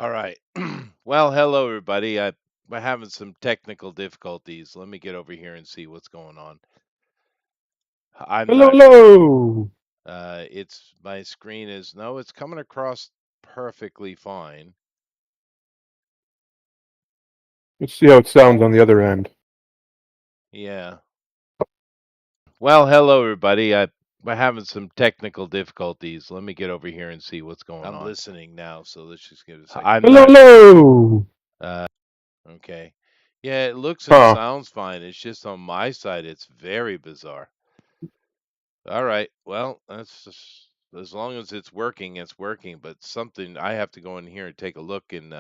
All right. Well, hello everybody. We're having some technical difficulties. Let me get over here and see what's going on. I'm Hello, not. hello. It's my screen is no. It's coming across perfectly fine. Let's see how it sounds on the other end. Yeah. Well, hello everybody. We're having some technical difficulties. Let me get over here and see what's going on. I'm listening now, so let's just give it a second. I'm Hello, not. hello. Okay. Yeah, it looks and Huh. sounds fine. It's just on my side. It's very bizarre. All right. Well, that's just, as long as it's working, it's working. But something I have to go in here and take a look and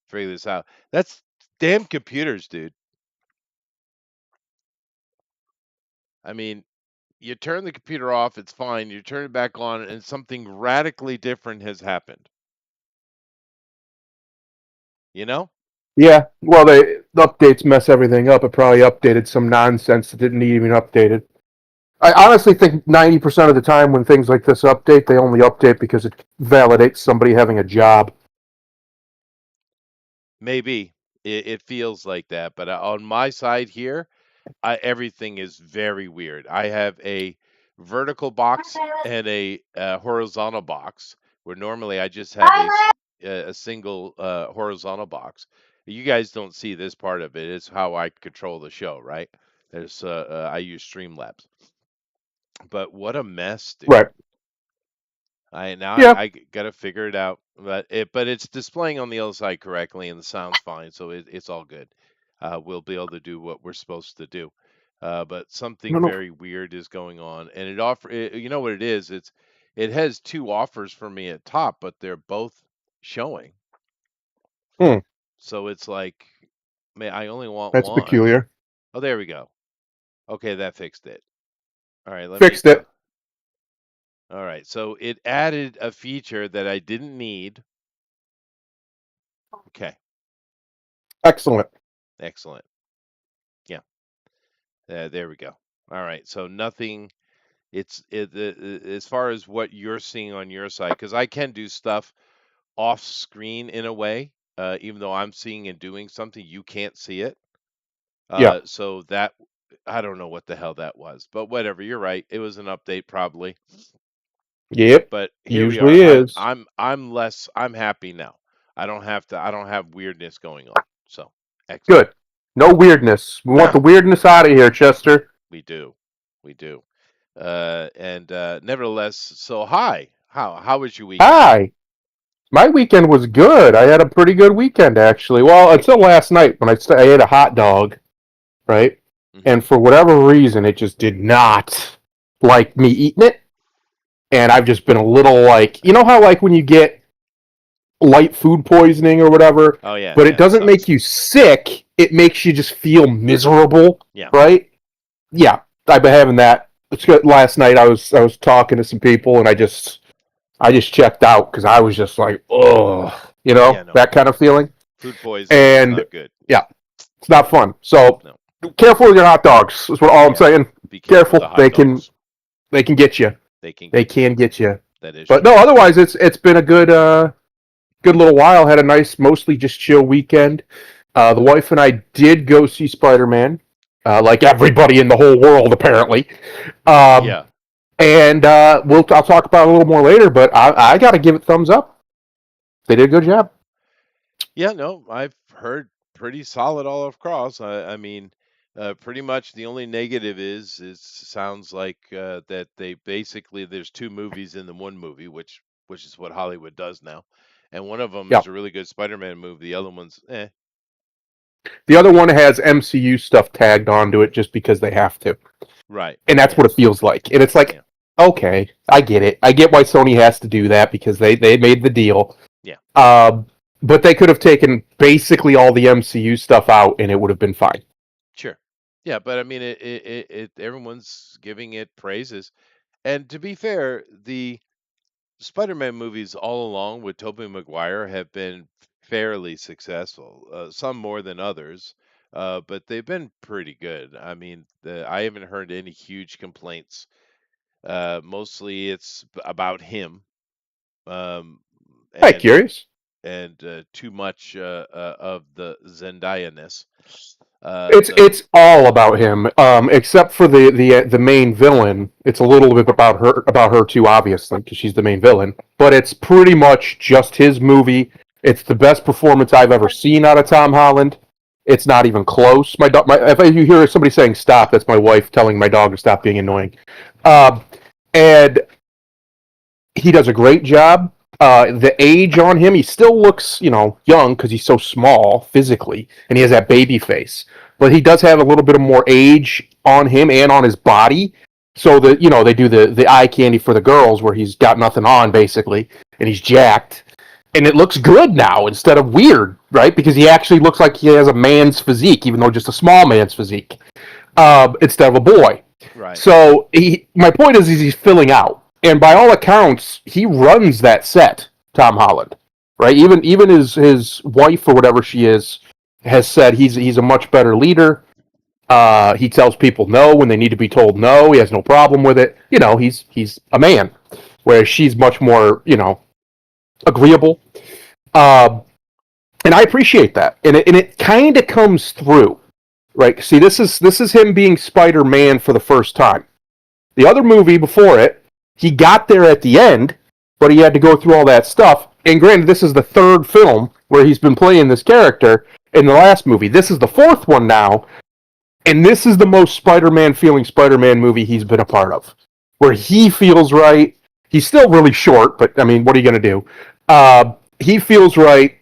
figure this out. That's damn computers, dude. I mean, you turn the computer off, it's fine. You turn it back on, and something radically different has happened. You know? Yeah, well, the updates mess everything up. It probably updated some nonsense that didn't need to be updated. I honestly think 90% of the time when things like this update, they only update because it validates somebody having a job. Maybe it feels like that. But on my side here, everything is very weird. I have a vertical box and a horizontal box, where normally I just have a single horizontal box. You guys don't see this part of it. It's how I control the show, right? There's I use Streamlabs, but what a mess, dude. Right. I Yeah. gotta figure it out, but it's displaying on the other side correctly and the sound's fine, so it's all good. We'll be able to do what we're supposed to do. But something No, no. very weird is going on, and you know what it is? It has two offers for me at top, but they're both showing. Hmm. So it's like, man, I only want That's one. peculiar. Oh, there we go. Okay, that fixed it. All right, let me. Fixed it. All right, so it added a feature that I didn't need. Okay, Excellent. excellent. Yeah, there we go. All right, so nothing. As far as what you're seeing on your side, because I can do stuff off screen in a way, even though I'm seeing and doing something, you can't see it. Yeah. So that I don't know what the hell that was, but whatever. You're right. It was an update probably, Yep. but here we are. Usually I'm is. I'm I'm less. I'm happy now. I don't have to. I don't have weirdness going on. So excellent. Good. No weirdness. We want the weirdness out of here, Chester. We do. We do. And nevertheless, so hi. How was your weekend? Hi. My weekend was good. I had a pretty good weekend, actually. Well, until last night when I ate a hot dog, right? Hmm. And for whatever reason, it just did not like me eating it. And I've just been a little like, you know how like when you get light food poisoning or whatever, Oh yeah, but it yeah, it doesn't make sucks. you sick. It makes you just feel miserable, Yeah. right? Yeah, I've been having that. Last night I was talking to some people and I just checked out because I was just like, oh, Yeah, no. that kind of feeling. Food poisoning is And not good. yeah, it's not fun. So No. careful with your hot dogs. Is what all I'm Yeah. saying. Be careful with the Careful. hot They dogs. can get you. They can They get you. can get you. That is But true. no, otherwise it's been a good little while. Had a nice, mostly just chill weekend. The wife and I did go see Spider Man, like everybody in the whole world apparently. Um, Yeah. and I'll talk about it a little more later. But I got to give it thumbs up. They did a good job. Yeah, no, I've heard pretty solid all across. I mean, pretty much the only negative is sounds like that they basically there's two movies in the one movie, which is what Hollywood does now, and one of them Yeah. is a really good Spider-Man movie. The other one's eh. The other one has MCU stuff tagged onto it just because they have to, Right. and that's what Yeah. it feels like. And it's like, Yeah. okay, I get it. I get why Sony has to do that because they made the deal. Yeah. Um, but they could have taken basically all the MCU stuff out, and it would have been fine. Sure. Yeah, but I mean, everyone's giving it praises. And to be fair, the Spider-Man movies all along with Tobey Maguire have been fairly successful. Some more than others, but they've been pretty good. I mean, I haven't heard any huge complaints. Mostly it's about him, um, Hey, and curious. and too much of the Zendaya-ness. So It's all about him, except for the main villain. It's a little bit about her too, obviously, because she's the main villain. But it's pretty much just his movie. It's the best performance I've ever seen out of Tom Holland. It's not even close. If you hear somebody saying "stop," that's my wife telling my dog to stop being annoying. Um, and he does a great job. The age on him, he still looks, young because he's so small physically, and he has that baby face. But he does have a little bit of more age on him and on his body. So that they do the eye candy for the girls, where he's got nothing on basically, and he's jacked, and it looks good now instead of weird, right? Because he actually looks like he has a man's physique, even though just a small man's physique, instead of a boy. right, So my point is he's filling out, and by all accounts, he runs that set. Tom Holland, right? Even his wife or whatever she is has said he's a much better leader. He tells people no when they need to be told no. He has no problem with it. He's a man, whereas she's much more agreeable. Uh, and I appreciate that, and it kind of comes through, right? See, this is him being Spider-Man for the first time. The other movie before it, he got there at the end, but he had to go through all that stuff. And granted, this is the third film where he's been playing this character in the last movie. This is the fourth one now, and this is the most Spider-Man feeling Spider-Man movie he's been a part of, where he feels right. He's still really short, but I mean, what are you going to do? He feels right.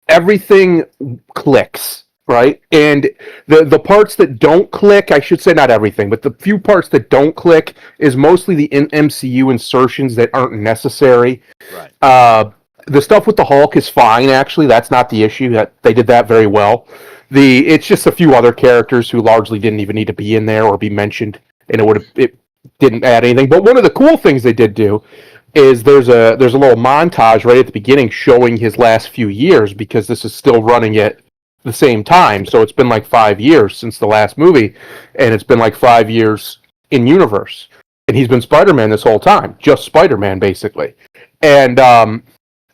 Everything clicks, right? And the parts that don't click, I should say not everything, but the few parts that don't click is mostly the MCU insertions that aren't necessary. right. The stuff with the Hulk is fine, actually. That's not the issue. That they did that very well. It's just a few other characters who largely didn't even need to be in there or be mentioned, and it didn't add anything. But one of the cool things they did do is there's a little montage right at the beginning showing his last few years, because this is still running at the same time. So it's been like 5 years since the last movie, and it's been like 5 years in universe, and he's been Spider-Man this whole time, just Spider-Man basically. And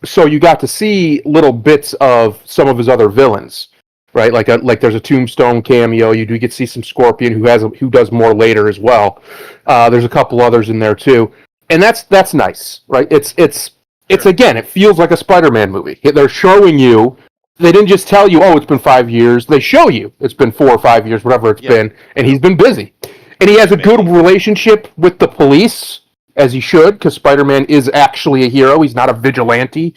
so you got to see little bits of some of his other villains, right? Like there's a Tombstone cameo. You do get to see some Scorpion, who does more later as well. There's a couple others in there too, and that's nice, right? It's Sure. again, it feels like a Spider-Man movie. They're showing you. They didn't just tell you, oh, it's been 5 years. They show you it's been 4 or 5 years, whatever it's Yeah, been, and yeah. he's been busy. And he has a good Maybe. relationship with the police, as he should, because Spider-Man is actually a hero. He's not a vigilante.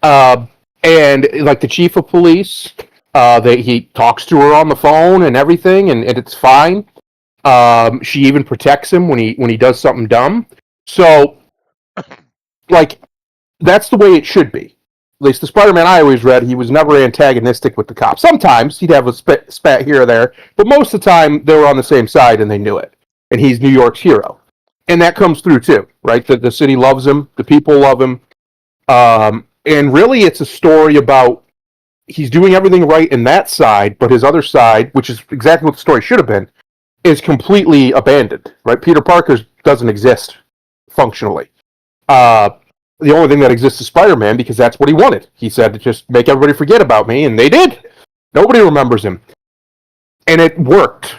Uh, and like the chief of police, he talks to her on the phone and everything, and it's fine. She even protects him when he does something dumb. So, like, that's the way it should be. At least the Spider-Man I always read, he was never antagonistic with the cops. Sometimes he'd have a spat here or there, but most of the time they were on the same side and they knew it. And he's New York's hero, and that comes through too, right? The city loves him, the people love him, and really, it's a story about he's doing everything right in that side, but his other side, which is exactly what the story should have been, is completely abandoned. Right? Peter Parker doesn't exist functionally. Uh, the only thing that exists is Spider-Man, because that's what he wanted. He said to just make everybody forget about me, and they did. Nobody remembers him, and it worked.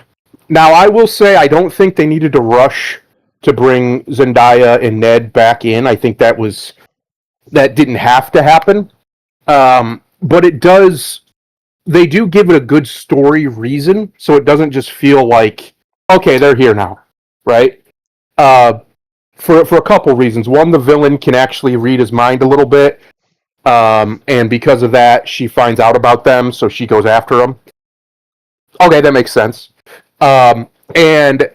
Now, I will say I don't think they needed to rush to bring Zendaya and Ned back in. I think that didn't have to happen. But it does. They do give it a good story reason, so it doesn't just feel like, okay, they're here now, right? Uh, for a couple reasons. One, the villain can actually read his mind a little bit, and because of that, she finds out about them, so she goes after them. Okay, that makes sense. And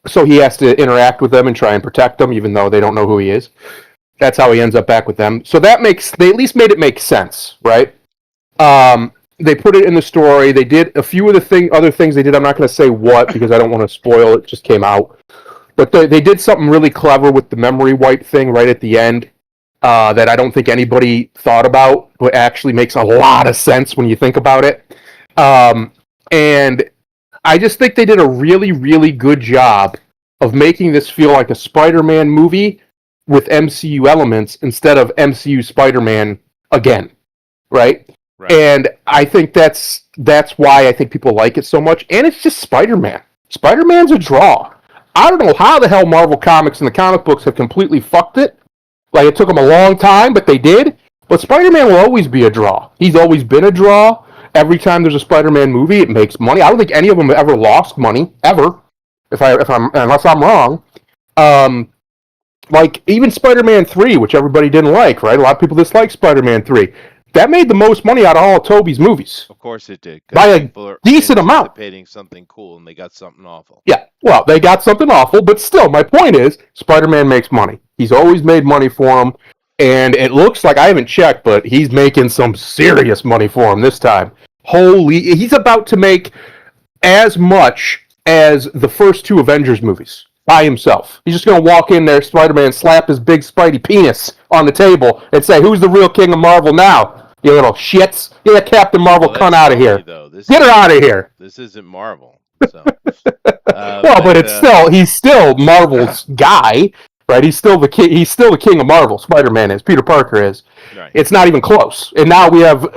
so he has to interact with them and try and protect them, even though they don't know who he is. That's how he ends up back with them. So they at least made it make sense, right? They put it in the story. They did a few of the other things they did. I'm not going to say what, because I don't want to spoil it. It just came out. But they did something really clever with the memory wipe thing right at the end, that I don't think anybody thought about, but actually makes a lot of sense when you think about it. And I just think they did a really, really good job of making this feel like a Spider-Man movie with MCU elements instead of MCU Spider-Man again, right? Right. And I think that's why I think people like it so much. And it's just Spider-Man. Spider-Man's a draw. I don't know how the hell Marvel Comics and the comic books have completely fucked it. Like it took them a long time, but they did. But Spider-Man will always be a draw. He's always been a draw. Every time there's a Spider-Man movie, it makes money. I don't think any of them have ever lost money ever. If I'm unless I'm wrong. Um, like even Spider-Man 3, which everybody didn't like, right? A lot of people dislike Spider-Man 3. That made the most money out of all of Tobey's movies Of course it did, by because a people are decent amount. anticipating something cool and they got something awful. Yeah, well, they got something awful, but still, my point is, Spider-Man makes money. He's always made money for him, and it looks like I haven't checked, but he's making some serious money for him this time. Holy, he's about to make as much as the first two Avengers movies by himself. He's just going to walk in there, Spider-Man, slap his big Spidey penis on the table, and say, "Who's the real king of Marvel now? You little shits! Get that Captain Marvel Well, cunt that's out of Sony here! though. This Get her isn't out of here!" this isn't Marvel. So, Well, but but it's still he's still Marvel's guy, right? He's still the king. He's still the king of Marvel. Spider-Man is. Peter Parker is. right. It's not even close. And now we have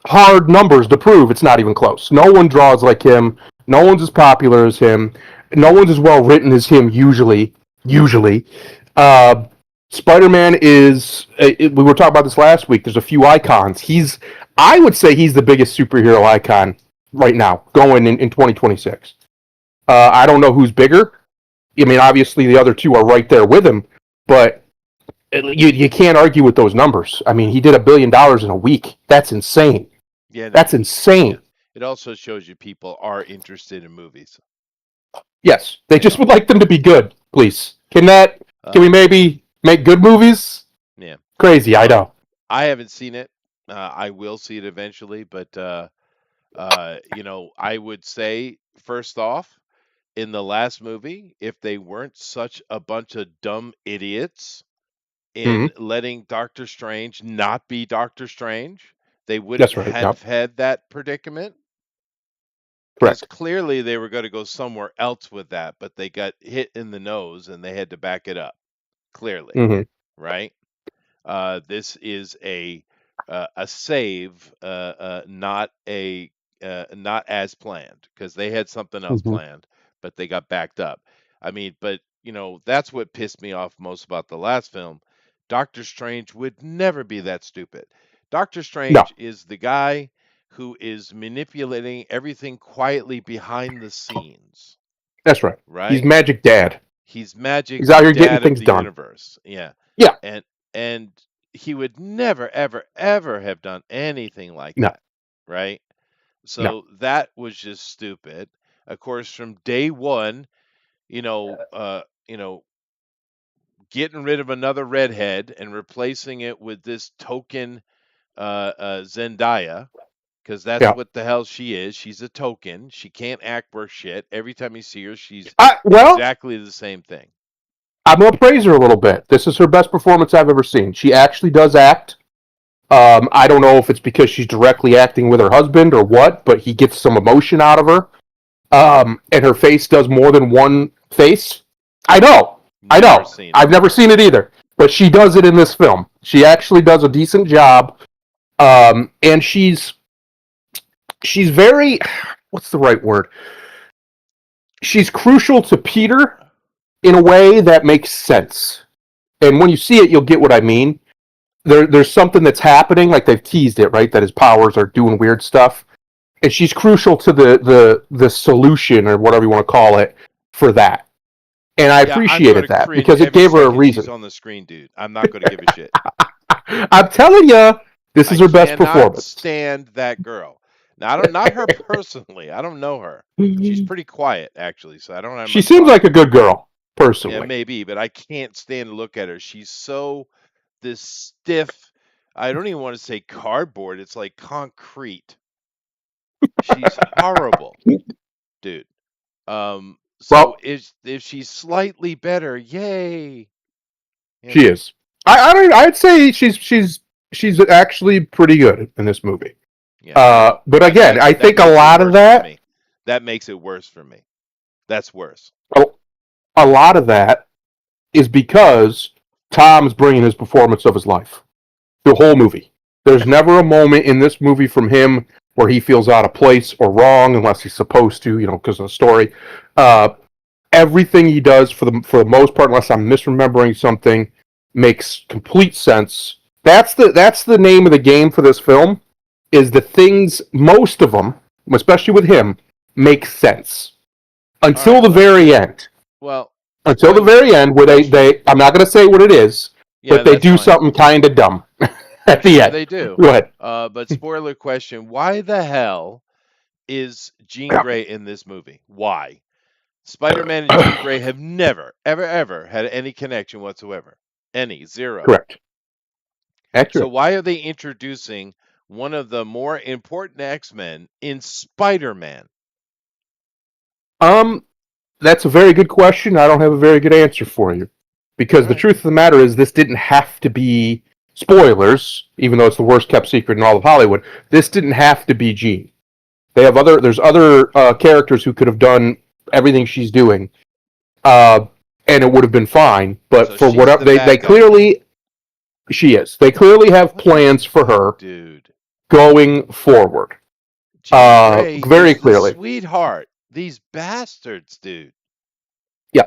hard numbers to prove it's not even close. No one draws like him. No one's as popular as him. No one's as well written as him. Usually, uh, Spider-Man is. We were talking about this last week. There's a few icons. I would say he's the biggest superhero icon right now, going in 2026. I don't know who's bigger. I mean, obviously the other two are right there with him, but you can't argue with those numbers. I mean, he did $1 billion in a week. That's insane. Yeah, no, That's insane. yeah. It also shows you people are interested in movies. Yes, they You just know. would like them to be good. Please, can we Um, maybe make good movies? yeah. Crazy, I know. I haven't seen it. I will see it eventually, but I would say first off, in the last movie, if they weren't such a bunch of dumb idiots Hmm. in letting Doctor Strange not be Doctor Strange, they wouldn't That's right. have Yep. had that predicament. Because Correct. clearly they were going to go somewhere else with that, but they got hit in the nose and they had to back it up. Clearly, Hmm. right? This is a save, not as planned because they had something else Hmm. planned, but they got backed up. I mean, but that's what pissed me off most about the last film. Doctor Strange would never be that stupid. Doctor No, Strange is the guy who is manipulating everything quietly behind the scenes, that's right. He's right? Magic Dad. He's Magic, He's the out here getting dad of things the done. universe. Yeah. Yeah. And and he would never ever ever have done anything like No. that, right? No. So that was just stupid. Of course, from day one, you know, uh, you know, getting rid of another redhead and replacing it with this token Zendaya, because that's Yeah. what the hell she is. She's a token. She can't act worth shit. Every time you see her, she's Well, exactly the same thing. I'm gonna praise her a little bit. This is her best performance I've ever seen. She actually does act. I don't know if it's because she's directly acting with her husband or what, but he gets some emotion out of her. And her face does more than one face. I know. I Never know. seen it. I've never seen it either. But she does it in this film. She actually does a decent job. And she's very, what's the right word? She's crucial to Peter in a way that makes sense. And when you see it, you'll get what I mean. There's something that's happening, like they've teased it, right? That his powers are doing weird stuff, and she's crucial to the solution or whatever you want to call it for that. And I Yeah, I'm going appreciated to that cringe because it every gave her a second she's reason. on the screen, dude. I'm not going to give a shit. I'm telling you, this I is her best cannot performance. stand that girl. Now, I don't not her personally. I don't know her. She's pretty quiet actually, so I don't have She much seems like problem a with her. good girl, Yeah, personally. maybe, but I can't stand to look at her. She's so this stiff. I don't even want to say cardboard. It's like concrete. She's horrible, dude. So Well, if she's slightly better, yay. You she know. is. I'd say she's actually pretty good in this movie. Yeah, well, But again, I that think a makes it lot of worse for that, me. That makes it worse for me. That's worse. a, a lot of that is because Tom's bringing his performance of his life the whole movie. There's never a moment in this movie from him where he feels out of place or wrong, unless he's supposed to, because of the story. Uh, Everything he does, for the most part, unless I'm misremembering something, makes complete sense. That's the name of the game for this film. Is the things, most of them, especially with him, make sense All until right, the let's very see. end. Well, Until the spoiler very end, where question. I'm not going to say what it is, Yeah, but they that's do fine. something kind of dumb I'm at the sure end. they do. Go ahead. But spoiler question: why the hell is Jean Grey in this movie? Why? Spider-Man and Jean Grey have never, ever, ever had any connection whatsoever. Any, zero. Correct. So Accurate. why are they introducing one of the more important X-Men in Spider-Man? Um, that's a very good question. I don't have a very good answer for you All because the right. truth of the matter is this didn't have to be spoilers, even though it's the worst kept secret in all of Hollywood. This didn't have to be Jean. There's other characters who could have done everything she's doing, uh, and it would have been fine. But So for she's whatever the they bad guy. clearly she is, they clearly have What the plans for fuck, her dude? going forward. Jean Grey Very is the clearly. sweetheart. These bastards, dude. Yeah,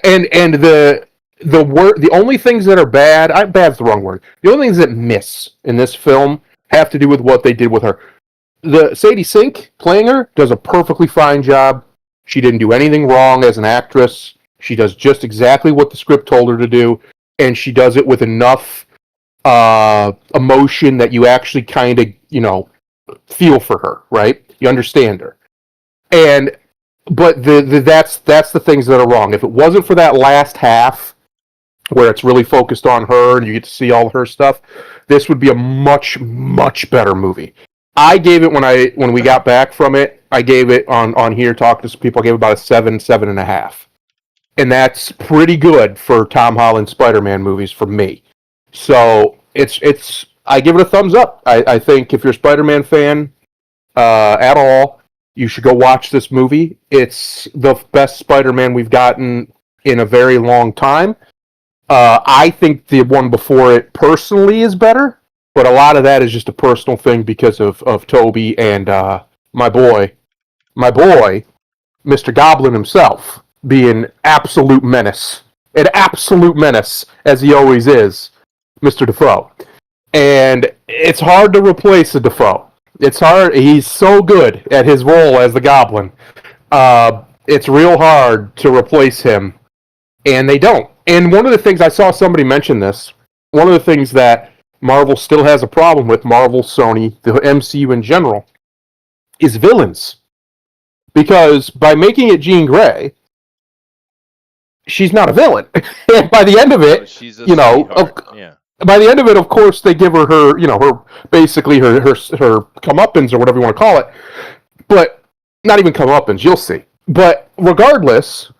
and the only things that are bad, bad's the wrong word. The only things that miss in this film have to do with what they did with her. The Sadie Sink playing her does a perfectly fine job. She didn't do anything wrong as an actress. She does just exactly what the script told her to do, and she does it with enough emotion that you actually kind of feel for her, right? You understand her, and but that's the things that are wrong. If it wasn't for that last half where it's really focused on her and you get to see all her stuff, this would be a much better movie. I gave it when we got back from it. I gave it on here talking to some people. I gave it about a 7.5, and that's pretty good for Tom Holland Spider-Man movies for me. So it's I give it a thumbs up. I think if you're a Spider-Man fan at all, you should go watch this movie. It's the best Spider-Man we've gotten in a very long time. I think the one before it personally is better, but a lot of that is just a personal thing because of Toby and my boy, Mr. Goblin himself, being an absolute menace as he always is, Mr. Defoe. And it's hard to replace a Defoe. It's hard. He's so good at his role as the Goblin. It's real hard to replace him, and they don't. And one of the things I saw somebody mention this, one of the things that Marvel still has a problem with, Marvel, Sony, the MCU in general, is villains. Because by making it Jean Grey, she's not a villain. And by the end of No, it, she's a you know, sweetheart. Yeah. by the end of it, of course, they give her her basically her comeuppance or whatever you want to call it. But not even comeuppance, you'll see. But regardless,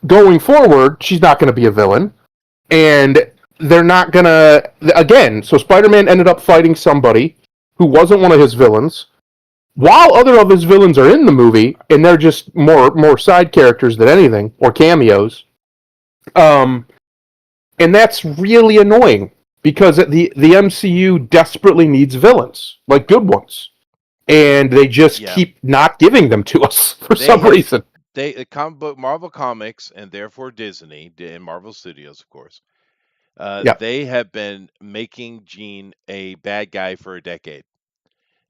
going forward, she's not going to be a villain, and they're not going to again. So Spider-Man ended up fighting somebody who wasn't one of his villains, while other of his villains are in the movie, and they're just more side characters than anything or cameos. Um, and that's really annoying because the MCU desperately needs villains, like good ones, and they just Yeah. keep not giving them to us for They some have reason. the comic book Marvel Comics and therefore Disney and Marvel Studios, of course. Yeah. They have been making Jean a bad guy for a decade,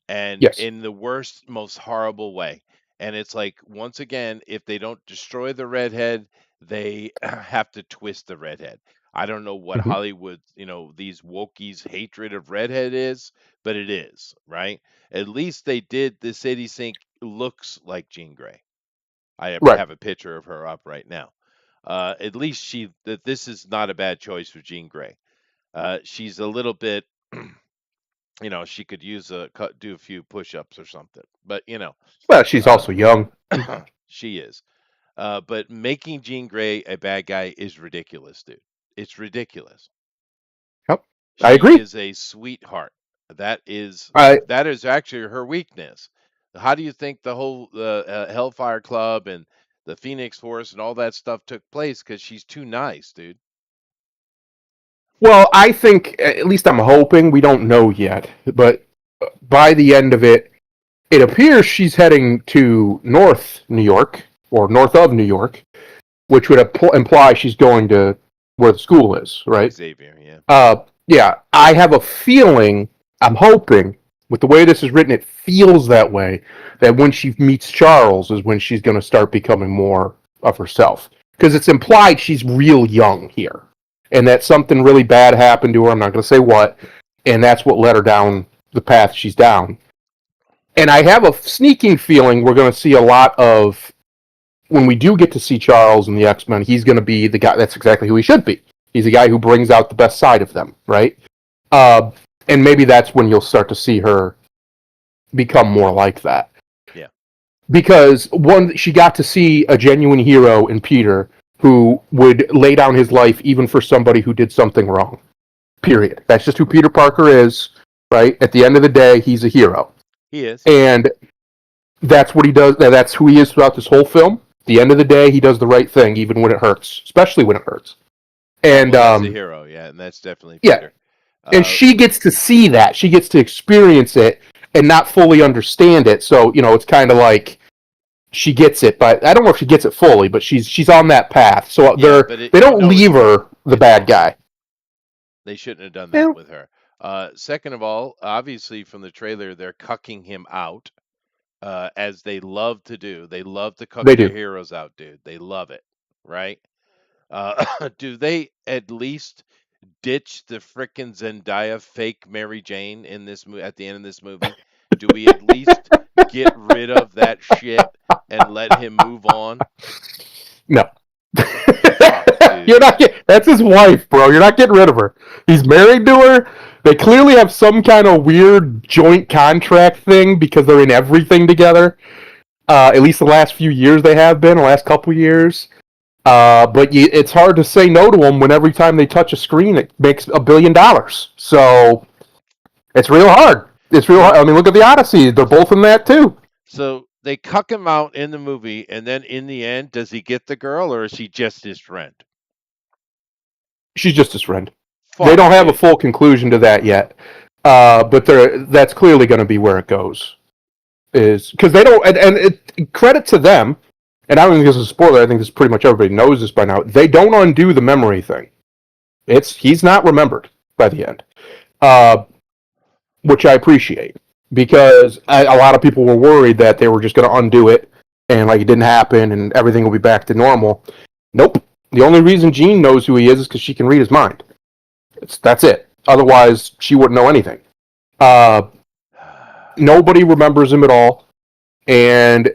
and Yes. in the worst, most horrible way. And it's like, once again, if they don't destroy the redhead, they have to twist the redhead. I don't know what Hmm. Hollywood, these wokies' hatred of redhead is, but it is, right? At least they did the Sadie Sink looks like Jean Grey. I Right. have a picture of her up right now. At least that this is not a bad choice for Jean Grey. She's a little bit, she could use do a few push-ups or something. But Well, she's uh, also young. she is. But making Jean Grey a bad guy is ridiculous, dude. It's ridiculous. Yep. I She agree. is a sweetheart. That is I that is actually her weakness. How do you think the whole Hellfire Club and the Phoenix Force and all that stuff took place? Because she's too nice, dude. Well, I think, at least I'm hoping, we don't know yet, but by the end of it, it appears she's heading to North New York, or north of New York, which would imply she's going to where the school is, right? Xavier, yeah. Yeah, I have a feeling, I'm hoping, with the way this is written, it feels that way, that when she meets Charles is when she's going to start becoming more of herself. Because it's implied she's real young here, and that something really bad happened to her. I'm not going to say what, and that's what led her down the path she's down. And I have a sneaking feeling we're going to see a lot of, when we do get to see Charles and the X-Men, he's going to be the guy. That's exactly who he should be. He's a guy who brings out the best side of them, right? Uh, and maybe that's when you'll start to see her become more like that. Yeah. Because one, she got to see a genuine hero in Peter who would lay down his life even for somebody who did something wrong. Period. That's just who Peter Parker is, right? At the end of the day, he's a hero. He is. And that's what he does. That's who he is throughout this whole film. At the end of the day, he does the right thing, even when it hurts, especially when it hurts. And Well, that's a hero, yeah, and that's definitely yeah, Peter. and Uh, she gets to see that. She gets to experience it and not fully understand it. So it's kind of like she gets it, but I don't know if she gets it fully. But she's on that path. So yeah, but they you don't know leave her the it's bad awesome. guy. They shouldn't have done Yeah, that with her. Second of all, obviously from the trailer, they're cucking him out, as they love to do. They love to cuck they their do. heroes out, dude. They love it, right? Do they at least ditch the frickin' Zendaya fake Mary Jane in this at the end of this movie? Do we at least get rid of that shit and let him move on? No, Fuck, dude. you're not. That's his wife, bro. You're not getting rid of her. He's married to her. They clearly have some kind of weird joint contract thing because they're in everything together. At least the last few years they have been, the last couple years. But it's hard to say no to them when every time they touch a screen it makes $1 billion. So it's real hard. It's real hard. So I mean, look at the Odyssey. They're both in that too. so they cuck him out in the movie, and then in the end, does he get the girl or is she just his friend? She's just his friend. They Fuck, don't have a dude. full conclusion to that yet. But that's clearly going to be where it goes. Is because they don't, credit to them, and I don't think this is a spoiler. I think this pretty much everybody knows this by now. They don't undo the memory thing. He's not remembered by the end, uh, which I appreciate because a lot of people were worried that they were just going to undo it and like it didn't happen and everything will be back to normal. Nope. The only reason Jean knows who he is because she can read his mind. That's it. Otherwise, she wouldn't know anything. Uh, Nobody remembers him at all, and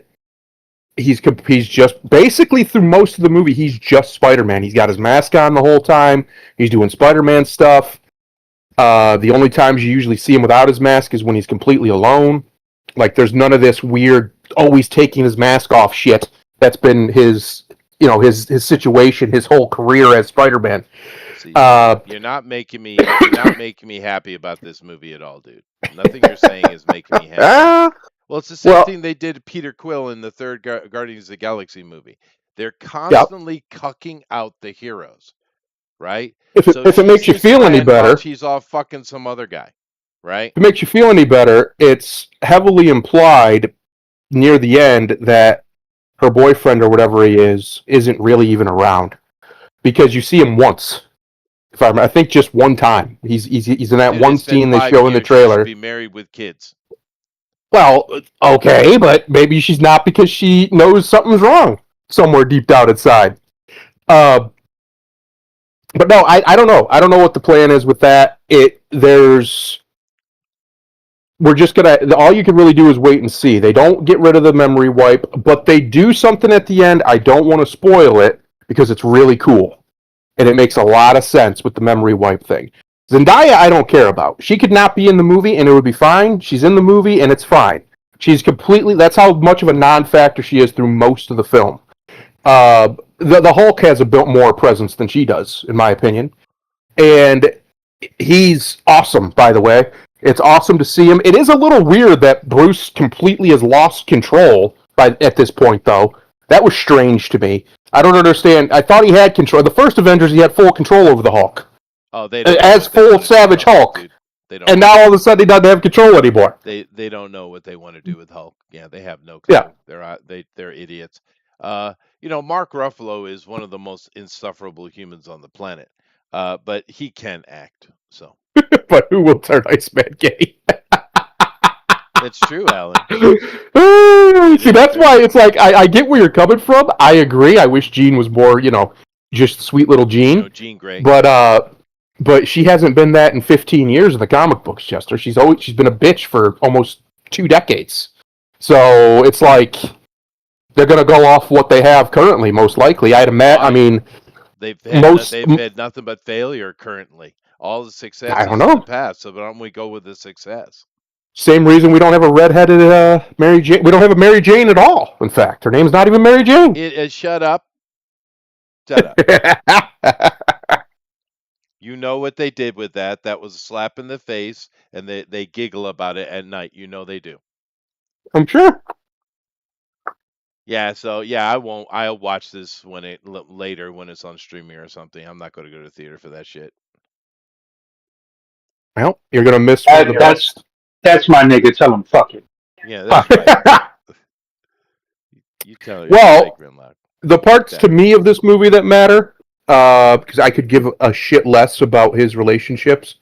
he's just basically through most of the movie he's just Spider-Man. He's got his mask on the whole time. He's doing Spider-Man stuff. The only times you usually see him without his mask is when he's completely alone. Like there's none of this weird always taking his mask off shit that's been his situation his whole career as Spider-Man. See, Uh, you're not making me happy about this movie at all, dude. Nothing you're saying is making me happy. ah, Well, it's the same well, thing they did to Peter Quill in the third Guardians of the Galaxy movie. They're yeah. constantly cucking out the heroes, right? If it, So if it she's makes you his feel any friend while better, she's off fucking some other guy, right? if it makes you feel any better, it's heavily implied near the end that her boyfriend or whatever he is isn't really even around because you see him once. If I think just one time, he's in that Dude, one it's been scene they five show in the years. She should trailer. be married with kids. Well, okay, but maybe she's not because she knows something's wrong somewhere deep down inside. Uh, but no, I don't know. I don't know what the plan is with that. We're just gonna, all you can really do is wait and see. They don't get rid of the memory wipe, but they do something at the end. I don't want to spoil it because it's really cool and it makes a lot of sense with the memory wipe thing. Zendaya, I don't care about. She could not be in the movie and it would be fine. She's in the movie and it's fine. She's completely. That's how much of a non-factor she is through most of the film. The Hulk has a bit more presence than she does, in my opinion, and he's awesome. By the way, it's awesome to see him. It is a little weird that Bruce completely has lost control at this point, though. That was strange to me. I don't understand. I thought he had control. The first Avengers, he had full control over the Hulk. Oh, they don't know as what they full want to do with Savage Hulk, Hulk, dude. They don't and know. now all of a sudden he doesn't have control anymore. They don't know what they want to do with Hulk. Yeah, they have no Yeah, clue. They're idiots. Uh, Mark Ruffalo is one of the most insufferable humans on the planet. But he can act. So but who will turn Iceman gay? it's true, Alan. It See, is that's true. why it's like I get where you're coming from. I agree. I wish Jean was more, just sweet little Jean, Jean Grey. but she hasn't been that in 15 years in the comic books, Chester. She's been a bitch for almost 2 decades. So it's like they're gonna go off what they have currently, most likely. I Why? mean, They've had no, most they've had nothing but failure currently. All the I don't successes in the know. past. So why don't we go with the success? Same reason we don't have a redheaded Mary Jane. We don't have a Mary Jane at all. In fact, her name's not even Mary Jane. It is shut up. Shut up. You know what they did with that. That was a slap in the face, and they giggle about it at night. You know they do. I'm sure. Yeah, so yeah, I won't. I'll watch this later when it's on streaming or something. I'm not going to go to the theater for that shit. Well, you're gonna miss one of That, the that's best. that's my nigga. Tell him fuck it. Yeah, that's right. You tell it. That's right, Well, Grimlock. the parts to That. me of this movie that matter, because I could give a shit less about his relationships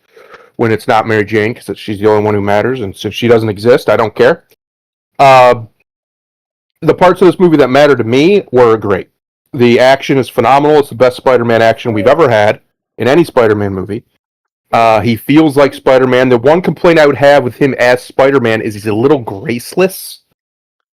when it's not Mary Jane, because she's the only one who matters, and since she doesn't exist, I don't care. Uh, the parts of this movie that matter to me were great. The action is phenomenal. It's the best Spider-Man action we've ever had in any Spider-Man movie. He feels like Spider-Man. The one complaint I would have with him as Spider-Man is he's a little graceless.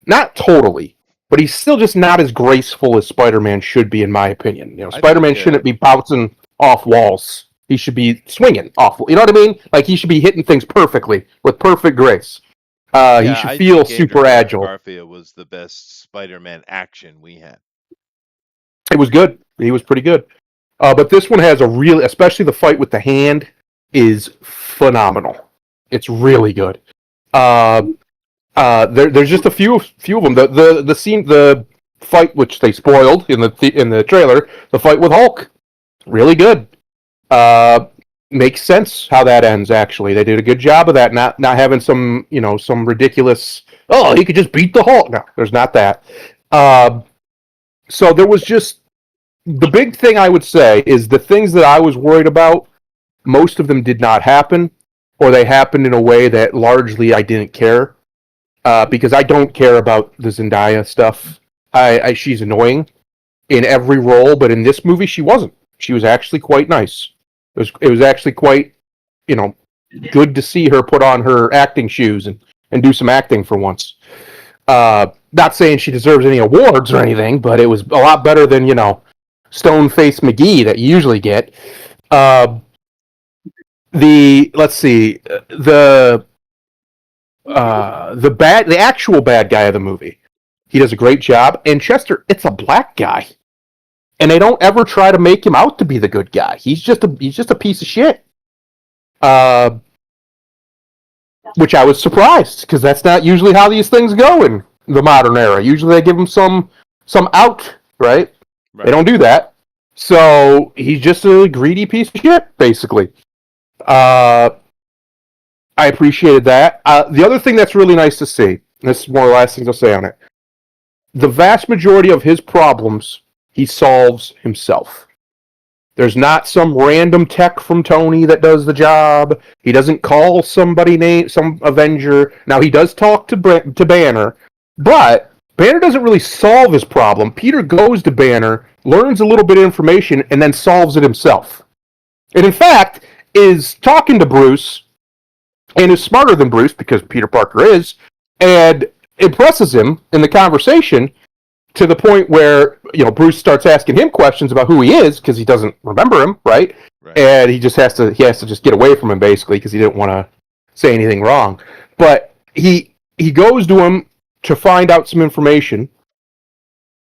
Not totally, but he's still just not as graceful as Spider-Man should be, in my opinion. I think. Spider-Man shouldn't be bouncing off walls. He should be swinging off. You know what I mean? Like he should be hitting things perfectly with perfect grace. He Yeah, should I feel think Andrew super agile. Garfield was the best Spider-Man action we had. It was good. He was pretty good. But this one has especially the fight with the hand, is phenomenal. It's really good. There's just a few of them. The fight which they spoiled in the trailer, the fight with Hulk, really good. Uh, Makes sense how that ends. Actually, they did a good job of that. Not having some ridiculous. Oh, he could just beat the Hulk. No, there's not that. So there was just the big thing I would say is the things that I was worried about. Most of them did not happen, or they happened in a way that largely I didn't care. Because I don't care about the Zendaya stuff. She's annoying in every role, but in this movie she wasn't. She was actually quite nice. It was actually quite, good to see her put on her acting shoes and do some acting for once. Not saying she deserves any awards or anything, but it was a lot better than Stone Face McGee that you usually get. Let's see the actual bad guy of the movie. He does a great job. And Chester, it's a black guy, and they don't ever try to make him out to be the good guy. He's just a piece of shit. Which I was surprised because that's not usually how these things go in the modern era. Usually they give him some out, right? They don't do that. So he's just a greedy piece of shit, basically. I appreciated that. The other thing that's really nice to see, and this is one of the last things I'll say on it, the vast majority of his problems he solves himself. There's not some random tech from Tony that does the job. He doesn't call some Avenger. Now he does talk to Banner, but Banner doesn't really solve his problem. Peter goes to Banner, learns a little bit of information, and then solves it himself. And in fact, is talking to Bruce and is smarter than Bruce because Peter Parker is, and impresses him in the conversation to the point where Bruce starts asking him questions about who he is because he doesn't remember him, right? And he has to just get away from him basically because he didn't want to say anything wrong. But he goes to him to find out some information.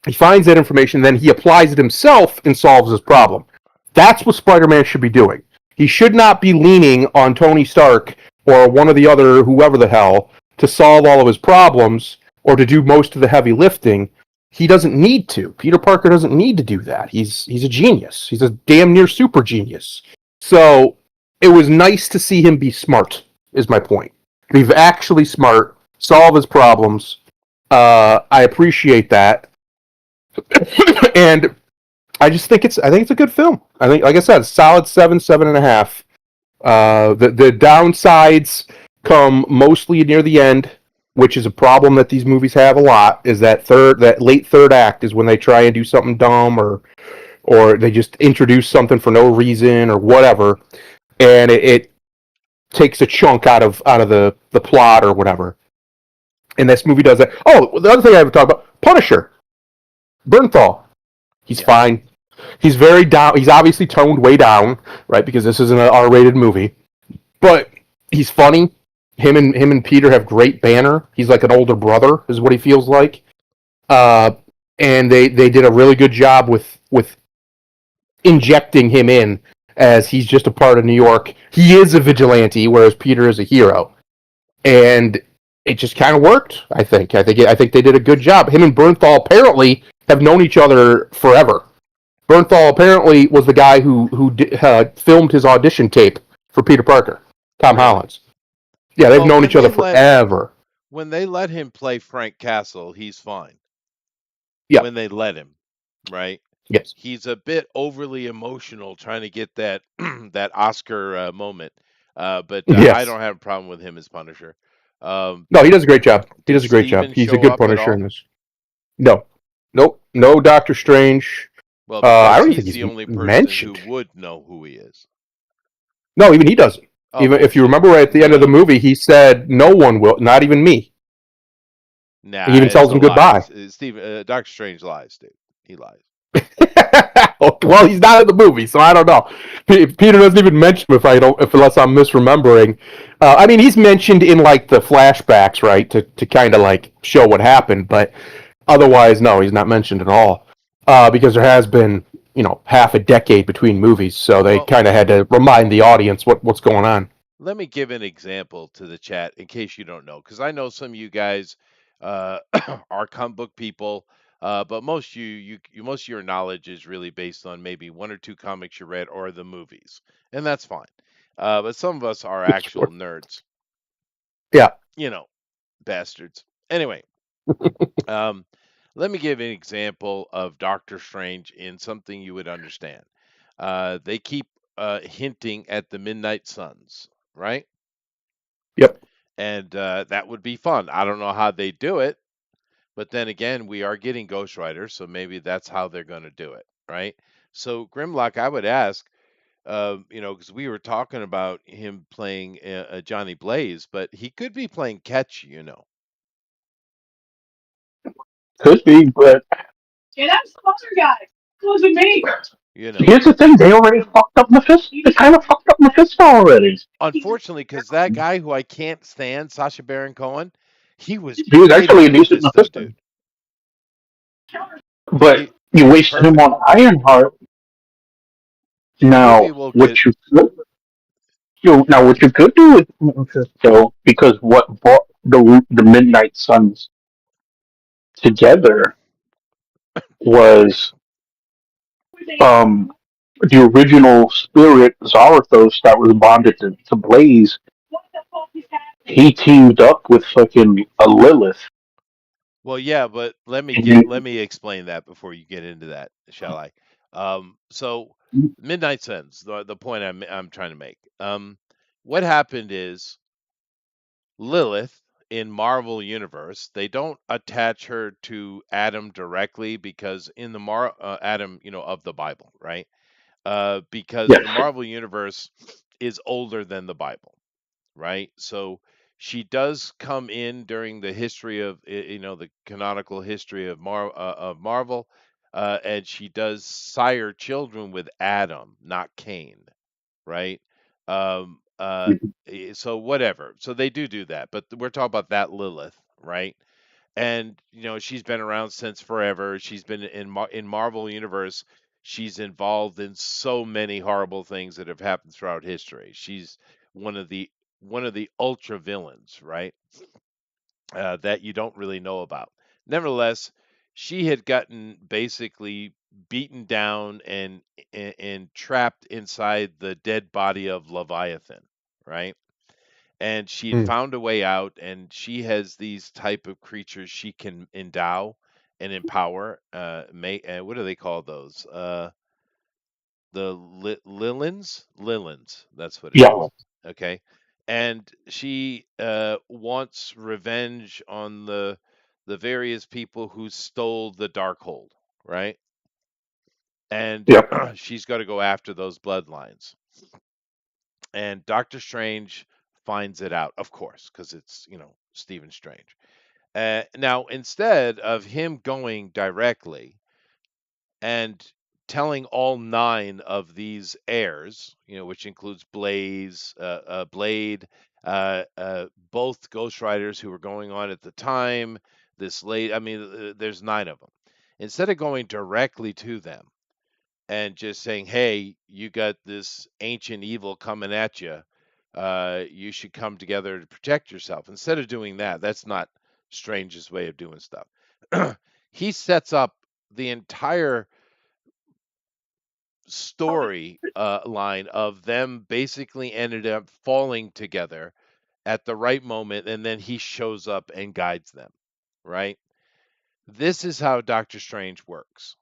He finds that information, then he applies it himself and solves his problem. That's what Spider-Man should be doing. He should not be leaning on Tony Stark or one of the other, whoever the hell, to solve all of his problems or to do most of the heavy lifting. He doesn't need to. Peter Parker doesn't need to do that. He's a genius. He's a damn near super genius. So it was nice to see him be smart. Is my point. He's actually smart, solve his problems. I appreciate that, and I think it's a good film. I think, like I said, solid 7, 7.5. The downsides come mostly near the end, which is a problem that these movies have a lot. Is that late third act is when they try and do something dumb, or they just introduce something for no reason or whatever, and it takes a chunk out of the plot or whatever. And this movie does that. Oh, the other thing I haven't talked about, Punisher, Bernthal. He's Yeah. fine. He's very down. He's obviously toned way down, right? Because this isn't an R-rated movie. But he's funny. Him and Peter have great banner. He's like an older brother, is what he feels like. Uh, and they did a really good job with injecting him in as he's just a part of New York. He is a vigilante, whereas Peter is a hero, and it just kind of worked. I think they did a good job. Him and Bernthal apparently have known each other forever. Bernthal apparently was the guy who filmed his audition tape for Peter Parker, Tom Really? Holland's. Yeah, they've Well, known each other forever. when they let him play Frank Castle, he's fine. Yeah. When they let him, right? Yes. He's a bit overly emotional trying to get that that Oscar moment. But I Yes. don't have a problem with him as Punisher. Um, No, he does a great job. He did does a great job. Steven He's a show good up at Punisher in all? this. No. Nope. No Doctor Strange. Well, I because don't even think he's he's the only person who mentioned. would know who he is. No, even he doesn't. Oh, Even if you bullshit. remember right at the end of the No. movie, he said, "No one will, not even me." He Nah, even it's tells a him lie. goodbye. Steve, Doctor Strange lies, dude. He lies. Well, he's not in the movie, so I don't know. Peter doesn't even mention him if unless I'm misremembering. I mean, he's mentioned in like the flashbacks, right, to kind of like show what happened, but otherwise, no, he's not mentioned at all. Because there has been, half a decade between movies, so they Well, kind of had to remind the audience what's going on. let me give an example to the chat in case you don't know, because I know some of you guys uh, are comic book people, but most of your knowledge is really based on maybe one or two comics you read or the movies, and that's fine. But some of us are actual nerds, Yeah. you know, bastards. Anyway, um, let me give an example of Doctor Strange in something you would understand. They keep hinting at the Midnight Suns, right? Yep. And that would be fun. I don't know how they do it, but then again, we are getting Ghost Rider, so maybe that's how they're going to do it, right? So Grimlock, I would ask, because we were talking about him playing Johnny Blaze, but he could be playing Catch, Could be, but you know. here's the thing: they already fucked up Mephisto. They kind of fucked up Mephisto already. Unfortunately, because that guy who I can't stand, Sacha Baron Cohen, he was He was great actually as a decent Mephisto, Mephisto, dude. but He you was wasted him perfect. on Ironheart. Maybe Now, we'll what get. what you could do with Mephisto, because what brought the Midnight Suns together was um the original spirit Zarathos that was bonded to Blaze. He teamed up with fucking a Lilith. Well, yeah, but And you, let me explain that before you get into that, shall I? So Midnight Suns, the point I'm trying to make. What happened is Lilith in Marvel Universe, they don't attach her to Adam directly because in the Adam, of the Bible, right? Because the yes, Marvel Universe is older than the Bible, right? So she does come in during the history of the canonical history of Marvel, and she does sire children with Adam, not Cain, right? Um, uh, so whatever. So they do that, but we're talking about that Lilith, right? And she's been around since forever. She's been in Marvel Universe. She's involved in so many horrible things that have happened throughout history. She's one of the one of the ultra villains, right? That you don't really know about. Nevertheless, she had gotten basically beaten down and trapped inside the dead body of Leviathan, right? And she'd Hmm. found a way out, and she has these type of creatures she can endow and empower. What do they call those? The Lilins. That's what it Yeah. is. Okay, and she wants revenge on the various people who stole the Darkhold, right? And Yep. she's got to go after those bloodlines. And Doctor Strange finds it out, of course, because it's Stephen Strange. Now, instead of him going directly and telling all 9 of these heirs, which includes Blade, both Ghost Riders who were going on at the time, this late, I mean, there's 9 of them. Instead of going directly to them and just saying, "Hey, you got this ancient evil coming at you. You should come together to protect yourself." Instead of doing that, that's not Strange's way of doing stuff. He sets up the entire story line of them basically ended up falling together at the right moment, and then he shows up and guides them. Right? This is how Doctor Strange works.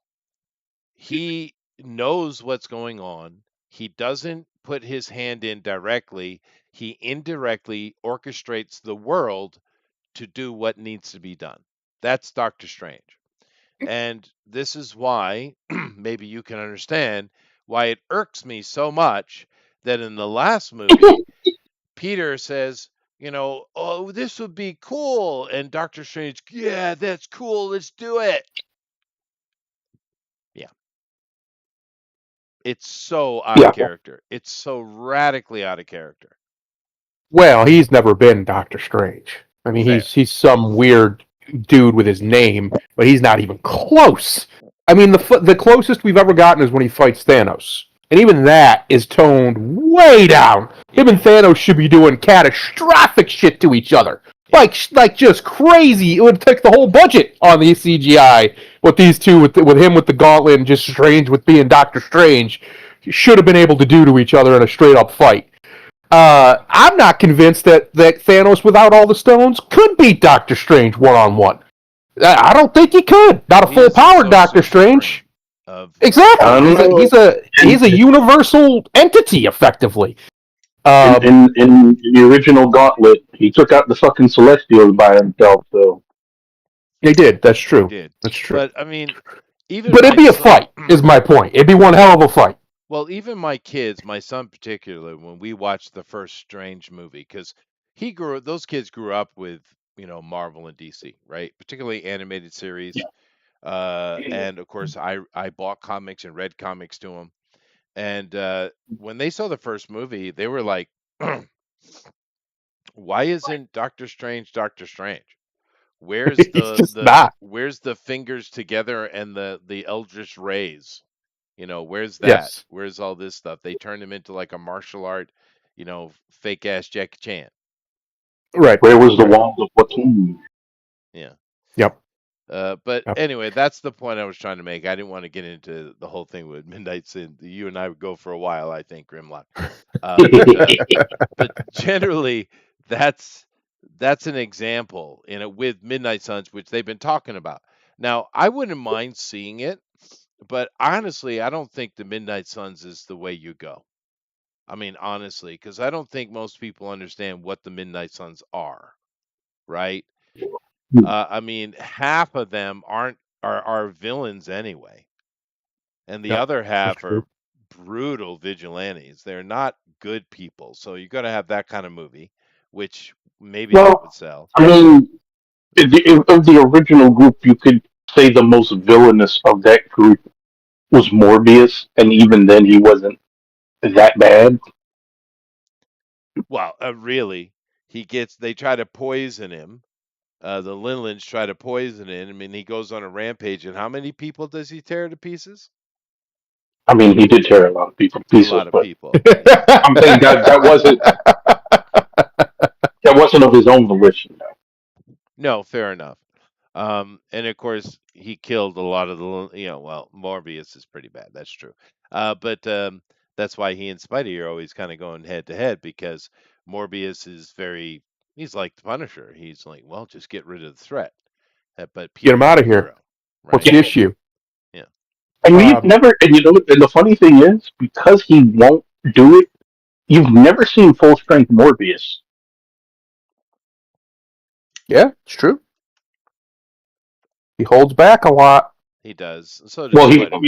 He knows what's going on. He doesn't put his hand in directly. He indirectly orchestrates the world to do what needs to be done. That's Doctor Strange. And this is why, maybe you can understand why it irks me so much that in the last movie, Peter says, "Oh, this would be cool." And Doctor Strange, "Yeah, that's cool. Let's do it." Yeah. It's so out of Yeah. character. It's so radically out of character. Well, he's never been Doctor Strange. I mean, Fair. he's some weird dude with his name, but he's not even close. I mean, the closest we've ever gotten is when he fights Thanos, and even that is toned way down. Him and Yeah. Thanos should be doing catastrophic shit to each other, Yeah. like just crazy. It would take the whole budget on the CGI. What these two with him with the gauntlet and just Strange with being Doctor Strange should have been able to do to each other in a straight up fight. I'm not convinced that Thanos, without all the stones, could beat Doctor Strange one on one. I don't think he could. Not a He full is the powered Doctor sorcerer Strange. supreme of Exactly. I don't know. He's a universal entity, effectively. In, Um, in in the original Gauntlet, he took out the fucking Celestials by himself. So they did. That's he true. did. That's true. But I mean, even But it'd my be a son fight. Is my point. It'd be one hell of a fight. well, even my kids, my son particularly, when we watched the first Strange movie, because those kids grew up with, Marvel and DC, right? Particularly animated series. And of course, I bought comics and read comics to them. And when they saw the first movie, they were like, "Why isn't Doctor Strange Doctor Strange? Where's He's the just the not. where's the fingers together and the Eldritch rays? Where's that? Yes. Where's all this stuff?" They turned him into like a martial art, fake ass Jackie Chan. Right. where was the Right. wand of Watum? Yeah. Yep. But Yep. anyway, that's the point I was trying to make. I didn't want to get into the whole thing with Midnight Sin. You and I would go for a while, I think, Grimlock. But generally, that's that's an example with Midnight Suns, which they've been talking about. Now, I wouldn't mind seeing it, but honestly, I don't think the Midnight Suns is the way you go. I mean, honestly, because I don't think most people understand what the Midnight Suns are, right? I mean, half of them are villains anyway, and the Yep. other That's half true. are brutal vigilantes. They're not good people, so you got to have that kind of movie, which maybe that would Well, sell. I mean, of the original group, you could say the most villainous of that group was Morbius, and even then, he wasn't that bad. Well, really, they try to poison him. The Linlins try to poison him, and he goes on a rampage. And how many people does he tear to pieces? I mean, he did tear a lot of people to A pieces, lot of but people. I'm saying that wasn't of his own volition. No, fair enough. And of course, he killed a lot of well, Morbius is pretty bad. That's true. But that's why he and Spidey are always kind of going head to head because Morbius is he's like the Punisher. He's like, well, just get rid of the threat. But Get him Peter's out the of here. hero, What's right? the Yeah. issue? Yeah. And we've Um, never, and and the funny thing is, because he won't do it, you've never seen full strength Morbius. yeah, it's true. He holds back a lot. He does. And so does Well, Spider-Man.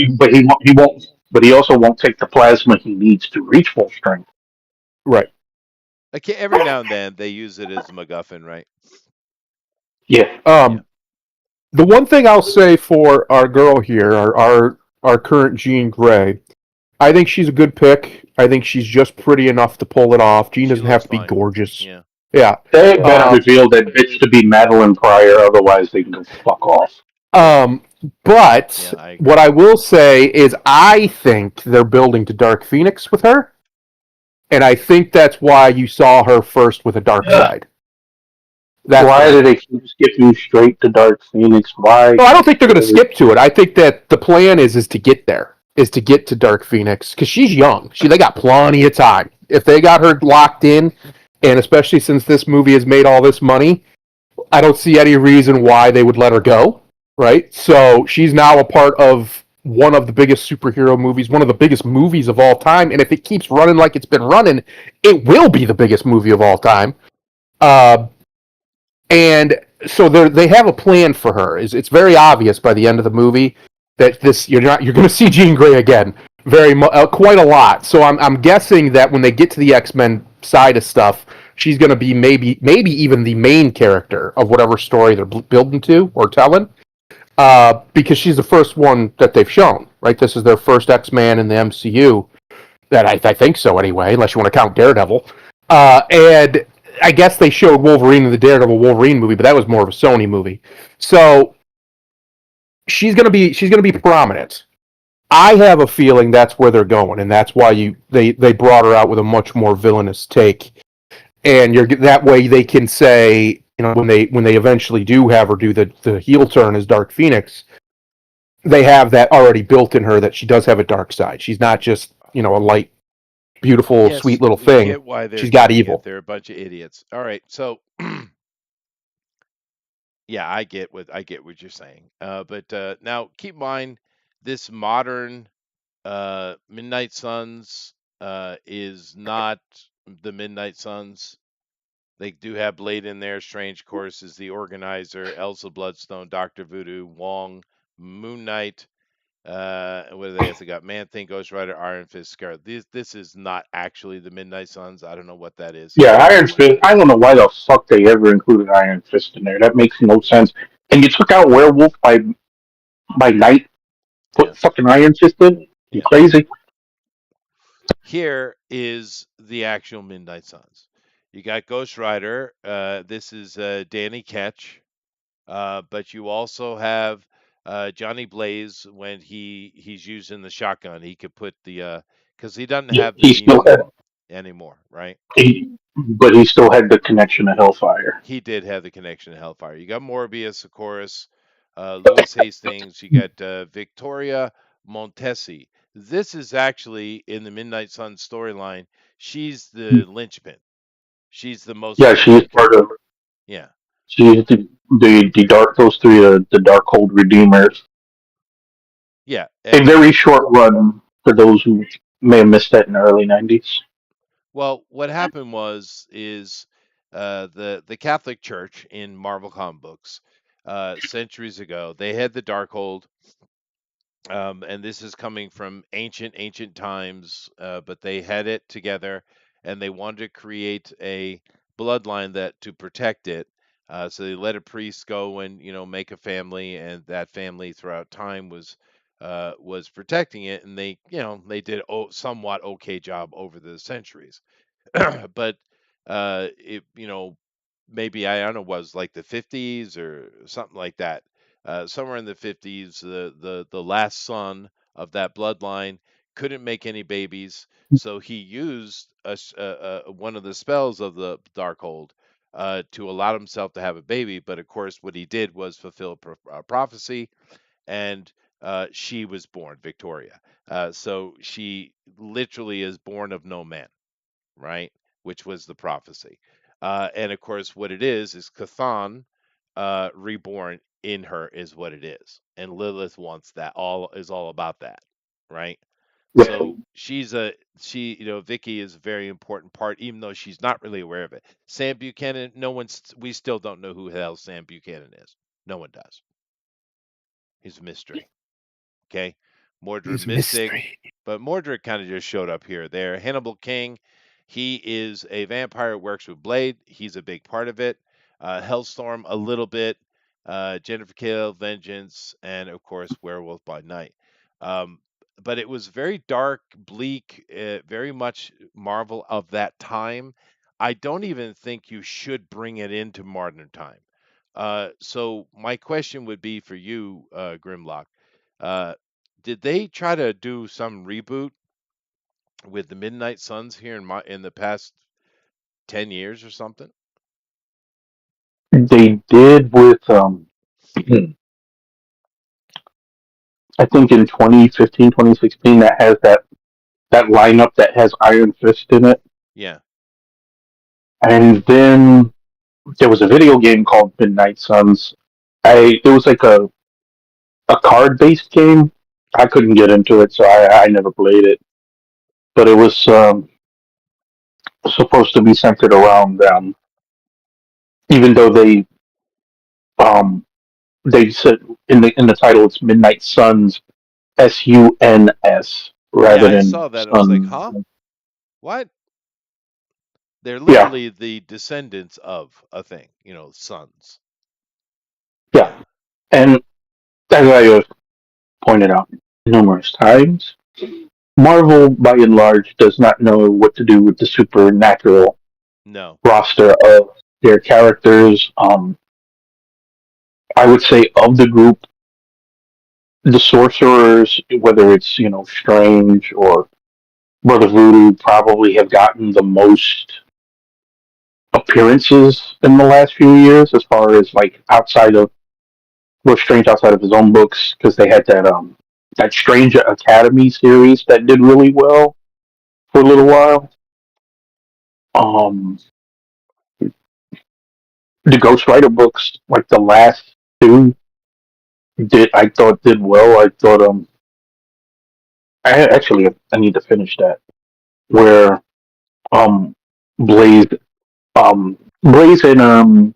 he won't, but he also won't take the plasma he needs to reach full strength. Right. Okay, every now and then they use it as a MacGuffin, right? Yeah, Yeah. Um, the one thing I'll say for our girl here, our current Jean Grey, I think she's a good pick. I think she's just pretty enough to pull it off. Jean She doesn't have looks to be fine. gorgeous. Yeah. Yeah. they better Um, reveal that bitch to be Madeline Pryor, otherwise they can go fuck off. Yeah. um, but Yeah, I what agree. I will say is I think they're building to Dark Phoenix with her, and I think that's why you saw her first with a dark Yeah. side. That's what Why I do they think. keep skipping straight to Dark Phoenix? Why? No, I don't think they're going to skip to it. I think that the plan is to get there, is to get to Dark Phoenix because she's young. They got plenty of time. If they got her locked in, and especially since this movie has made all this money, I don't see any reason why they would let her go. Right? So she's now a part of one of the biggest superhero movies, one of the biggest movies of all time. And if it keeps running like it's been running, it will be the biggest movie of all time. Uh, and so they have a plan for her. It's very obvious by the end of the movie that you're going to see Jean Grey again, quite a lot. So I'm guessing that when they get to the X-Men side of stuff, she's going to be maybe even the main character of whatever story they're building to or telling. Because she's the first one that they've shown, right? This is their first X-Man in the MCU. I think so anyway, unless you want to count Daredevil. And I guess they showed Wolverine in the Daredevil Wolverine movie, but that was more of a Sony movie. So she's gonna be prominent. I have a feeling that's where they're going, and that's why they brought her out with a much more villainous take. And that way they can say, when they eventually do have her do the heel turn as Dark Phoenix, they have that already built in her that she does have a dark side. She's not just a light, beautiful, Yes, sweet little we thing. get why they're She's got doing it. evil. They're a bunch of idiots. All right, so yeah, I get what you're saying. But now keep in mind this modern Midnight Suns is not the Midnight Suns. They do have Blade in there. Strange, of course, is the organizer. Elsa Bloodstone, Doctor Voodoo, Wong, Moon Knight. What do they have? They got Man Thing, Ghost Rider, Iron Fist, Scarlet. This is not actually the Midnight Suns. I don't know what that is. Yeah, Iron Fist. I don't know why the fuck they ever included Iron Fist in there. That makes no sense. And you took out Werewolf by night. Yeah, Put fucking Iron Fist in. You yeah. crazy? Here is the actual Midnight Suns. You got Ghost Rider. This is Danny Ketch. But you also have Johnny Blaze when he's using the shotgun. He could put the because he doesn't Yeah, have the he still demon had. anymore, right? But he still had the connection to Hellfire. He did have the connection to Hellfire. You got Morbius, of course, Lewis Hastings. You got Victoria Montesi. This is actually in the Midnight Sun storyline. She's the linchpin. She's the most Yeah, she's important part of. character. Yeah, She's the dark. Those three are the Darkhold Redeemers. yeah, A and very short run for those who may have missed that in the early '90s. well, what happened is the Catholic Church in Marvel comic books centuries ago they had the Darkhold, and this is coming from ancient times, but they had it together, and they wanted to create a bloodline that to protect it. So they let a priest go and make a family, and that family throughout time was protecting it, and they did somewhat okay job over the centuries. But it maybe I don't know was like the 50s or something like that. Somewhere in the 50s, the last son of that bloodline couldn't make any babies, so he used one of the spells of the Darkhold. to allow himself to have a baby. But of course, what he did was fulfill prophecy, and she was born, Victoria. So she literally is born of no man, right? Which was the prophecy. And of course, what it is Cathan reborn in her is what it is, and Lilith wants that. All is all about that, right? Yeah. So Vicky is a very important part, even though she's not really aware of it. Sam Buchanan, no one's, we still don't know who the hell Sam Buchanan is. No one does. He's a mystery. Okay. Mordred He's Mystic, mystery. but Mordred kind of just showed up here or there. Hannibal King, he is a vampire who works with Blade. He's a big part of it. Hellstorm, a little bit. Jennifer Kale, Vengeance, and of course, Werewolf by Night. Um, but it was very dark, bleak, very much Marvel of that time. I don't even think you should bring it into modern time. So my question would be for you, Grimlock. Uh, did they try to do some reboot with the Midnight Suns here in the past 10 years or something? They did with I think in 2015, 2016, that has that lineup that has Iron Fist in it. Yeah, And then there was a video game called Midnight Suns. It was like a card based game. I couldn't get into it, so I never played it. But it was supposed to be centered around even though um they said in the title it's Midnight Suns, Suns, yeah, rather I than saw that. I was like, Sun. huh? What? They're Yeah, literally the descendants of a thing, sons. yeah. Yeah, And as I have pointed out numerous times, Marvel, by and large, does not know what to do with the supernatural no, roster of their characters. I would say of the group, the sorcerers, whether it's Strange or Brother Voodoo, probably have gotten the most appearances in the last few years, as far as like outside of Strange outside of his own books, because they had that Strange Academy series that did really well for a little while. Um, the Ghost Rider books, like the last two, I thought did well. I thought I need to finish that where um Blaze Blaze and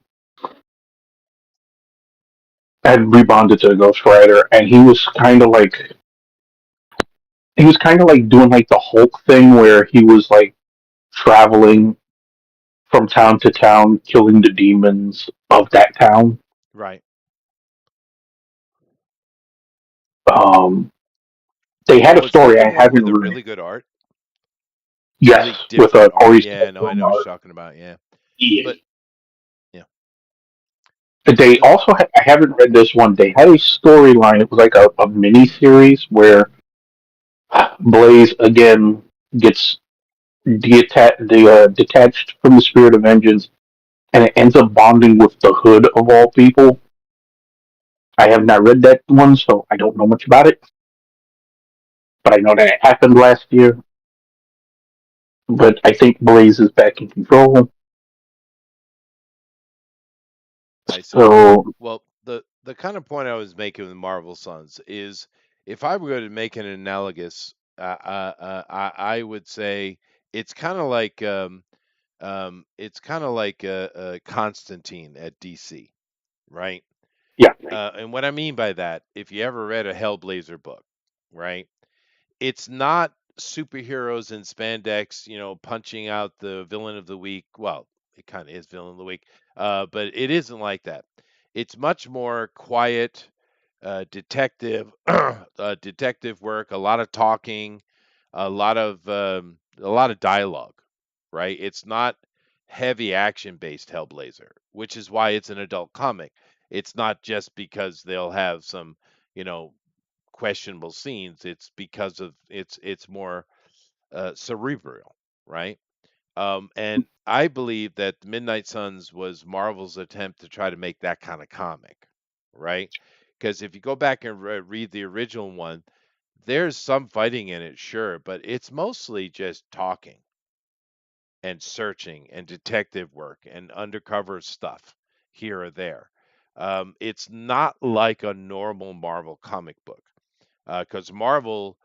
had rebonded to the Ghost Rider, and he was kind of like doing like the Hulk thing where he was like traveling from town to town, killing the demons of that town. right. Um, they had a Oh, is that story the I one haven't with the read. really good art? Yes, Really with different art. Corey Yeah, no, I know what Stoll. you're talking about. Yeah, Yeah. but yeah, They and also I haven't read this one. They had a storyline. It was like a mini series where Blaze again gets detached from the spirit of vengeance, and it ends up bonding with the Hood of all people. I have not read that one, so I don't know much about it. But I know that it happened last year. But I think Blaze is back in control. I see. So Well, the kind of point I was making with Marvel Sons is, if I were going to make an analogous, I would say it's kind of like Constantine at DC, right? yeah, And what I mean by that, if you ever read a Hellblazer book, right? It's not superheroes in spandex, punching out the villain of the week. Well, it kind of is villain of the week, but it isn't like that. It's much more quiet, detective work, a lot of talking, a lot of dialogue, right? It's not heavy action based Hellblazer, which is why it's an adult comic. It's not just because they'll have some, you know, questionable scenes. It's because of it's more cerebral, right? And I believe that Midnight Suns was Marvel's attempt to try to make that kind of comic, right? Because if you go back and read the original one, there's some fighting in it, sure, but it's mostly just talking and searching and detective work and undercover stuff here or there. It's not like a normal Marvel comic book because Marvel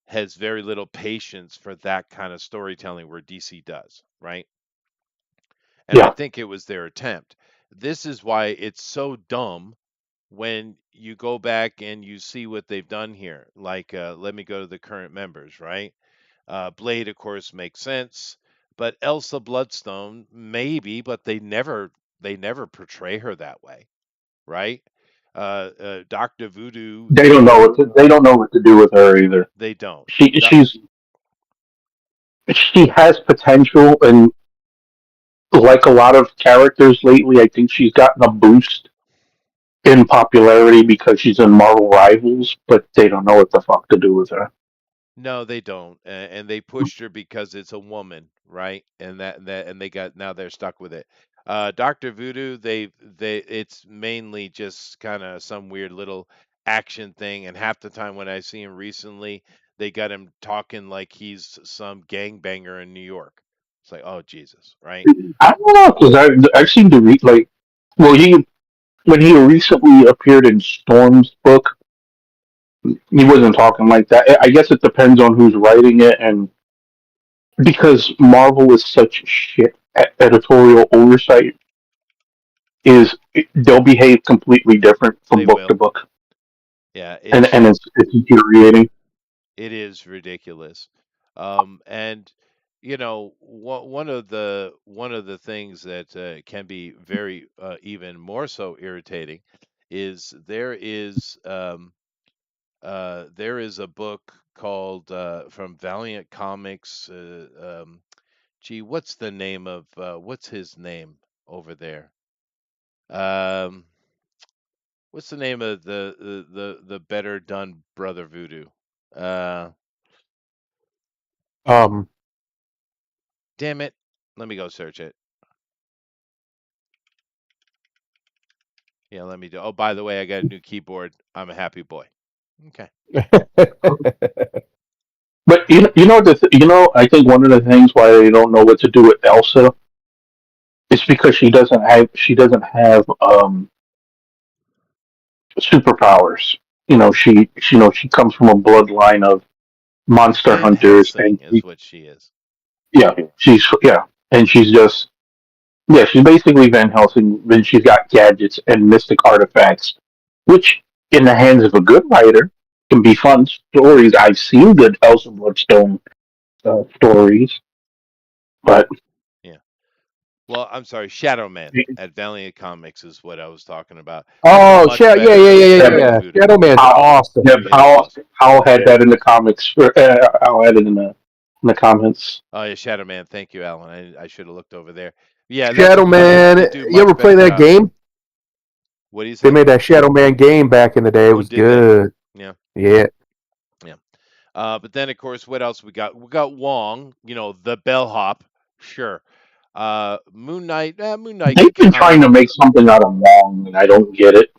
has very little patience for that kind of storytelling where DC does, right? And I Yeah, think it was their attempt. This is why it's so dumb when you go back and you see what they've done here. Like, let me go to the current members, right? Blade, of course, makes sense, but Elsa Bloodstone, maybe, but they never portray her that way, right? Doctor Voodoo, they don't know they don't know what to do with her either. they don't. She Doc- she's she has potential, and like a lot of characters lately, I think she's gotten a boost in popularity because she's in Marvel Rivals, but they don't know what the fuck to do with her. No, they don't, and they pushed her because it's a woman, right? And they got now they're stuck with it. Doctor Voodoo, it's mainly just kind of some weird little action thing, and half the time when I see him recently, they got him talking like he's some gangbanger in New York. It's like, oh Jesus, right? I don't know because I've seen the like, well, he when he recently appeared in Storm's book, he wasn't talking like that. I guess it depends on who's writing it, and because Marvel is such shit at editorial oversight, they'll behave completely different from They book to will. book, Yeah, and it's infuriating. it is ridiculous. And one of the things that can be very even more so irritating is there is a book called from Valiant Comics. Gee, what's his name over there? Um, what's the name of the better done brother Voodoo? Uh, Um, damn it. Let me go search it. Yeah, let me do. Oh, by the way, I got a new keyboard. I'm a happy boy. Okay. But I think one of the things why they don't know what to do with Elsa is because she doesn't have superpowers. She comes from a bloodline of monster Van hunters, Helsing is what she is. yeah, and she's basically Van Helsing. Then she's got gadgets and mystic artifacts, which in the hands of a good writer can be fun stories. I've seen good Elsa Bloodstone stories, but Yeah. Well, I'm sorry, Shadow Man at Valiant Comics is what I was talking about. He's oh, much yeah, better yeah, yeah, than yeah, yeah, Brother yeah. Voodoo. Shadow Man's Powell, awesome. yeah, It is awesome. Powell had that in the comics. I'll add it in the comments. Oh yeah, Shadow Man. Thank you, Alan. I should have looked over there. Yeah, that's Shadow they Man. do You much ever play better that job. game? What do you They say? made that Shadow Man game back in the day. It Oh, was did they? good. Yeah, Yeah. yeah. But then of course, what else we got? We got Wong. The bellhop. Sure. Moon Knight. Moon Knight They've been kind trying of to make something out of Wong, and I don't get it.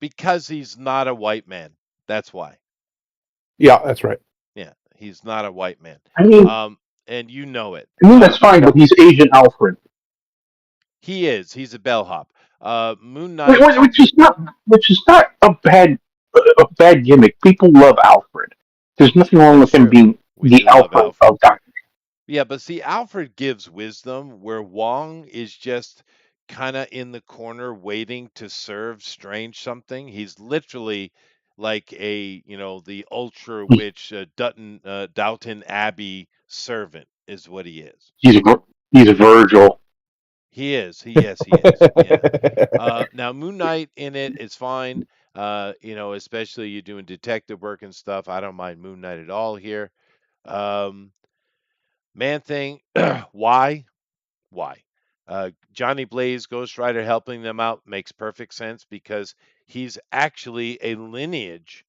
because he's not a white man. That's why. Yeah, that's right. Yeah, he's not a white man. I mean, Um, and you know it. that's fine, but he's Asian Alfred, He is. He's a bellhop. Moon Knight. which is not a bad gimmick. People love Alfred. There's nothing wrong That's with him true. being We the do love Alfred Alfred. of Doctor. Yeah, but see, Alfred gives wisdom where Wong is just kind of in the corner waiting to serve Strange something. He's literally like the ultra witch Downton Abbey servant is what he is. He's a Virgil. He is. Yes, he is. Yeah. Now Moon Knight in it is fine. Especially you doing detective work and stuff. I don't mind Moon Knight at all here. Um, Man Thing, why? Why? Johnny Blaze, Ghost Rider helping them out makes perfect sense because he's actually a lineage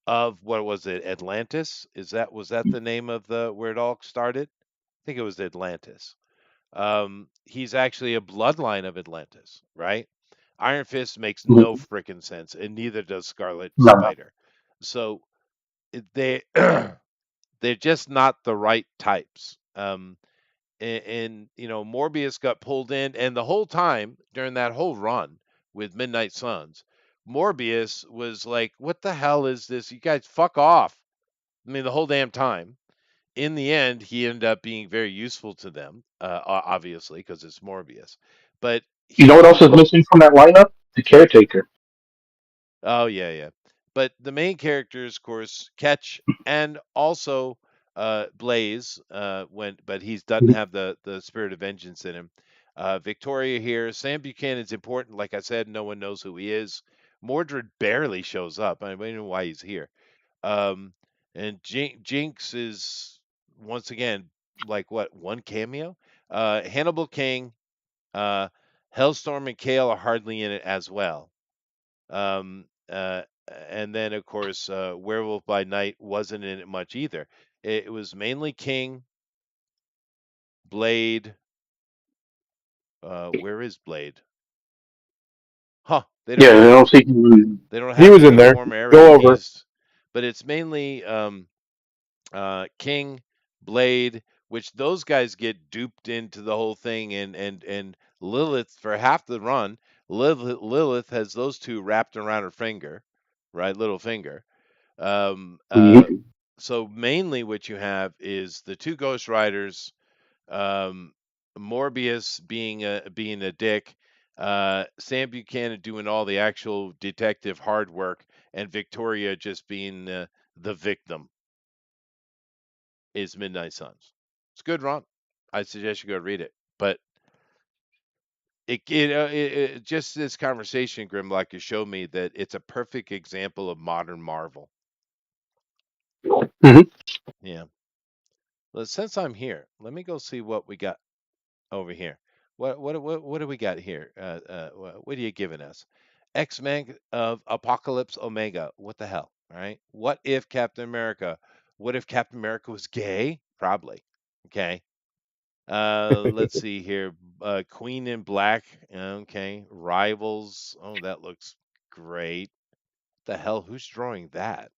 of what was it, Atlantis? Was that the name of the where it all started? I think it was Atlantis. He's actually a bloodline of Atlantis, right? Iron Fist makes no Mhm. freaking sense, and neither does Scarlet No, no. Spider. So they they're just not the right types. And Morbius got pulled in, and the whole time during that whole run with Midnight Suns, Morbius was like, "What the hell is this? You guys fuck off!" I mean, the whole damn time. In the end, he ended up being very useful to them, obviously, because it's Morbius. But You know what else he is missing from that lineup? The caretaker. Oh, yeah, yeah. But the main characters, of course, Catch and also Blaze, but he doesn't Mhm. have the spirit of vengeance in him. Victoria here. Sam Buchanan's important. Like I said, no one knows who he is. Mordred barely shows up. I don't know why he's here. Um, and Jinx is once again like what, one cameo. Hannibal King, uh, Hellstorm, and Kale are hardly in it as well. Um, uh, and then, of course, Werewolf by Night wasn't in it much either. It was mainly King, Blade. Where is Blade? Huh? They don't Yeah, I have don't see him. they don't He have was him in in the there. former area. Go over. But it's mainly King, Blade, which those guys get duped into the whole thing, and Lilith for half the run. Lilith has those two wrapped around her finger, right, little finger. Um, uh, Mhm. so mainly what you have is the two Ghost Riders, um, Morbius being a dick, Sam Buchanan doing all the actual detective hard work, and Victoria just being the victim is Midnight Suns. It's a good run. I suggest you go read it. But just this conversation, Grimlock, has showed me that it's a perfect example of modern Marvel. Mhm. Yeah. Well, since I'm here, let me go see what we got over here. What do we got here? What are you giving us? X-Men of Apocalypse Omega. What the hell? All right. What if Captain America? What if Captain America was gay? Probably. Okay. Let's see here. Queen in Black. Okay. Rivals. Oh, that looks great. The hell? Who's drawing that?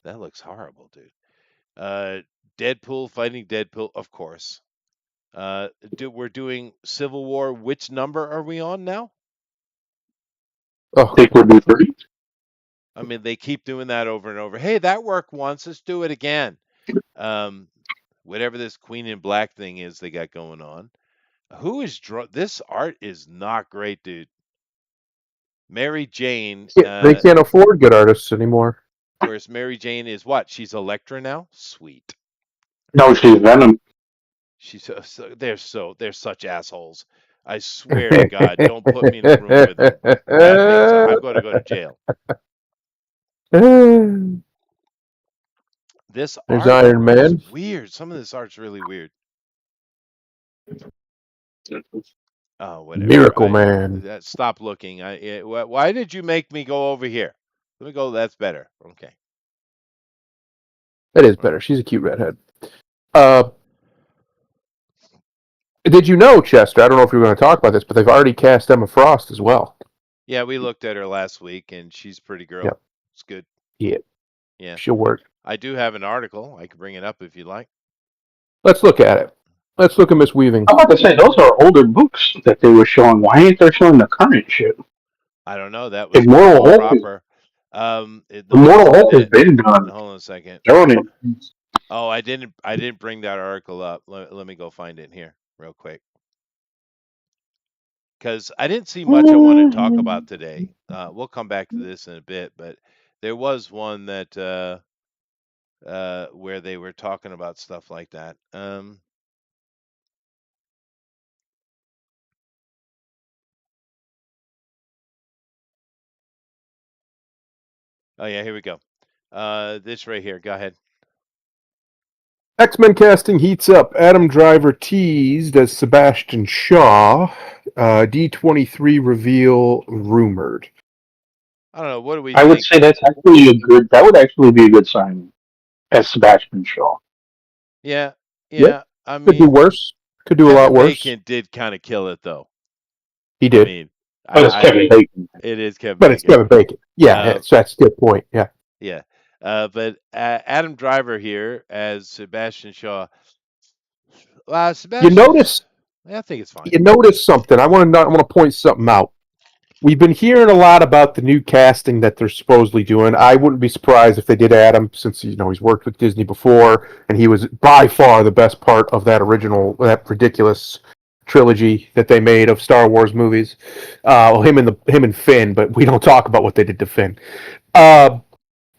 That looks horrible, dude. Uh, Deadpool fighting Deadpool, of course. We're doing Civil War. Which number are we on now? I think Oh, we'll do three. I mean, they keep doing that over and over. Hey, that worked once. Let's do it again. Um, whatever this Queen in Black thing is they got going on. Who is this art is not great, dude. Mary Jane. they can't afford good artists anymore. Of course, Mary Jane is what? She's Elektra now. Sweet. No, she's Venom. She's they're such assholes. I swear to God, don't put me in a room with them. That means I'm going to go to jail. This There's art Iron is Man, weird. Some of this art's really weird. Oh, whatever. Miracle Man. Stop looking. Why did you make me go over here? Let me go. That's better. Okay. That is Uh, better. She's a cute redhead. Uh, did you know, Chester? I don't know if you were going to talk about this, but they've already cast Emma Frost as well. Yeah, we looked at her last week, and she's a pretty Yeah, girl. It's good. yeah, Yeah, she'll work. I do have an article. I can bring it up if you like. Let's look at it. Let's look at Miss Weaving. I'm about to say those are older books that they were showing. Why ain't they showing the current shit? I don't know. That was kind of Immortal Hulk is improper. The ones Immortal Hulk has that. been done. Hold on a second. Showing it. Oh, I didn't bring that article up. Let me go find it here real quick. Because I didn't see much I wanted to talk about today. We'll come back to this in a bit, but there was one that where they were talking about stuff like that. Oh yeah, here we go. This right here. Go ahead. X-Men casting heats up. Adam Driver teased as Sebastian Shaw. D23 reveal rumored. I don't know. What do we I would think? say that's actually a good. That would actually be a good sign as Sebastian Shaw. Yeah, Yep, yeah. I could be mean, worse. Could do a lot Kevin worse. Bacon did kind of kill it, though. He I did, mean, But it's I Kevin Bacon. it is Kevin but it's Bacon. Kevin Bacon. Yeah, Uh, that's a good point. Yeah. yeah, but Adam Driver here as Sebastian Shaw. You Sebastian's, notice I think it's fine. you notice something. I want to point something out. We've been hearing a lot about the new casting that they're supposedly doing. I wouldn't be surprised if they did Adam, since he's worked with Disney before, and he was by far the best part of that ridiculous trilogy that they made of Star Wars movies. Him and Finn, but we don't talk about what they did to Finn. Uh,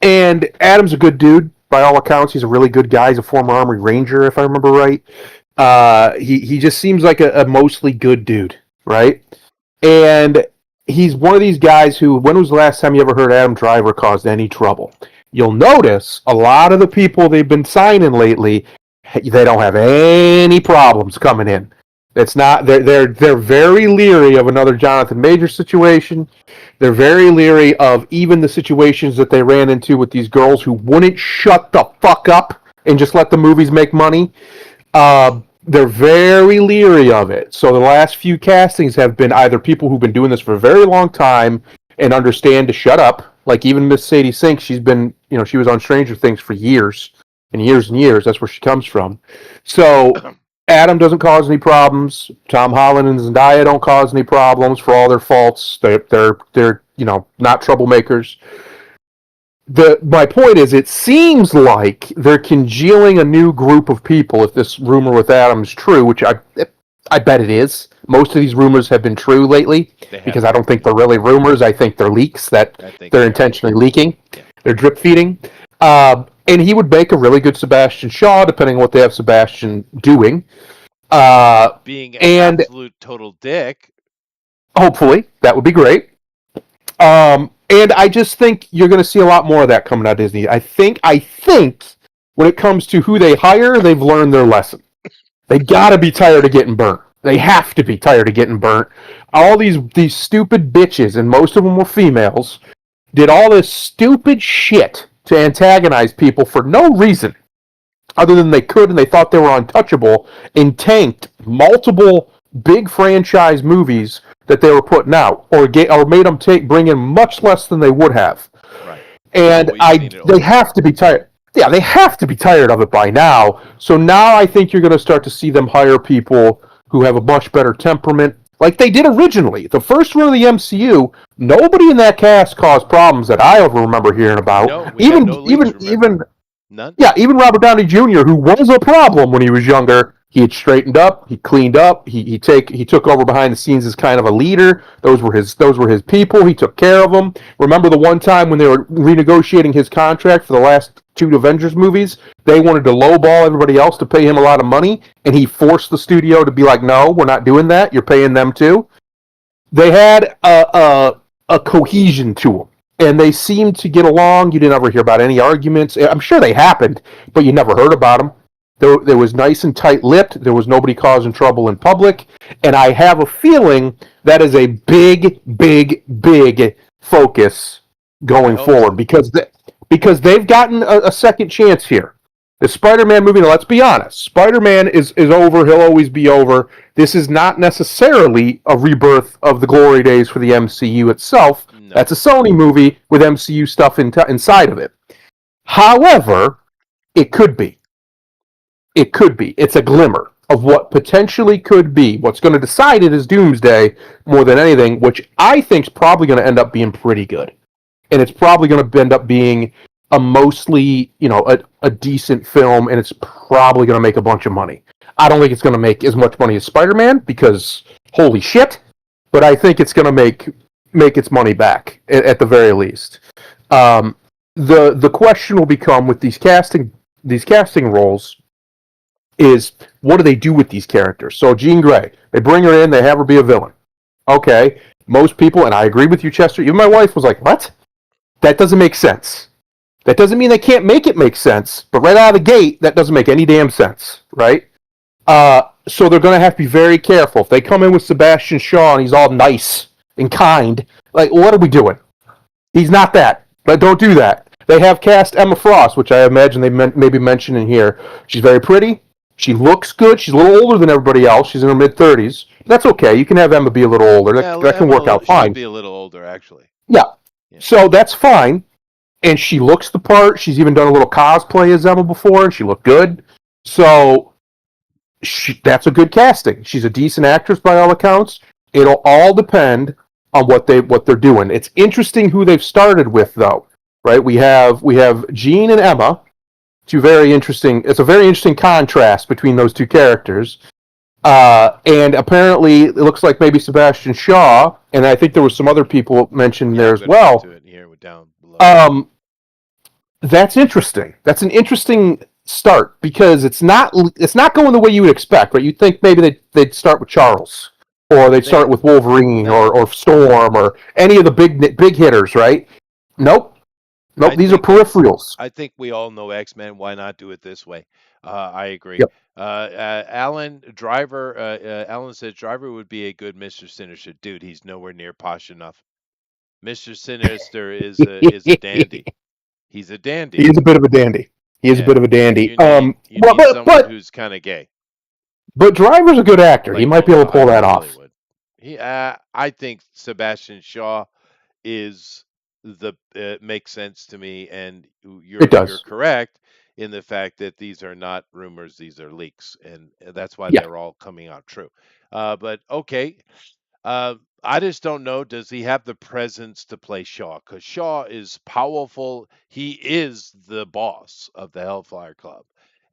and Adam's a good dude by all accounts. He's a really good guy. He's a former Army Ranger, if I remember right. He just seems like a mostly good dude, right? And he's one of these guys who, when was the last time you ever heard Adam Driver caused any trouble? You'll notice a lot of the people they've been signing lately, they don't have any problems coming in. It's not they're very leery of another Jonathan Major situation. They're very leery of even the situations that they ran into with these girls who wouldn't shut the fuck up and just let the movies make money. They're very leery of it. So the last few castings have been either people who've been doing this for a very long time and understand to shut up. Like even Miss Sadie Sink, she was on Stranger Things for years and years and years. That's where she comes from. So Adam doesn't cause any problems. Tom Holland and Zendaya don't cause any problems for all their faults. They're not troublemakers. My point is, it seems like they're congealing a new group of people. If this rumor with Adam is true, which I bet it is. Most of these rumors have been true lately because I don't think they're really rumors. I think they're leaks that they're intentionally leaking. Yeah. They're drip feeding. And he would make a really good Sebastian Shaw, depending on what they have Sebastian doing. Being an absolute total dick. Hopefully, that would be great. And I just think you're going to see a lot more of that coming out of Disney. I think when it comes to who they hire, they've learned their lesson. They got to be tired of getting burnt. They have to be tired of getting burnt. All these stupid bitches, and most of them were females, did all this stupid shit to antagonize people for no reason other than they could and they thought they were untouchable, and tanked multiple big franchise movies that they were putting out, or made them bring in much less than they would have. Right. And they have to be tired. Yeah, they have to be tired of it by now. So now I think you're going to start to see them hire people who have a much better temperament, like they did originally. The first run of the MCU, nobody in that cast caused problems that I ever remember hearing about. No, even none. Yeah, even Robert Downey Jr., who was a problem when he was younger, he had straightened up, he cleaned up, he took over behind the scenes as kind of a leader. Those were his people. He took care of them. Remember the one time when they were renegotiating his contract for the last 2 Avengers movies? They wanted to lowball everybody else to pay him a lot of money, and he forced the studio to be like, "No, we're not doing that. You're paying them too." They had a cohesion to them. And they seemed to get along. You didn't ever hear about any arguments. I'm sure they happened, but you never heard about them. There was nice and tight-lipped. There was nobody causing trouble in public. And I have a feeling that is a big, big, big focus going forward because they've gotten a second chance here. The Spider-Man movie, now let's be honest, Spider-Man is over. He'll always be over. This is not necessarily a rebirth of the glory days for the MCU itself. No. That's a Sony movie with MCU stuff inside of it. However, it could be. It could be. It's a glimmer of what potentially could be. What's going to decide it is Doomsday more than anything, which I think is probably going to end up being pretty good. And it's probably going to end up being a mostly, a decent film, and it's probably going to make a bunch of money. I don't think it's going to make as much money as Spider-Man because holy shit, but I think it's going to make its money back at the very least. The question will become with these casting roles is what do they do with these characters? So Jean Grey, they bring her in, they have her be a villain. Okay, most people, and I agree with you, Chester, even my wife was like, what? That doesn't make sense. That doesn't mean they can't make it make sense, but right out of the gate, that doesn't make any damn sense, right? So they're going to have to be very careful. If they come in with Sebastian Shaw and he's all nice and kind, like, what are we doing? He's not that, but don't do that. They have cast Emma Frost, which I imagine they maybe mentioned in here. She's very pretty. She looks good. She's a little older than everybody else. She's in her mid-30s. That's okay. You can have Emma be a little older. Yeah, That can work Emma out should fine. be a little older, actually. Yeah. Yeah. So that's fine. And she looks the part. She's even done a little cosplay as Emma before, and she looked good. So that's a good casting. She's a decent actress by all accounts. It'll all depend on what they're doing. It's interesting who they've started with, though. Right? We have Jean and Emma. Two very interesting. It's a very interesting contrast between those two characters. And apparently, it looks like maybe Sebastian Shaw, and I think there was some other people mentioned there I'm as going to well. get to it here down below. That's interesting. That's an interesting start because it's not going the way you would expect, right? You'd think maybe they'd start with Charles, or they'd start with Wolverine, No. or Storm, or any of the big hitters, right? Nope. These are peripherals. I think we all know X-Men. Why not do it this way? I agree. Yep. Alan says Driver would be a good Mr. Sinister. Dude, he's nowhere near posh enough. Mr. Sinister is a dandy. He's a dandy. He is a bit of a dandy. He is a bit of a dandy. You need someone who's kind of gay. But Driver's a good actor. Like he might be able to pull that off. I think Sebastian Shaw is makes sense to me, and you're correct in the fact that these are not rumors; these are leaks, and that's why they're all coming out true. But okay, I just don't know. Does he have the presence to play Shaw? Because Shaw is powerful. He is the boss of the Hellfire Club,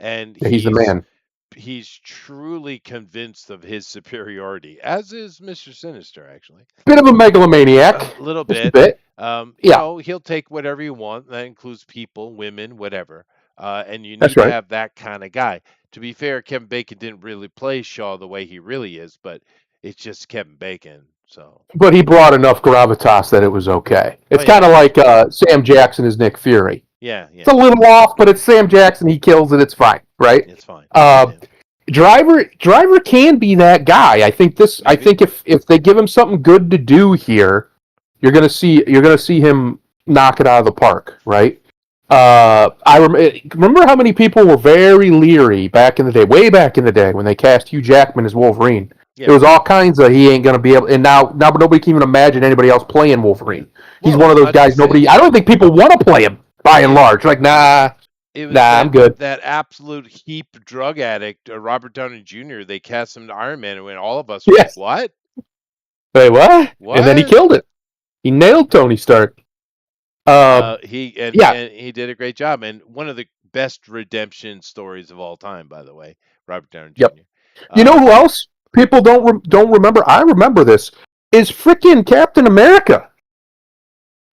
and he's the man. He's truly convinced of his superiority, as is Mr. Sinister, actually. Bit of a megalomaniac. A little bit. You know, he'll take whatever you want. That includes people, women, whatever. And you need to have that kind of guy. To be fair, Kevin Bacon didn't really play Shaw the way he really is, but it's just Kevin Bacon. So. But he brought enough gravitas that it was okay. It's kind of like Sam Jackson is Nick Fury. Yeah. It's a little off, but it's Sam Jackson. He kills it. It's fine, right? It's fine. Driver can be that guy. I think if they give him something good to do here, you're gonna see him knock it out of the park, right? I remember how many people were very leery back in the day, way back in the day, when they cast Hugh Jackman as Wolverine. Yeah. There was all kinds of he ain't gonna be able, and now nobody can even imagine anybody else playing Wolverine. He's one of those guys. I don't think people want to play him by and large. Like, I'm good. That absolute heap drug addict, Robert Downey Jr. They cast him to Iron Man, and when all of us were like, "What? Wait, what?" And then he killed it. He nailed Tony Stark. He did a great job, and one of the best redemption stories of all time, by the way, Robert Downey Jr. Yep. You know who else people don't remember? I remember this. Is freaking Captain America.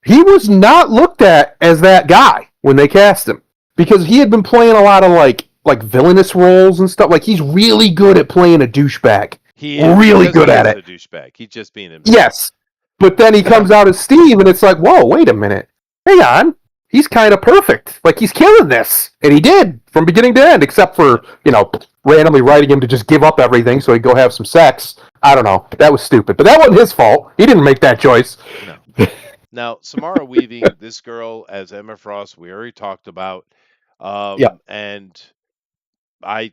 He was not looked at as that guy when they cast him because he had been playing a lot of like villainous roles and stuff. Like, he's really good at playing a douchebag. He is really good at it. A douchebag. He's just being himself. Yes, but then he comes out as Steve, and it's like, whoa, wait a minute, hang on. He's kind of perfect. Like, he's killing this. And he did from beginning to end, except for, randomly writing him to just give up everything so he'd go have some sex. I don't know. That was stupid. But that wasn't his fault. He didn't make that choice. No. Now, Samara Weaving, this girl as Emma Frost, we already talked about. And I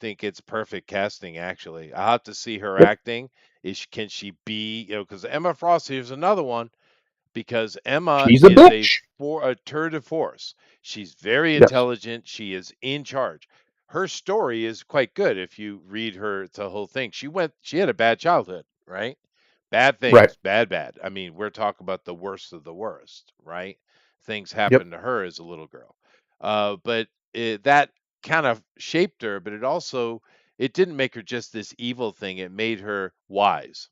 think it's perfect casting, actually. I have to see her acting. Can she be, because Emma Frost, here's another one. Because Emma is a tour de force. She's very intelligent. She is in charge. Her story is quite good if you read the whole thing. She had a bad childhood, right? Bad things, bad. I mean, we're talking about the worst of the worst, right? Things happened to her as a little girl. But that kind of shaped her, but it didn't make her just this evil thing. It made her wise.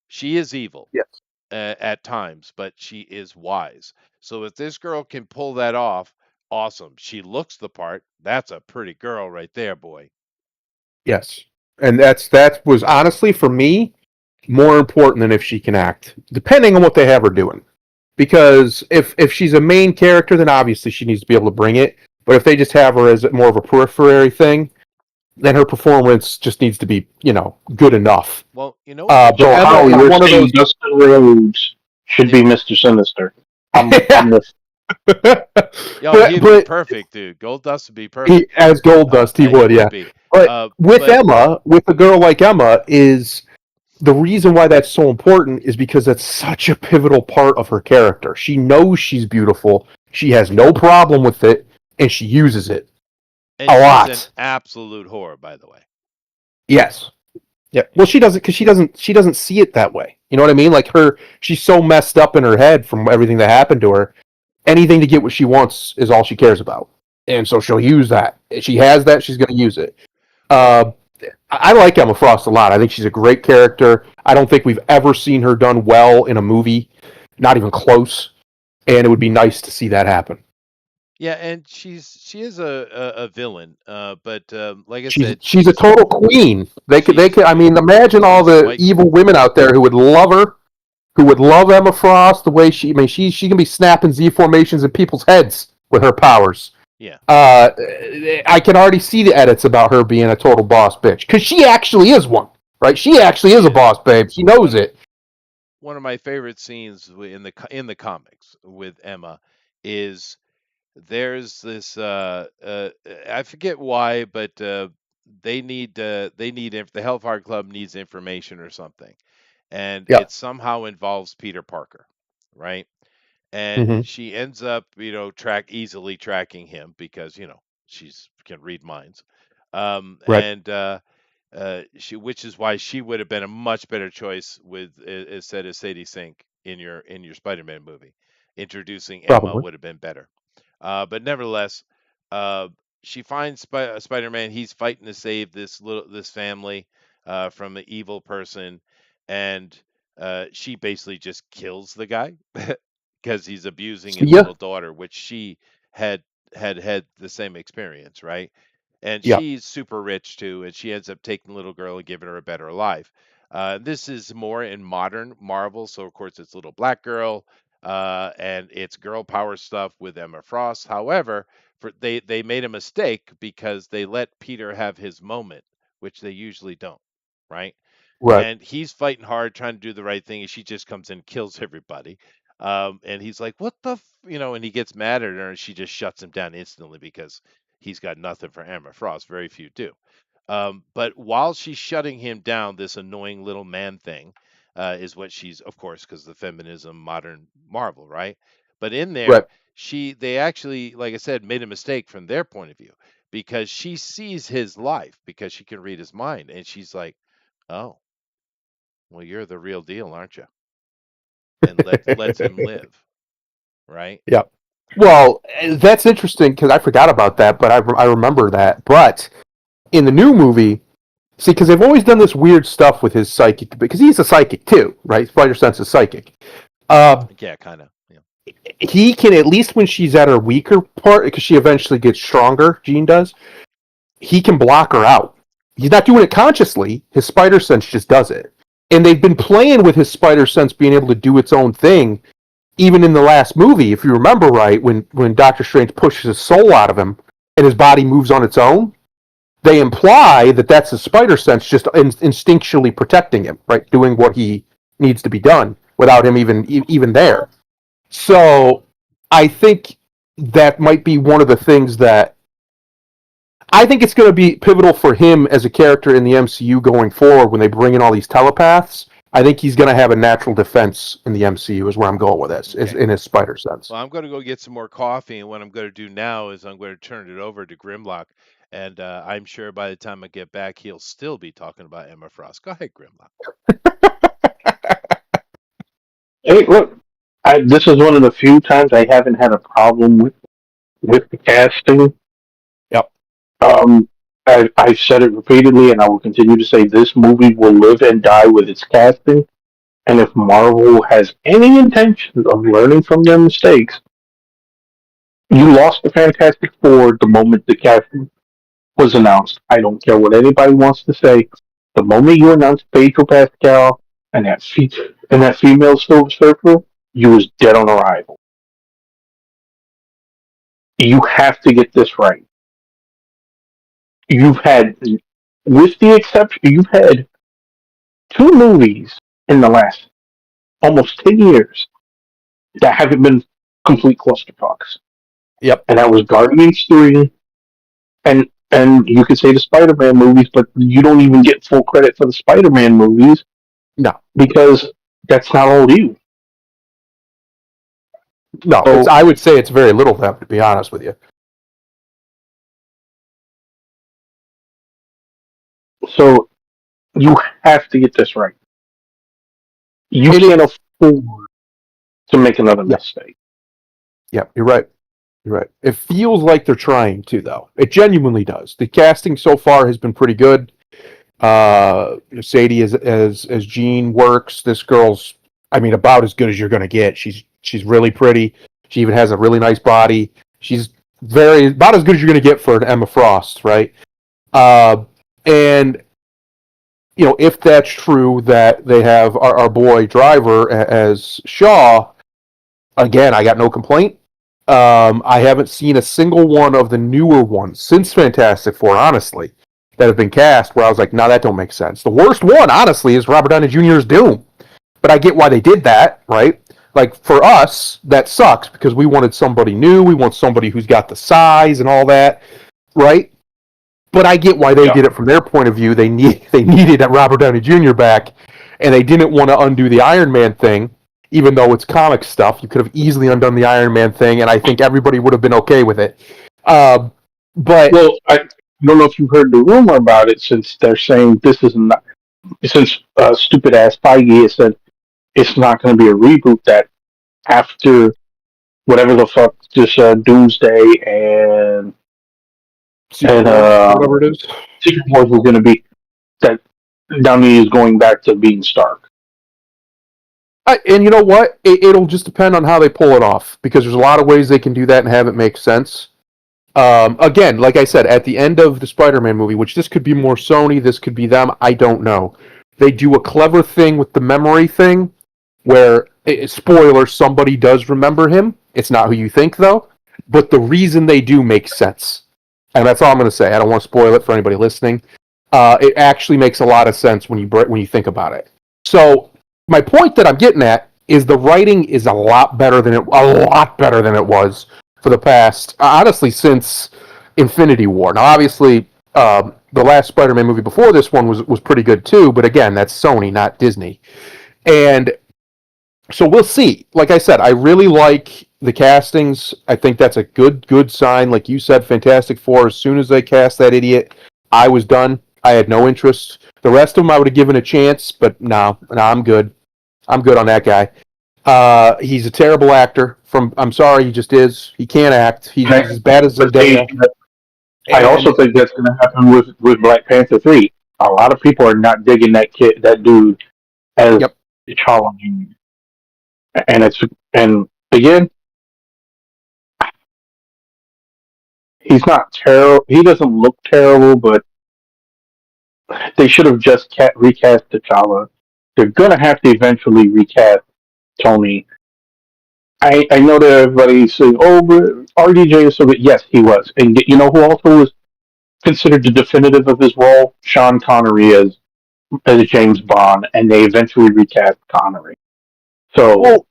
She is evil. Yes. At times, but she is wise. So if this girl can pull that off, awesome. She looks the part. That's a pretty girl right there, boy. Yes. And that was honestly, for me, more important than if she can act, depending on what they have her doing. Because if she's a main character, then obviously she needs to be able to bring it. But if they just have her as more of a periphery thing, then her performance just needs to be, good enough. Well, you know, Dustin Rhodes should be Mr. Sinister. I'm Yo, he'd be but perfect, dude. Gold Dust would be he, perfect. as Gold Dust, he He would, would yeah. be. But with But Emma, with a girl like Emma, is the reason why that's so important is because that's such a pivotal part of her character. She knows she's beautiful. She has no problem with it, and she uses it and a she's an lot. absolute whore, by the way. Yes. Yeah. Well, she doesn't because she doesn't see it that way. You know what I mean? Like she's so messed up in her head from everything that happened to her. Anything to get what she wants is all she cares about, and so she'll use that. If she has that, she's going to use it. Well, Uh, I like Emma Frost a lot. I think she's a great character. I don't think we've ever seen her done well in a movie, not even close. And it would be nice to see that happen. yeah, and she is a villain, but like I She's said, she's a total queen. They could. I mean, imagine all she's a the white evil queen. women out there who would love her, who would love Emma Frost the way she. I mean, she can be snapping Z formations in people's heads with her powers. Yeah, Uh, I can already see the edits about her being a total boss bitch because she actually is one, right? She actually she is a is. boss babe. She knows One it. one of my favorite scenes in the comics with Emma is there's this I forget why, but the Hellfire Club needs information or something, and Yeah. it somehow involves Peter Parker, right? And Mm-hmm. she ends up, easily tracking him because she's can read minds, Right. and which is why she would have been a much better choice with instead of Sadie Sink in your Spider-Man movie. Introducing Emma Probably. would have been better. But nevertheless, uh, she finds Spider-Man. He's fighting to save this family from an evil person, and she basically just kills the guy because he's abusing See his ya. little daughter, which she had had the same experience, right? And Yeah. she's super rich too, and she ends up taking the little girl and giving her a better life. This is more in modern Marvel, so of course it's little black girl, and it's girl power stuff with Emma Frost. However, they made a mistake because they let Peter have his moment, which they usually don't, right? Right. And he's fighting hard, trying to do the right thing, and she just comes in and kills everybody. And he's like, "What the?" And he gets mad at her, and she just shuts him down instantly because he's got nothing for Emma Frost. Very few do. But while she's shutting him down, this annoying little man thing is what she's, of course, because the feminism, modern Marvel, right? But in there, Right. they actually, like I said, made a mistake from their point of view because she sees his life because she can read his mind, and she's like, "Oh, well, you're the real deal, aren't you?" And lets him live, right? Yeah. Well, that's interesting because I forgot about that, but I remember that. But in the new movie, see, because they've always done this weird stuff with his psychic, because he's a psychic too, right? Spider Sense is psychic. Uh, Yeah, kind of. Yeah. he can, at least when she's at her weaker part, because she eventually gets stronger, Jean does, he can block her out. He's not doing it consciously. His spider sense just does it. And they've been playing with his spider sense being able to do its own thing, even in the last movie, if you remember right, when Doctor Strange pushes his soul out of him and his body moves on its own. They imply that that's his spider sense just instinctually protecting him, right, doing what he needs to be done without him even there. So I think that might be one of the things that I think it's going to be pivotal for him as a character in the MCU going forward when they bring in all these telepaths. I think he's going to have a natural defense in the MCU, is where I'm going with this, is Okay. in his spider sense. Well, I'm going to go get some more coffee, and what I'm going to do now is I'm going to turn it over to Grimlock, and I'm sure by the time I get back, he'll still be talking about Emma Frost. Go ahead, Grimlock. Hey, look, this is one of the few times I haven't had a problem with the casting. Yep. Um, I've said it repeatedly, and I will continue to say this movie will live and die with its casting. And if Marvel has any intention of learning from their mistakes, you lost the Fantastic Four the moment the casting was announced. I don't care what anybody wants to say. The moment you announced Pedro Pascal and that female Silver Surfer, you was dead on arrival. You have to get this right. You've had, with the exception, you've had two movies in the last almost 10 years that haven't been complete clusterfucks. Yep. And that was Guardians 3, and you could say the Spider-Man movies, but you don't even get full credit for the Spider-Man movies. No. Because that's not all you. No, So, I would say it's very little of them, to be honest with you. so you have to get this right. You can't afford to make another mistake. Yeah, you're right. You're right. It feels like they're trying to, though. It genuinely does. The casting so far has been pretty good. Sadie as Jean works. This girl's, I mean, about as good as you're going to get. She's really pretty. She even has a really nice body. She's about as good as you're going to get for an Emma Frost, right? And if that's true that they have our boy Driver as Shaw, again, I got no complaint. I haven't seen a single one of the newer ones since Fantastic Four, honestly, that have been cast where I was like, no, that don't make sense. The worst one, honestly, is Robert Downey Jr.'s Doom. But I get why they did that, right? Like, for us, that sucks because we wanted somebody new. We want somebody who's got the size and all that, right? But I get why they did it from their point of view. They needed a Robert Downey Jr. back, and they didn't want to undo the Iron Man thing. Even though it's comic stuff, you could have easily undone the Iron Man thing, and I think everybody would have been okay with it. But I don't know if you heard the rumor about it, since they're saying this is not. Since stupid ass Feige has said it's not going to be a reboot. That after whatever the fuck this Doomsday and whatever it is, Secret Wars was going to be, that Downey is going back to being Stark. And you know what? It'll just depend on how they pull it off, because there's a lot of ways they can do that and have it make sense. Again, like I said, at the end of the Spider-Man movie, which this could be more Sony, this could be them, I don't know. They do a clever thing with the memory thing, where, spoiler, somebody does remember him. It's not who you think, though. But the reason they do makes sense. And that's all I'm going to say. I don't want to spoil it for anybody listening. It actually makes a lot of sense when you think about it. So my point that I'm getting at is the writing is a lot better than it was for the past, honestly, since Infinity War. Now, obviously, the last Spider-Man movie before this one was pretty good too, but again, that's Sony, not Disney. And so we'll see. Like I said, I really like the castings. I think that's a good sign. Like you said, Fantastic Four, as soon as they cast that idiot, I was done. I had no interest. The rest of them I would have given a chance, but no, I'm good. I'm good on that guy. He's a terrible actor. I'm sorry, he just is. He can't act. He's as bad as Zendaya. I also think that's going to happen with Black Panther 3. A lot of people are not digging that dude as T'Challa. And again, he's not terrible. He doesn't look terrible, but they should have just recast T'Challa. They're going to have to eventually recast Tony. I know that everybody's saying, "Oh, but RDJ is so good." Yes, he was, and you know who also was considered the definitive of his role? Sean Connery as James Bond, and they eventually recast Connery. So, well,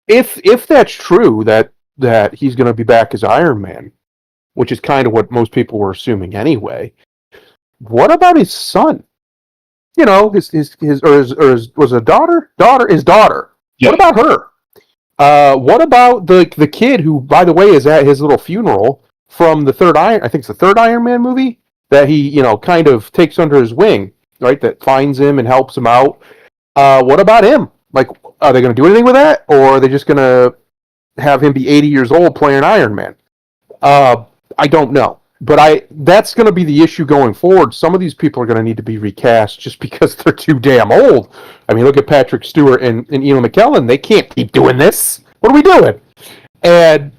if that's true that he's going to be back as Iron Man, which is kind of what most people were assuming anyway, what about his son? You know, his was a daughter? His daughter. Yeah. What about her? What about the kid who, by the way, is at his little funeral from the I think it's the third Iron Man movie, that he, kind of takes under his wing, right? That finds him and helps him out. What about him? Like, are they going to do anything with that? Or are they just going to have him be 80 years old playing Iron Man? I don't know. But that's going to be the issue going forward. Some of these people are going to need to be recast just because they're too damn old. I mean, look at Patrick Stewart and Ian McKellen. They can't keep doing this. What are we doing? And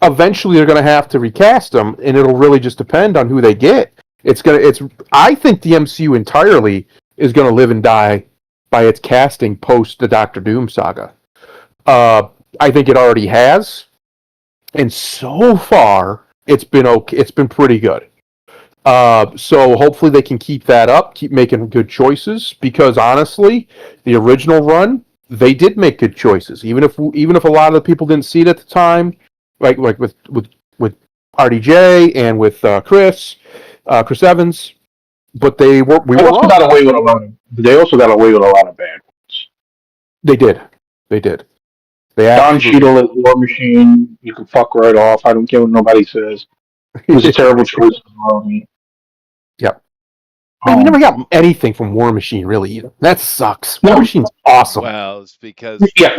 eventually they're going to have to recast them, and it'll really just depend on who they get. I think the MCU entirely is going to live and die by its casting post the Doctor Doom saga. I think it already has, and so far it's been okay. It's been pretty good. So hopefully they can keep that up, keep making good choices, because honestly, the original run, they did make good choices, even if a lot of the people didn't see it at the time, like with RDJ and with Chris Evans, but we They were also wrong. got away with a lot. They also got away with a lot of bad ones. They did, they did, they Don absolutely Cheadle as War Machine, you can fuck right off. I don't care what nobody says. It was a did. terrible choice for me. Yeah, man, we never Um, got anything from War Machine really either. That sucks. War no, Machine's awesome. Well, it's because yeah,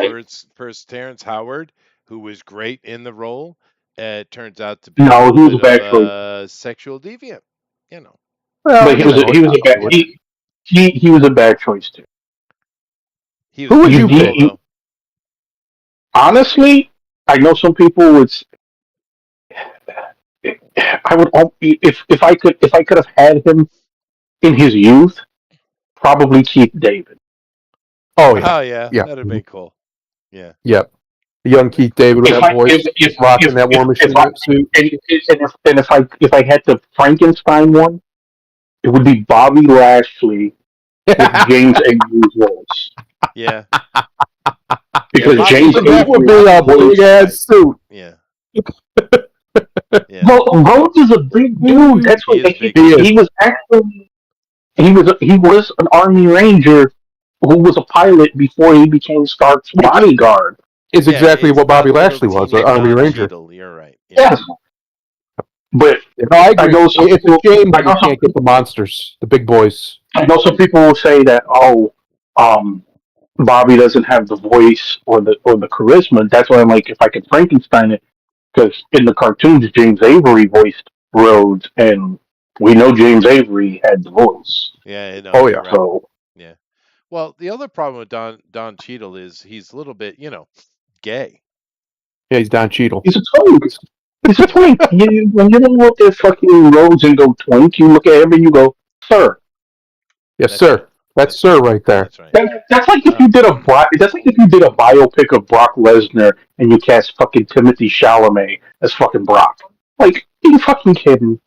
first Terrence Howard, who was great in the role, turns out to be a no, little he was a bit of bad choice. a sexual deviant. You know, Well, But you know, he it's was a bad Hollywood. he was a bad choice too. he was Who would good You, in you the role pick? you though. honestly, I know some people would. I would if I could have had him in his youth, probably keep David. Oh yeah, Oh yeah, yeah, that'd have been cool. Yeah, yeah. Young Keith David with If that I voice, rocking that War if Machine I suit. and if I had to Frankenstein one, it would be Bobby Lashley with James Avery's voice yeah, yeah. because Bobby, James That would Avery be Bobby a big Lashley's was. a ass guy. suit. Yeah, yeah. Well, Rhodes is a big dude. Dude, That's He what is big. he is. he was actually. He was an Army Ranger who was a pilot before he became Stark's bodyguard. Is Yeah, exactly he's what Bobby not little Lashley was, an teeny Army Don Ranger. Cheadle. You're right. Yeah, Yes, but You know, I I agree. know some It's a people. shame that we can't get the monsters, the big boys. I know some people will say that um, Bobby doesn't have the voice or the charisma. That's why I'm like, if I could Frankenstein it, because in the cartoons James Avery voiced Rhodes, and we know James Avery had the voice. yeah. No, Oh you're yeah, right. So Yeah. Well, the other problem with Don Cheadle is he's a little bit, gay. yeah, he's Don Cheadle. he's a twink. He's a Yeah, twink. When you don't look at fucking Rhodes and go twink, you look at him and you go, sir. Yes, that's right. sir. That's That's sir right. right there. That's right. That's like if Uh, you did that's like if you did a biopic of Brock Lesnar and you cast fucking Timothy Chalamet as fucking Brock. Like, are you fucking kidding?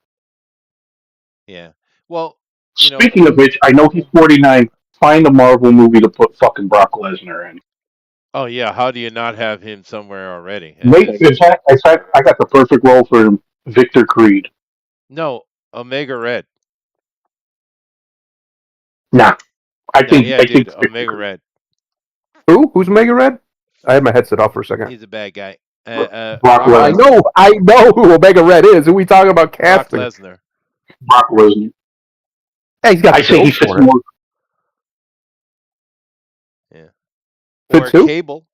yeah. Well, you know, Speaking of which, I know he's 49. Find a Marvel movie to put fucking Brock Lesnar in. oh yeah, how do you not have him somewhere already? It Mate, just in fact, I got the perfect role for him. Victor Creed. no Omega Red. Nah, No, yeah, I dude, think Victor Omega Creed. Red. Who? Who's Mega Red? I had my headset off for a second. He's a bad guy. Brock Brock I Lesnar. Lesnar. know, I know who Omega Red is. Who we talking about Brock casting? Lesnar. Brock Lesnar. Hey, he's got I the say he build fits for it. more. Yeah. Fits Or who? Cable.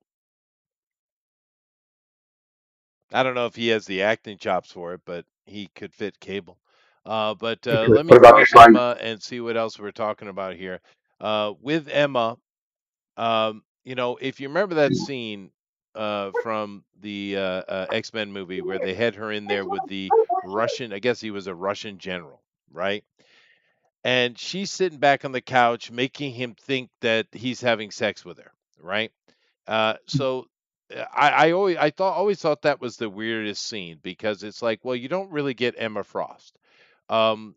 I don't know if he has the acting chops for it, but he could fit Cable. But let me What about finish Brian? Emma and see what else we're talking about here. With Emma, if you remember that scene from the X-Men movie where they had her in there with the Russian, I guess he was a Russian general, right? And she's sitting back on the couch making him think that he's having sex with her, right? So I always thought that was the weirdest scene because it's like, well, you don't really get Emma Frost. Yep.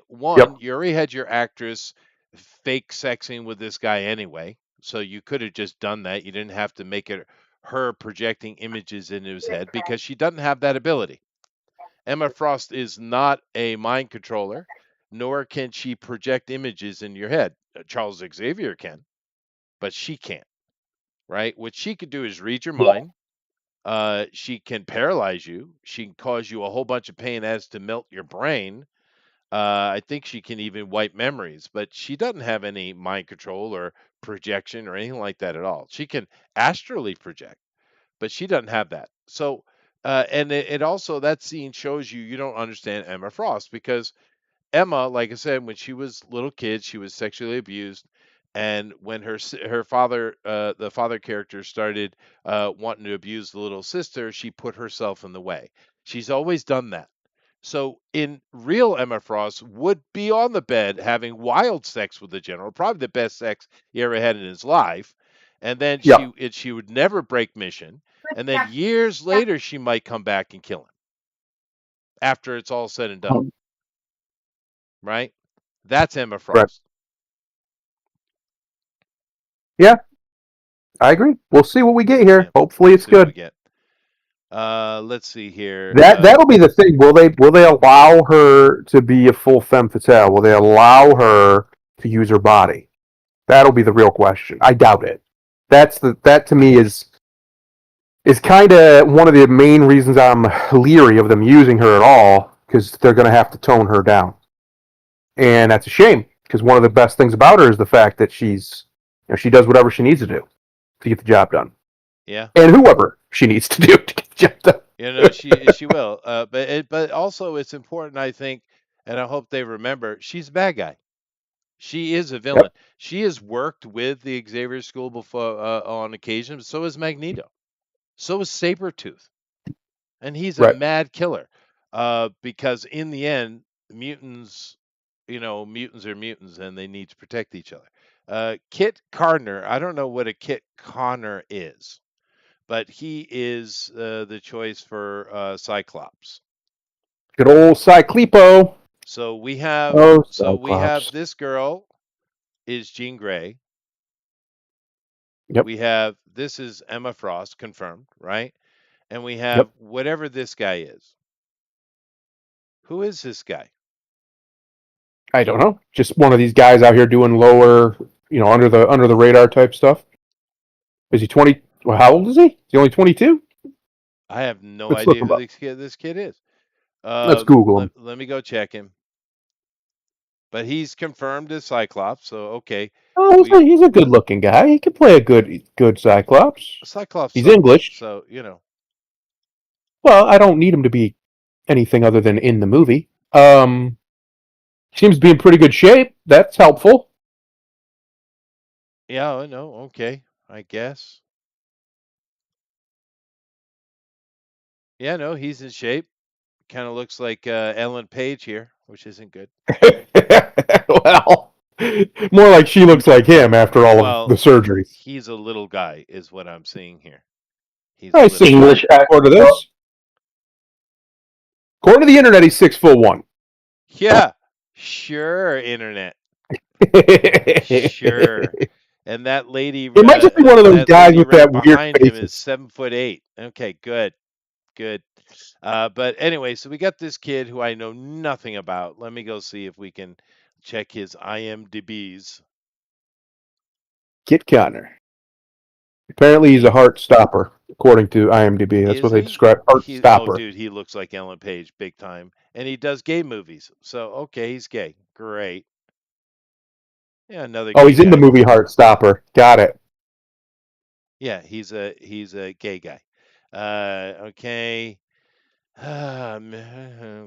One, you already had your actress fake sexing with this guy anyway, so you could have just done that. You didn't have to make it her projecting images into his head because she doesn't have that ability. Emma Frost is not a mind controller, nor can she project images in your head. Charles Xavier can, but she can't, right? What she could do is read your Yeah. mind. She can paralyze you. She can cause you a whole bunch of pain as to melt your brain. I think she can even wipe memories, but she doesn't have any mind control or projection or anything like that at all. She can astrally project, but she doesn't have that. So, and it also, that scene shows you don't understand Emma Frost because Emma, like I said, when she was little kid, she was sexually abused, and when her father, the father character, started wanting to abuse the little sister, she put herself in the way. She's always done that. So in real Emma Frost would be on the bed having wild sex with the general, probably the best sex he ever had in his life, and then Yeah. she would never break mission, and then years later she might come back and kill him after it's all said and done, right? That's Emma Right. Frost. Yeah. I agree. We'll see what we get here. Yeah, Hopefully, we'll it's see what we good. get. Let's see here. That'll be the thing. Will they allow her to be a full femme fatale? Will they allow her to use her body? That'll be the real question. I doubt it. That to me is kind of one of the main reasons I'm leery of them using her at all, because they're going to have to tone her down, and that's a shame. Because one of the best things about her is the fact that she does whatever she needs to do to get the job done, Yeah, and whoever she needs to do to get the job done. she will. But also it's important, I think, and I hope they remember she's a bad guy. She is a Yep. villain. She has worked with the Xavier School before on occasion. So is Magneto. So is Sabretooth. And he's a Right. mad killer. Because in the end, mutants, mutants are mutants and they need to protect each other. Kit Connor, I don't know what a Kit Connor is, but he is the choice for Cyclops. Good old Cyclopo. So we have Oh, so we have Cyclops. this girl is Jean Grey. Yep. We have this is Emma Frost confirmed, right? And we have Yep. whatever this guy is. Who is this guy? I don't know. Just one of these guys out here doing lower, under the radar type stuff. Is he 20? Well, how old is he? Is he only 22? I have no Let's look idea him who up. this kid is. Let's Google him. Let me go check him. But he's confirmed as Cyclops, so okay. Oh, We he's a good looking guy. He could play a good Cyclops. Cyclops He's sucks, English. so Well, I don't need him to be anything other than in the movie. Seems to be in pretty good shape. That's helpful. yeah, I know. Okay, I guess. Yeah, no, he's in shape. Kind of looks like Ellen Page here, which isn't good. Well, more like she looks like him after all of the Well, surgeries. he's a little guy, is what I'm seeing here. He's a I little see. guy. English According to accent. this, according to the internet, he's 6'1". Yeah, sure, internet. Sure. And It might just be one of those that guys lady with that right weird behind him is faces. 7'8". Okay, good, good. But anyway, so we got this kid who I know nothing about. Let me go see if we can check his IMDb's. Kit Connor. Apparently, he's a heart stopper, according to IMDb. That's what Is they he? describe. Heart Oh, stopper. dude, he looks like Ellen Page big time, and he does gay movies. So okay, he's gay. Great. Yeah, another Oh, gay he's in the guy. movie Heart Stopper. Got it. Yeah, he's a gay guy. Okay.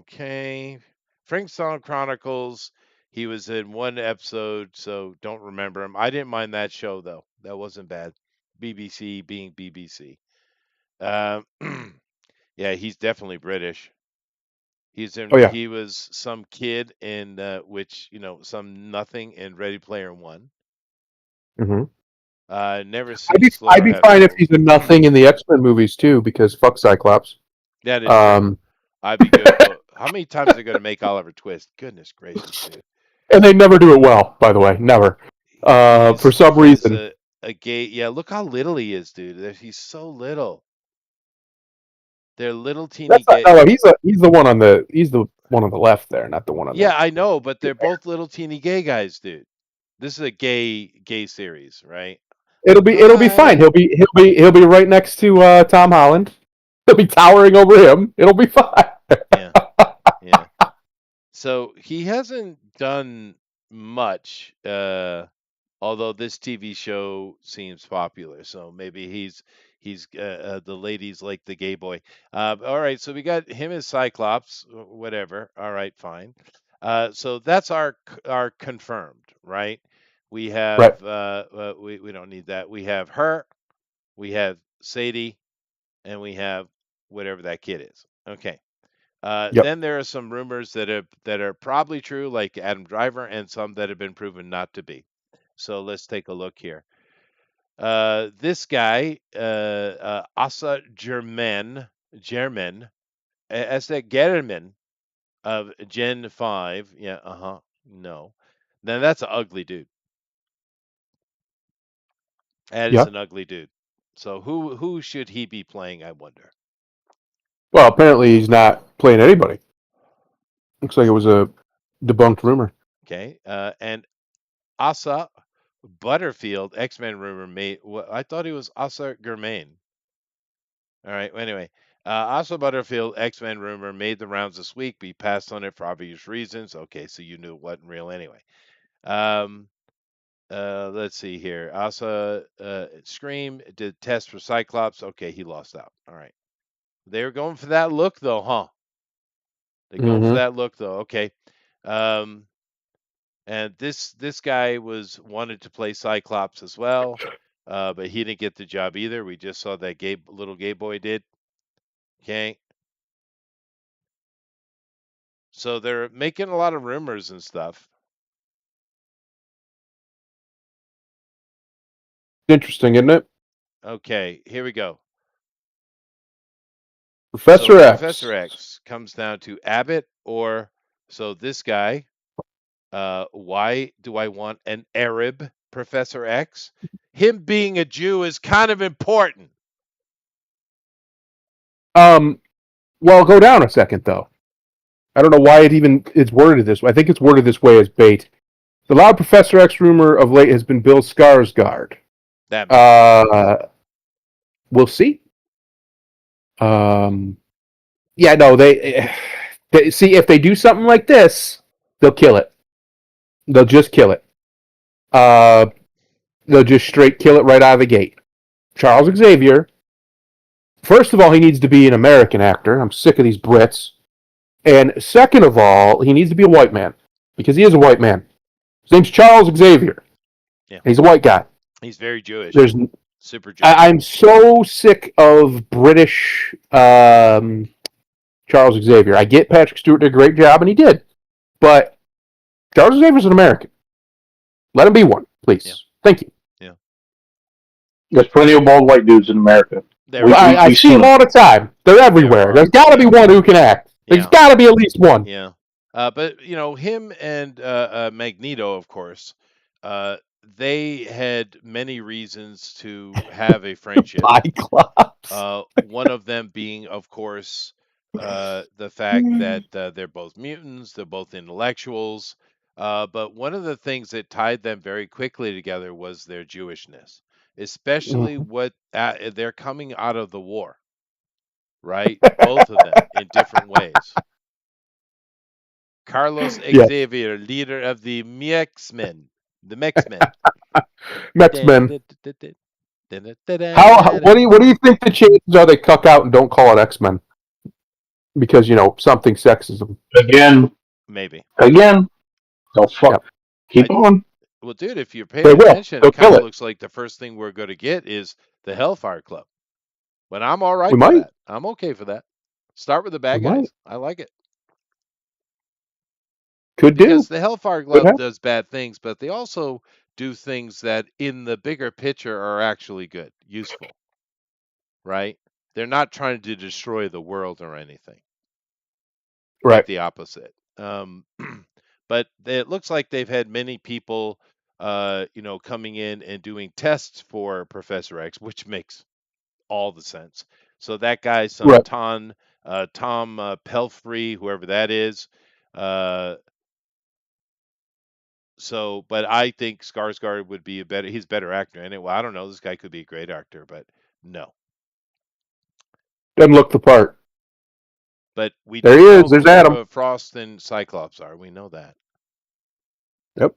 Okay. Frank Song Chronicles. He was in one episode, so don't remember him. I didn't mind that show though. That wasn't bad. BBC being BBC. Um, yeah, he's definitely British. Oh yeah. He was some kid in which some nothing in Ready Player One. hmm Never I'd seen be Slow I'd or be Have fine if Sex. he's a nothing in the X-Men movies too, because fuck Cyclops. That is true. Um, I'd be good. Well, how many times are they going to make Oliver Twist? Goodness gracious, dude. and they never do it well, by the way, never. For some He's reason, a gay. Yeah, look how little he is, dude. He's so little. They're little teeny that's not. gay. No, he's the one on the left there, not the one on the. Yeah, I know, but they're both little teeny gay guys, dude. This is a gay series, right? It'll be fine. Hi. He'll be right next to Tom Holland. He'll be towering over him. It'll be fine. Yeah, yeah. So he hasn't done much, although this TV show seems popular. So maybe he's the ladies like the gay boy. All right, so we got him as Cyclops, whatever. All right, fine. So that's our confirmed, right? We Right. have we don't need that. We have her, we have Sadie, and we have whatever that kid is. Okay. Yep. Then there are some rumors that are probably true, like Adam Driver, and some that have been proven not to be. So let's take a look here. This guy, Asa Asa German of Gen 5. Yeah, no. Then that's an ugly dude. and is Yeah. an ugly dude. So who should he be playing? I wonder. Well, apparently he's not playing anybody. Looks like it was a debunked rumor. Okay, and Asa Butterfield, X-Men rumor made. I thought he was Asa Germain. All right. Well, anyway, Asa Butterfield, X-Men rumor made the rounds this week. We passed on it for obvious reasons. Okay, so you knew it wasn't real anyway. Um, let's see here. Asa Scream did test for Cyclops. Okay, he lost out. All right. They were going for that look though, huh? They're going for Mm-hmm. that look though. Okay. Um, and this guy was wanted to play Cyclops as well, but he didn't get the job either. We just saw that little gay boy did. Okay. So they're making a lot of rumors and stuff. Interesting, isn't it? Okay, here we go. So Professor Professor X. X comes down to Abbott or so this guy. Why do I want an Arab Professor X? Him being a Jew is kind of important. Um, well, go down a second though. I don't know why it even is worded this way. I think it's worded this way as bait. The loud Professor X rumor of late has been Bill Skarsgård. That makes sense. We'll see. Yeah, no, they see if they do something like this, they'll kill it. They'll just kill it. Uh, they'll just straight kill it right out of the gate. Charles Xavier. First of all, he needs to be an American actor. I'm sick of these Brits. And second of all, he needs to be a white man because he is a white man. His name's Charles Xavier. Yeah, He's a white guy. he's very Jewish. There's Super Jewish. I'm so sick of British Charles Xavier. I get Patrick Stewart did a great job, and he did. But Charles Xavier's an American. Let him be one, please. Yeah. Thank you. Yeah. There's plenty of bald white dudes in America. I see them all the time. They're everywhere. There's got to be one who can act. There's got to be at least one. Yeah. But him and Magneto, of course, they had many reasons to have a friendship. One of them being, of course, the fact that they're both mutants, they're both intellectuals. But one of the things that tied them very quickly together was their Jewishness, especially what they're coming out of the war, right? Both of them in different ways. Carlos Xavier, leader of the X-Men. The X-Men. X-Men. What do you think the chances are they cuck out and don't call it X-Men? Because, something sexism. Again. Maybe. Again. No fuck. Yep. Keep on. Well, dude, if you're paying attention, it kind of looks like the first thing we're going to get is the Hellfire Club. But I'm all right for that. I'm okay for that. Start with the bad guys. I like it. Because the Hellfire Club does bad things, but they also do things that in the bigger picture are actually good, useful. Right? They're not trying to destroy the world or anything. Right. Quite the opposite. But it looks like they've had many people, coming in and doing tests for Professor X, which makes all the sense. So that guy, Tom Pelfrey, whoever that is. But I think Skarsgård would be he's a better actor. Anyway, I don't know. This guy could be a great actor, but no. Doesn't look the part. But we there do he know is. There's who Adam. Frost and Cyclops are. We know that. Yep.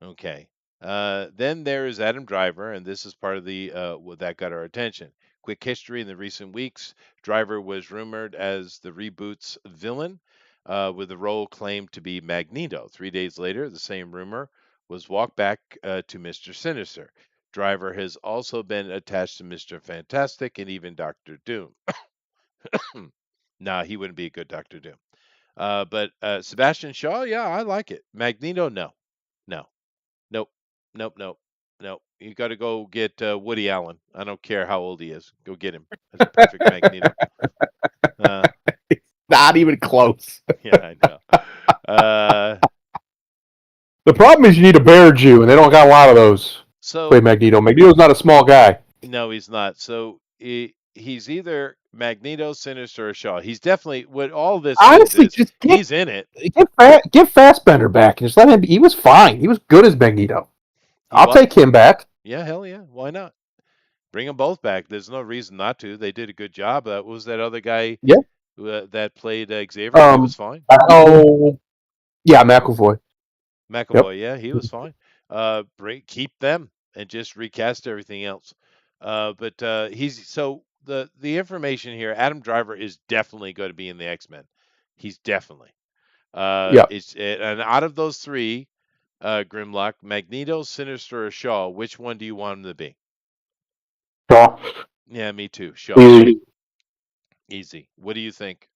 Okay. Then there is Adam Driver, and this is part of the that got our attention. Quick history in the recent weeks. Driver was rumored as the reboot's villain, with the role claimed to be Magneto. 3 days later, the same rumor was walked back to Mr. Sinister. Driver has also been attached to Mr. Fantastic and even Doctor Doom. Nah, he wouldn't be a good Doctor Doom. But Sebastian Shaw, yeah, I like it. Magneto, no. Nope. You got to go get Woody Allen. I don't care how old he is. Go get him. That's a perfect Magneto. Not even close. Yeah, I know. The problem is you need a bear Jew, and they don't got a lot of those. Play So Magneto. Magneto's not a small guy. no, he's not. So he's either Magneto, Sinister, or Shaw. He's definitely what all this means Honestly, is just he's in it. get Fassbender back and just let him. He was fine. He was good as Magneto. He I'll take was. him back. Yeah, hell yeah. Why not? Bring them both back. There's no reason not to. They did a good job. What was that other guy Yeah. that played Xavier? He was Um. fine. Oh, yeah, McAvoy. Yep. McAvoy, yeah, he was fine. Keep them and just recast everything else. But he's so the information here. Adam Driver is definitely going to be in the X Men. He's definitely. Yep. And out of those three, Grimlock, Magneto, Sinister, or Shaw, which one do you want him to be? Shaw. Yeah, me too. Shaw. Easy. Easy. What do you think?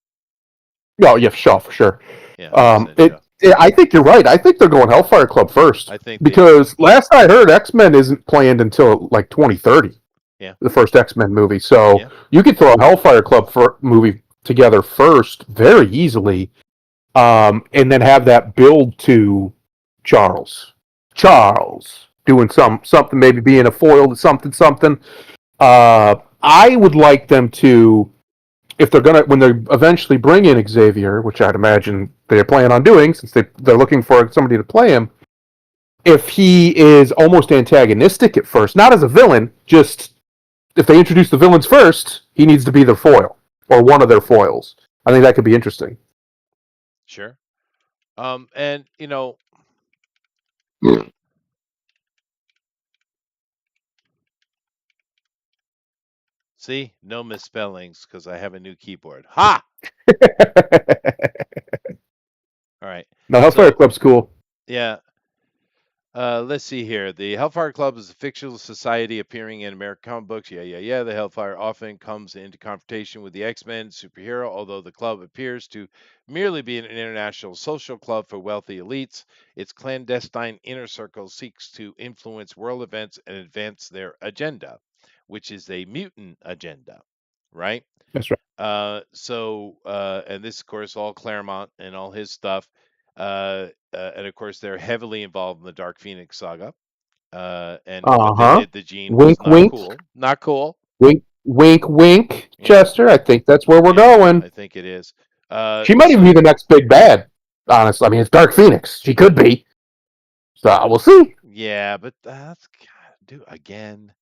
Oh, yeah, Shaw for sure. Yeah, 100% It. Shaw. I think you're right. I think they're going Hellfire Club first I think they are. because last I heard, X Men isn't planned until like 2030. Yeah. The first X Men movie, so Yeah. you could throw a Hellfire Club for movie together first very easily, and then have that build to Charles. Charles doing something, maybe being a foil to something. I would like them to, if they're gonna, when they eventually bring in Xavier, which I'd imagine they plan on doing, since they're looking for somebody to play him. If he is almost antagonistic at first, not as a villain, just if they introduce the villains first, he needs to be their foil or one of their foils. I think that could be interesting. Sure. And see, no misspellings because I have a new keyboard. Ha! All right. No, Hellfire So, Club's cool. yeah, let's see here. The Hellfire Club is a fictional society appearing in American comic books. Yeah, yeah, yeah. The Hellfire often comes into confrontation with the X-Men superhero, although the club appears to merely be an international social club for wealthy elites. Its clandestine inner circle seeks to influence world events and advance their agenda, which is a mutant agenda, right? That's right. And this, of course, all Claremont and all his stuff. And of course, they're heavily involved in the Dark Phoenix saga. And what Uh they huh. did to Jean was Wink, not wink, cool. Not cool. wink, wink, wink. Yeah, Chester, I think that's where we're yeah, going. I think it is. She might even So be the next big bad. Honestly, I mean, it's Dark Phoenix. She could be. So we'll see. yeah, but that's do again.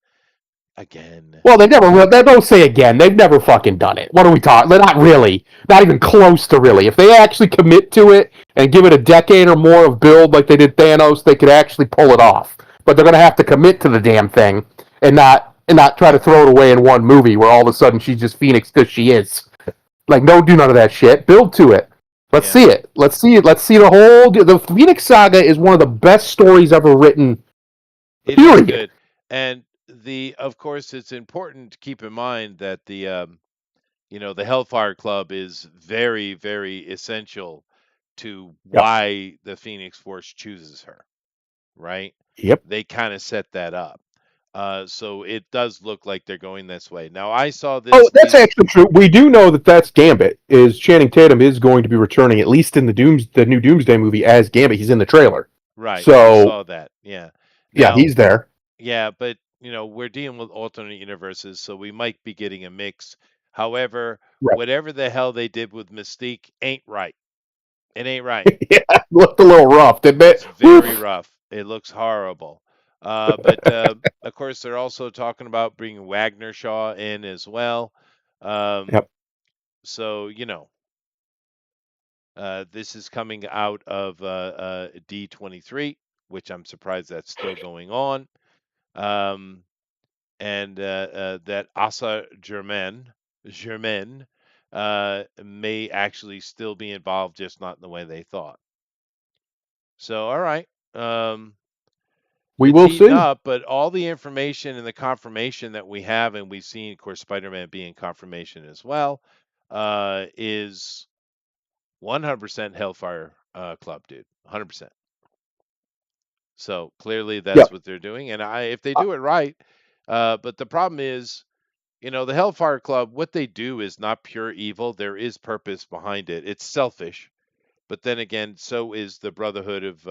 Well, they never. They don't say again. They've never fucking done it. What are we talking? They're not really. Not even close to really. If they actually commit to it and give it a decade or more of build like they did Thanos, they could actually pull it off. But they're gonna have to commit to the damn thing and not try to throw it away in one movie where all of a sudden she's just Phoenix because she is. Like, no, do none of that shit. Build to it. Let's Yeah, see it. Let's see it. Let's see the whole. The Phoenix Saga is one of the best stories ever written. it is Period. good. And of course, it's important to keep in mind that the Hellfire Club is very, very essential to Yep. why the Phoenix Force chooses her, right? Yep. They kind of set that up. So it does look like they're going this way. Now I saw Oh, this that's these actually true. We do know that that's Gambit. Is Channing Tatum is going to be returning at least in the new Doomsday movie as Gambit. He's in the trailer, right. I so saw that. Yeah. yeah, Now, he's there. yeah, but we're dealing with alternate universes, so we might be getting a mix. However, Right. whatever the hell they did with Mystique ain't right. It ain't right. Yeah, looked a little rough, didn't It's it? very Woof. rough. It looks horrible. But of course, they're also talking about bringing Wagner Shaw in as well. Um, Yep. so this is coming out of D23, which I'm surprised that's still going on. Um, and that Asa Germain may actually still be involved, just not in the way they thought. So, all right. We It's will heating see. up, but all the information and the confirmation that we have, and we've seen, of course, Spider-Man being confirmation as well, is 100% Hellfire Club, dude. 100%. So clearly, that's Yep. what they're doing, and if they Uh, do it right, but the problem is, the Hellfire Club, what they do is not pure evil. There is purpose behind it. It's selfish, But then again, so is the Brotherhood of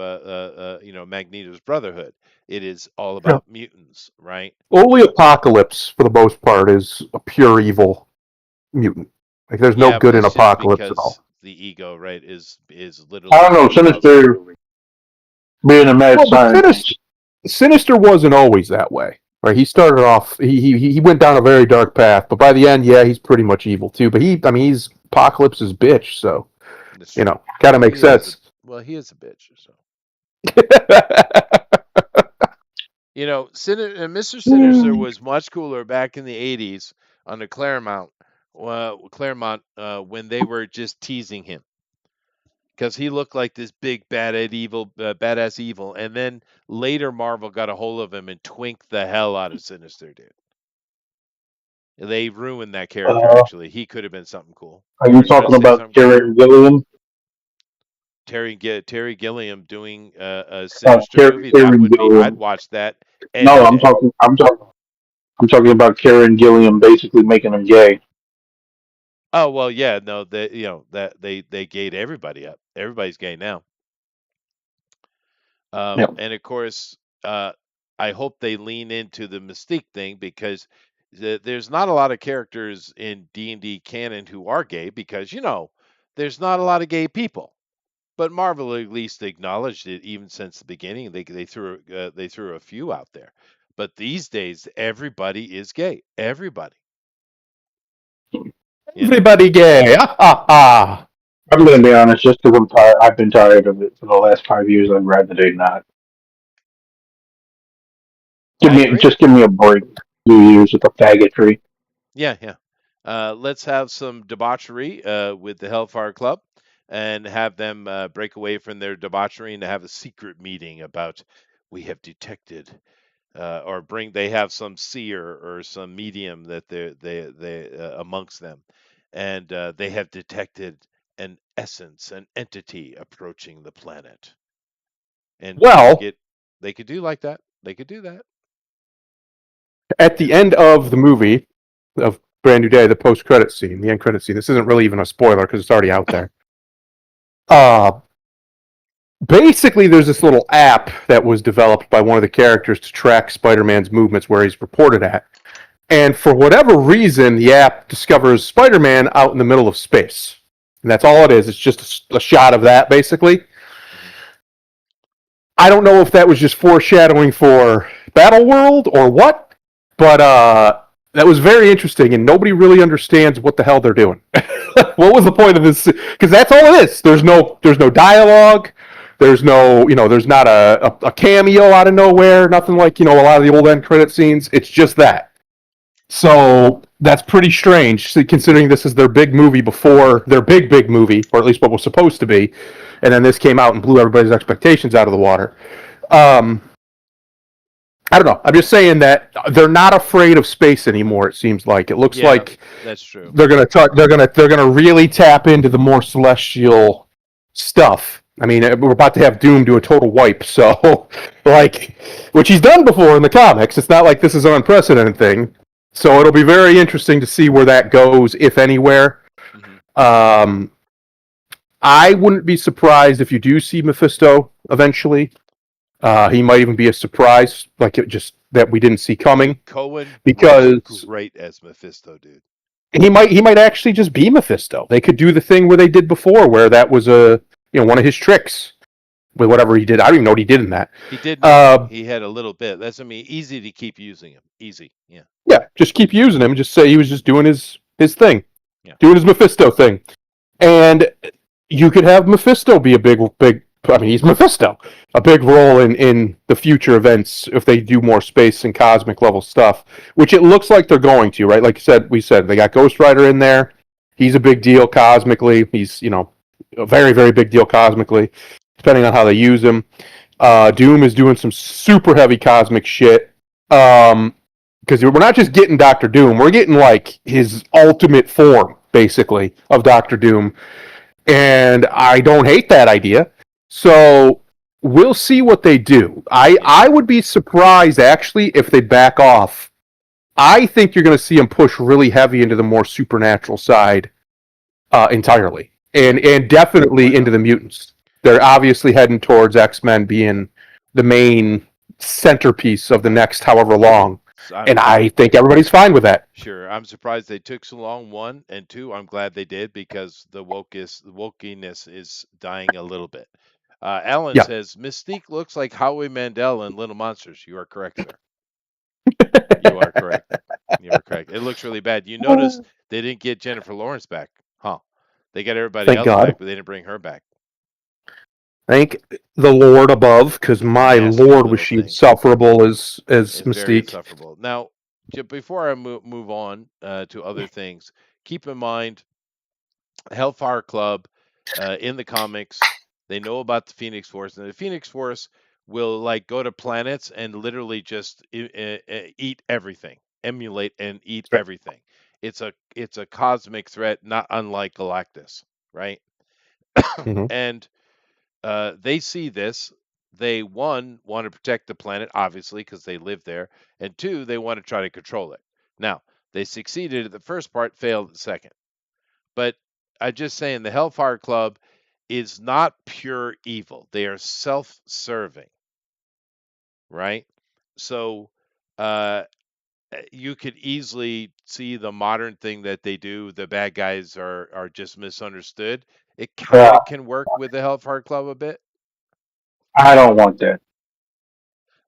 Magneto's Brotherhood. It is all Yeah. about mutants, right? Only Apocalypse, for the most part, is a pure evil mutant. Like, there's no Yeah, but good in it's just Apocalypse at because all. the ego, right, is I literally don't know. above. Sinister being a mad Well, but scientist. Sinister wasn't always that way. Right? He started off. He went down a very dark path, but by the end, yeah, he's pretty much evil too. But he's Apocalypse's bitch, so That's true. kind of Well, makes sense. he is a bitch. So Well, Mr. Sinister was much cooler back in the '80s on the Claremont, when they were just teasing him because he looked like this big badass evil, and then later Marvel got a hold of him and twinked the hell out of Sinister, dude. They ruined that character. Uh, Actually, he could have been something cool. are Were you you about to talking say about something, Greg? Karen Gilliam? Terry Gilliam doing a Sinister movie, that Karen would be, I'd Gilliam. watch that No, any day. I'm talking about Karen Gilliam basically making him gay. Oh well, yeah, no, that they gayed everybody up. Everybody's gay now. Yeah. And of course, I hope they lean into the Mystique thing because there's not a lot of characters in D&D canon who are gay because there's not a lot of gay people. But Marvel at least acknowledged it even since the beginning. They threw a few out there. But these days, everybody is gay. Everybody, you know. everybody gay. Ah, ah, ah. I'm going to be honest, just because I'm tired. I've been tired of it for the last 5 years. I'd rather they not. I agree. Give me a break. 2 years with the faggotry. Yeah, yeah. Let's have some debauchery with the Hellfire Club and have them break away from their debauchery and have a secret meeting about we have detected or bring they have some seer or some medium that they amongst them and they have detected an essence, an entity approaching the planet. And Well, they could do like that. They could do that. at the And end of the movie of Brand New Day, the post-credit scene, the end credit scene. This isn't really even a spoiler because it's already out there. Uh, Basically, there's this little app that was developed by one of the characters to track Spider-Man's movements where he's reported at. And for whatever reason, the app discovers Spider-Man out in the middle of space. And that's all it is. It's just a shot of that, basically. mhm. I don't know if that was just foreshadowing for Battle World or what, but that was very interesting, and nobody really understands what the hell they're doing. What was the point of this? Because that's all it is. There's no dialogue. There's no, there's not a cameo out of nowhere. Nothing like a lot of the old end credit scenes. It's just that. So that's pretty strange, considering this is their big movie before their big movie, or at least what was supposed to be, and then this came out and blew everybody's expectations out of the water. Um, I don't know. I'm just saying that they're not afraid of space anymore. It seems like it looks Yeah, like that's true. they're gonna really tap into the more celestial stuff. I mean, we're about to have Doom do a total wipe, so like, which he's done before in the comics. It's not like this is an unprecedented thing. So it'll be very interesting to see where that goes, if anywhere. Hmm. Um, I wouldn't be surprised if you do see Mephisto eventually. He might even be a surprise, like it just that we didn't see coming, Cohen was because great as Mephisto, dude. he might actually just be Mephisto. They could do the thing where they did before, where that was one of his tricks with whatever he did. I don't even know what he did in that. He did nothing. Uh, He had a little bit. That's, I mean, easy to keep using him. Easy. Yeah. yeah, just keep using him. Just say he was just doing his thing, Yeah. doing his Mephisto thing, and you could have Mephisto be a big. I mean, he's Mephisto, a big role in the future events if they do more space and cosmic level stuff, which it looks like they're going to. Right, like we said they got Ghost Rider in there. He's a big deal cosmically. He's a very very big deal cosmically, depending on how they use him. Doom is doing some super heavy cosmic shit. Because we're not just getting Doctor Doom, we're getting like his ultimate form, basically, of Doctor Doom. And I don't hate that idea. So we'll see what they do. I would be surprised, actually, if they back off. I think you're going to see them push really heavy into the more supernatural side entirely. and Why definitely into not? the mutants. They're obviously heading towards X-Men being the main centerpiece of the next however long, and I'm I think everybody's fine with that. sure. I'm surprised they took so long. One and two, I'm glad they did because the wokiness is dying a little bit. Alan Yeah, says Mystique looks like Howie Mandel in Little Monsters. You are correct, sir. You are correct. You are correct. It looks really bad. You notice they didn't get Jennifer Lawrence back, huh? They got everybody thank else back, God. but they didn't bring her back. Thank the Lord above, because my Nasty Lord was little she thing. insufferable as It's very Mystique. insufferable. Now, before I move on to other things, keep in mind Hellfire Club in the comics, they know about the Phoenix Force, and the Phoenix Force will like go to planets and literally just eat everything, emulate and eat everything. It's a cosmic threat, not unlike Galactus, right? Mm-hmm. And they see this. They one want to protect the planet, obviously, because they live there, and two, they want to try to control it. Now, they succeeded at the first part, failed at the second. But I just saying the Hellfire Club is not pure evil. They are self-serving, right? So uh, you could easily see the modern thing that they do. The bad guys are just misunderstood. It kind Yeah, of can work with the Hellfire Club a bit. I don't want that.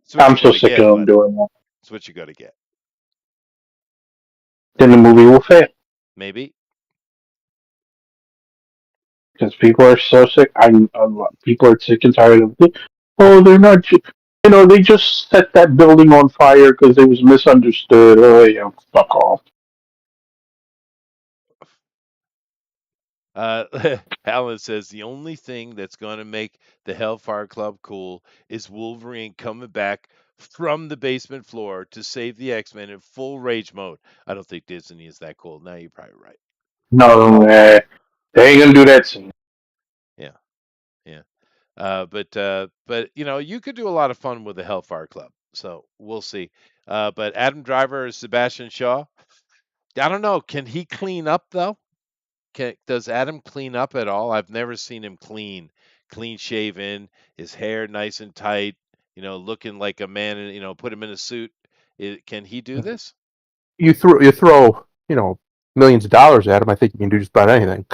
It's what I'm you so got to sick of get, them buddy. doing that. It's what you got to get. Then the movie will fail Maybe. because people are so sick. People are sick and tired of it. Oh, they're not. They just set that building on fire because it was misunderstood. Oh, yeah, fuck off. Alan says the only thing that's going to make the Hellfire Club cool is Wolverine coming back from the basement floor to save the X-Men in full rage mode. I don't think Disney is that cool. Now you're probably right. No, they ain't gonna do that soon. Yeah, yeah. But you could do a lot of fun with the Hellfire Club. So we'll see. But Adam Driver or Sebastian Shaw, I don't know. Can he clean up though? Does Adam clean up at all? I've never seen him clean shaven, his hair nice and tight, looking like a man, and put him in a suit. Can he do this? You throw millions of dollars at him. I think you can do just about anything.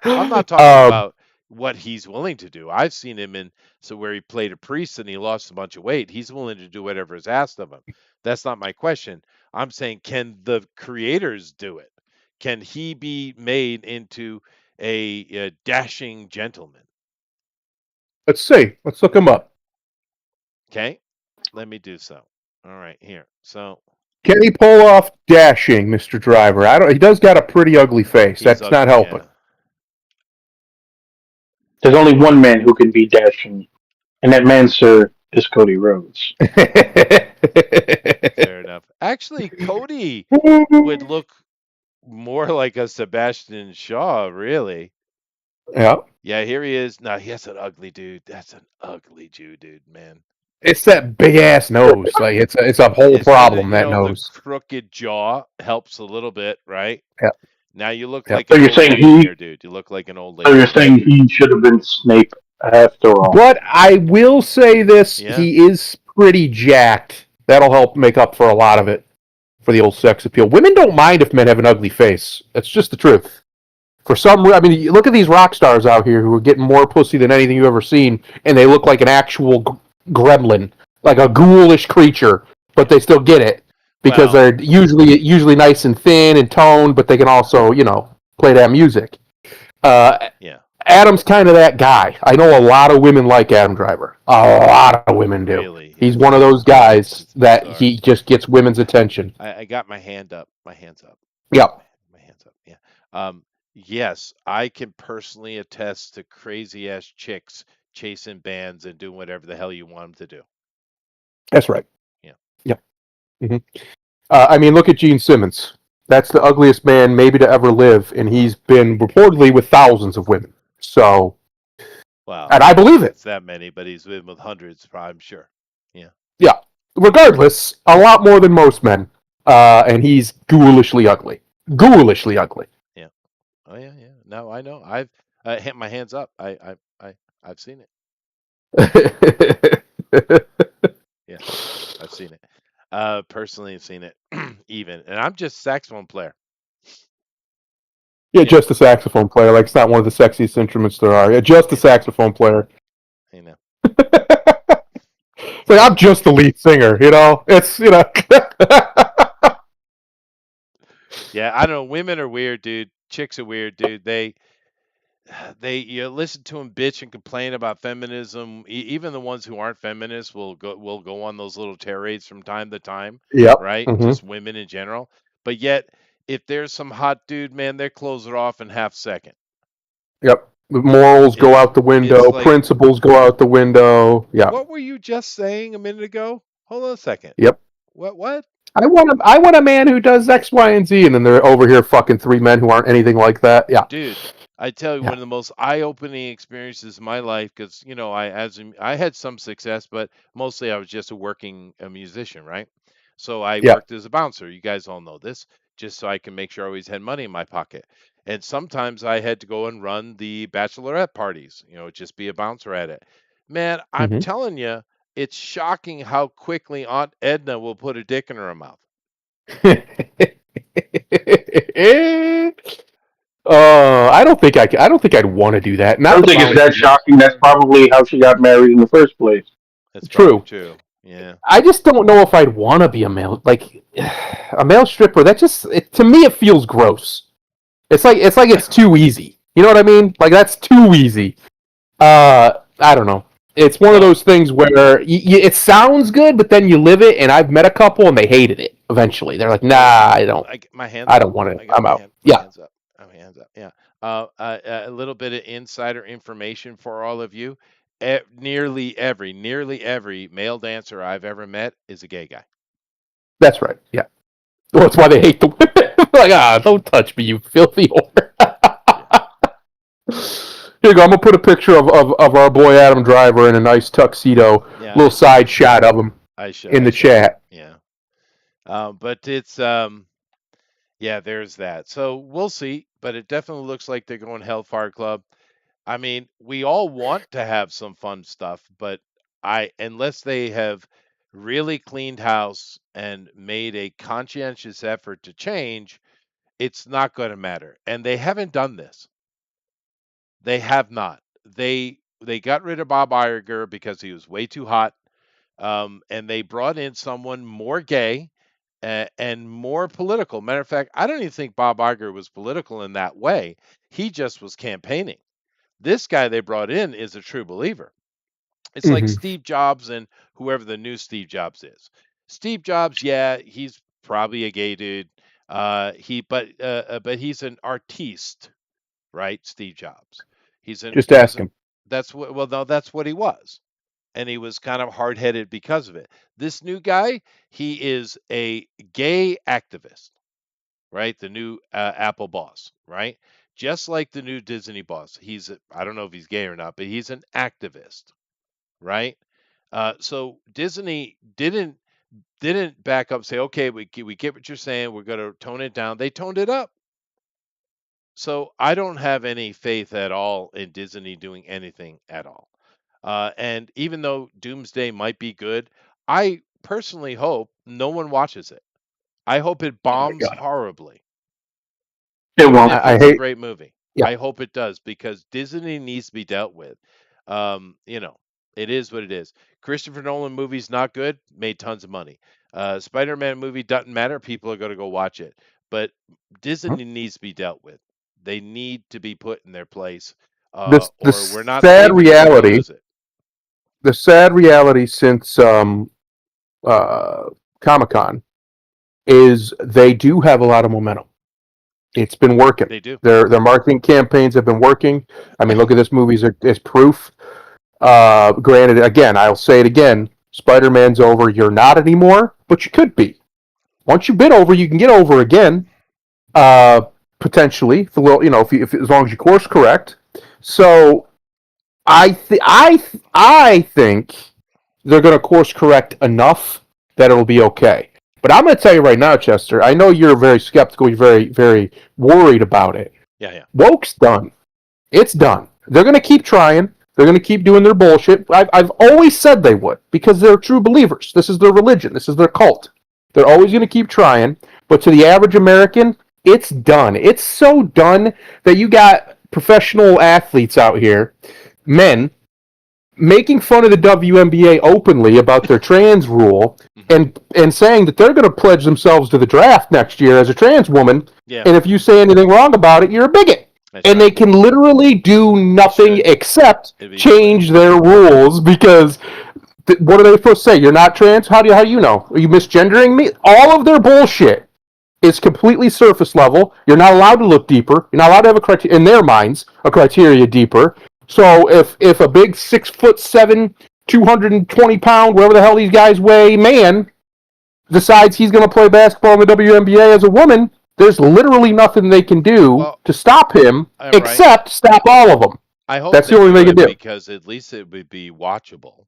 I'm not talking um, about what he's willing to do. I've seen him where he played a priest and he lost a bunch of weight. He's willing to do whatever is asked of him. That's not my question. I'm saying, can the creators do it? Can he be made into a dashing gentleman? let's see. Let's look him up. Okay, let me do so. All right, here. So Can he pull off dashing, Mister Driver? I don't. He does got a pretty ugly face. he's That's not ugly, helping. yeah. There's only one man who can be dashing, and that man, sir, is Cody Rhodes. Fair enough. Actually, Cody would look more like a Sebastian Shaw, really. Yeah, Yeah, here he is. No, he has an ugly dude. That's an ugly Jew, dude, man. it's that big ass nose. Like it's a whole It's got a, problem. That the nose. crooked jaw helps a little bit, right? Yep. Now you look Yep. like So an you're old saying lady he? here, dude. You look like an old So lady. you're saying he should have been Snape after all? But I will say this: Yeah. he is pretty jacked. That'll help make up for a lot of it for the old sex appeal. Women don't mind if men have an ugly face. That's just the truth. For some, I mean, you look at these rock stars out here who are getting more pussy than anything you've ever seen, and they look like an actual gremlin, like a ghoulish creature, but they still get it because Well, they're usually nice and thin and toned, but they can also play that music. Uh, yeah. Adam's kind of that guy. I know a lot of women like Adam Driver. A lot of women do. Really, He's it's one of those guys it's that bizarre. he just gets women's attention. I got my hand up. My hands up. Yep, My hands up. Yeah. Yes, I can personally attest to crazy ass chicks chasing bands and doing whatever the hell you want them to do. that's right. Yeah. Yep. hmm I mean, look at Gene Simmons. That's the ugliest man maybe to ever live, and he's been reportedly with thousands of women. So, Well, and I I don't know believe if it. it's that many, but he's been with hundreds, I'm sure. Yeah. Yeah. Regardless, a lot more than most men, and he's ghoulishly ugly. Ghoulishly ugly. Yeah. Oh yeah, yeah. No, I know. My hands up. I've seen it. Yeah, I've seen it. Personally, I've seen it even, and I'm just a saxophone player. Yeah, You know, just a saxophone player. Like, it's not one of the sexiest instruments there are. Yeah, just a you know, saxophone player. you know. It's like, I'm just the lead singer, you know? It's, you know. Yeah, I don't know. Women are weird, dude. Chicks are weird, dude. They you listen to them bitch and complain about feminism. Even the ones who aren't feminists will go on those little tirades from time to time, Yep. right? Hmm. Just women in general. But yet, if there's some hot dude, man, they close it off in half second. Yep. Morals go It's out the it's window. like, Principles go out the window. Yeah. what were you just saying a minute ago? Hold on a second. Yep. What? I want a man who does X, Y, and Z, and then they're over here fucking three men who aren't anything like that. Yeah. Dude, I tell you, Yeah. one of the most eye-opening experiences in my life, because I had some success, but mostly I was just a musician, right? So I Yeah. worked as a bouncer. You guys all know this, just so I can make sure I always had money in my pocket. And sometimes I had to go and run the bachelorette parties, just be a bouncer at it. Man, I'm Hmm. telling you, it's shocking how quickly Aunt Edna will put a dick in her mouth. I don't think I'd want to do that. I Not don't the think it's that bouncing. shocking. That's probably how she got married in the first place. That's probably True. true. Yeah. I just don't know if I'd want to be a male, like a male stripper. To me, it feels gross. It's like it's too easy. You know what I mean? Like, that's too easy. I don't know. It's one of Well, those things where it sounds good, but then you live it. And I've met a couple, and they hated it. Eventually, they're like, "Nah, well, I don't. my hands I up. don't want to. I got I'm out." my Yeah, hands up. My hands up. Yeah. A little bit of insider information for all of you. Nearly every male dancer I've ever met is a gay guy. that's right. Yeah. Well, that's why they hate the women. Like, don't touch me, you filthy whore. Yeah. Here you go. I'm gonna put a picture of our boy Adam Driver in a nice tuxedo. Yeah. Little side shot of him in I the shall. chat. Yeah. But it's yeah, there's that. So we'll see. But it definitely looks like they're going Hellfire Club. I mean, we all want to have some fun stuff, but unless they have really cleaned house and made a conscientious effort to change, it's not going to matter. And they haven't done this. They have not. They got rid of Bob Iger because he was way too hot, and they brought in someone more gay and more political. Matter of fact, I don't even think Bob Iger was political in that way. He just was campaigning. This guy they brought in is a true believer. It's like Hmm. Steve Jobs and whoever the new Steve Jobs is. Steve Jobs, yeah, he's probably a gay dude. But he's an artiste, right? Steve Jobs. Just He was ask an him. That's what well no, that's what he was. And he was kind of hard-headed because of it. This new guy, he is a gay activist, right? The new Apple boss, right? Just like the new Disney boss. I don't know if he's gay or not, but he's an activist, right? So Disney didn't back up and say, okay, we get what you're saying. We're going to tone it down. They toned it up. So I don't have any faith at all in Disney doing anything at all. And even though Doomsday might be good, I personally hope no one watches it. I hope it Oh my bombs god. horribly, It even won't. if I it's a hate. great movie. Yeah. I hope it does because Disney needs to be dealt with. You know, it is what it is. Christopher Nolan movie's not good, made tons of money. Spider-Man movie doesn't matter, people are going to go watch it. But Disney needs to be dealt with. They need to be put in their place, The or we're not sad saving it. We're going to reality. lose it. The sad reality since uh, Comic Con is they do have a lot of momentum. It's been working. They do. Their marketing campaigns have been working. I mean, look at this movie as proof. Granted, again, I'll say it again. Spider-Man's over. You're not anymore, but you could be. Once you've been over, you can get over again. Uh, Potentially, if as long as you course correct. So I think they're going to course correct enough that it'll be okay. But I'm going to tell you right now, Chester. I know you're very skeptical. You're very very worried about it. Yeah, yeah. Woke's done. It's done. They're going to keep trying. They're going to keep doing their bullshit. I've always said they would because they're true believers. This is their religion. This is their cult. They're always going to keep trying. But to the average American, it's done. It's so done that you got professional athletes out here, men, making fun of the WNBA openly about their trans rule Hmm. and saying that they're going to pledge themselves to the draft next year as a trans woman. Yeah, And if you say anything wrong about it, you're a bigot. that's And they right. can literally do They nothing should. except It'd be great. change their rules because what are they supposed to say? You're not trans? How do you know? Are you misgendering me? All of their bullshit is completely surface level. You're not allowed to look deeper. You're not allowed to have a criteria in their minds a criteria deeper. So if a big 6'7", 220 pound, whatever the hell these guys weigh, man decides he's going to play basketball in the WNBA as a woman, there's literally nothing they can do Well, to stop him right. except stop all of them. I hope That's the they only thing do they can it do. because at least it would be watchable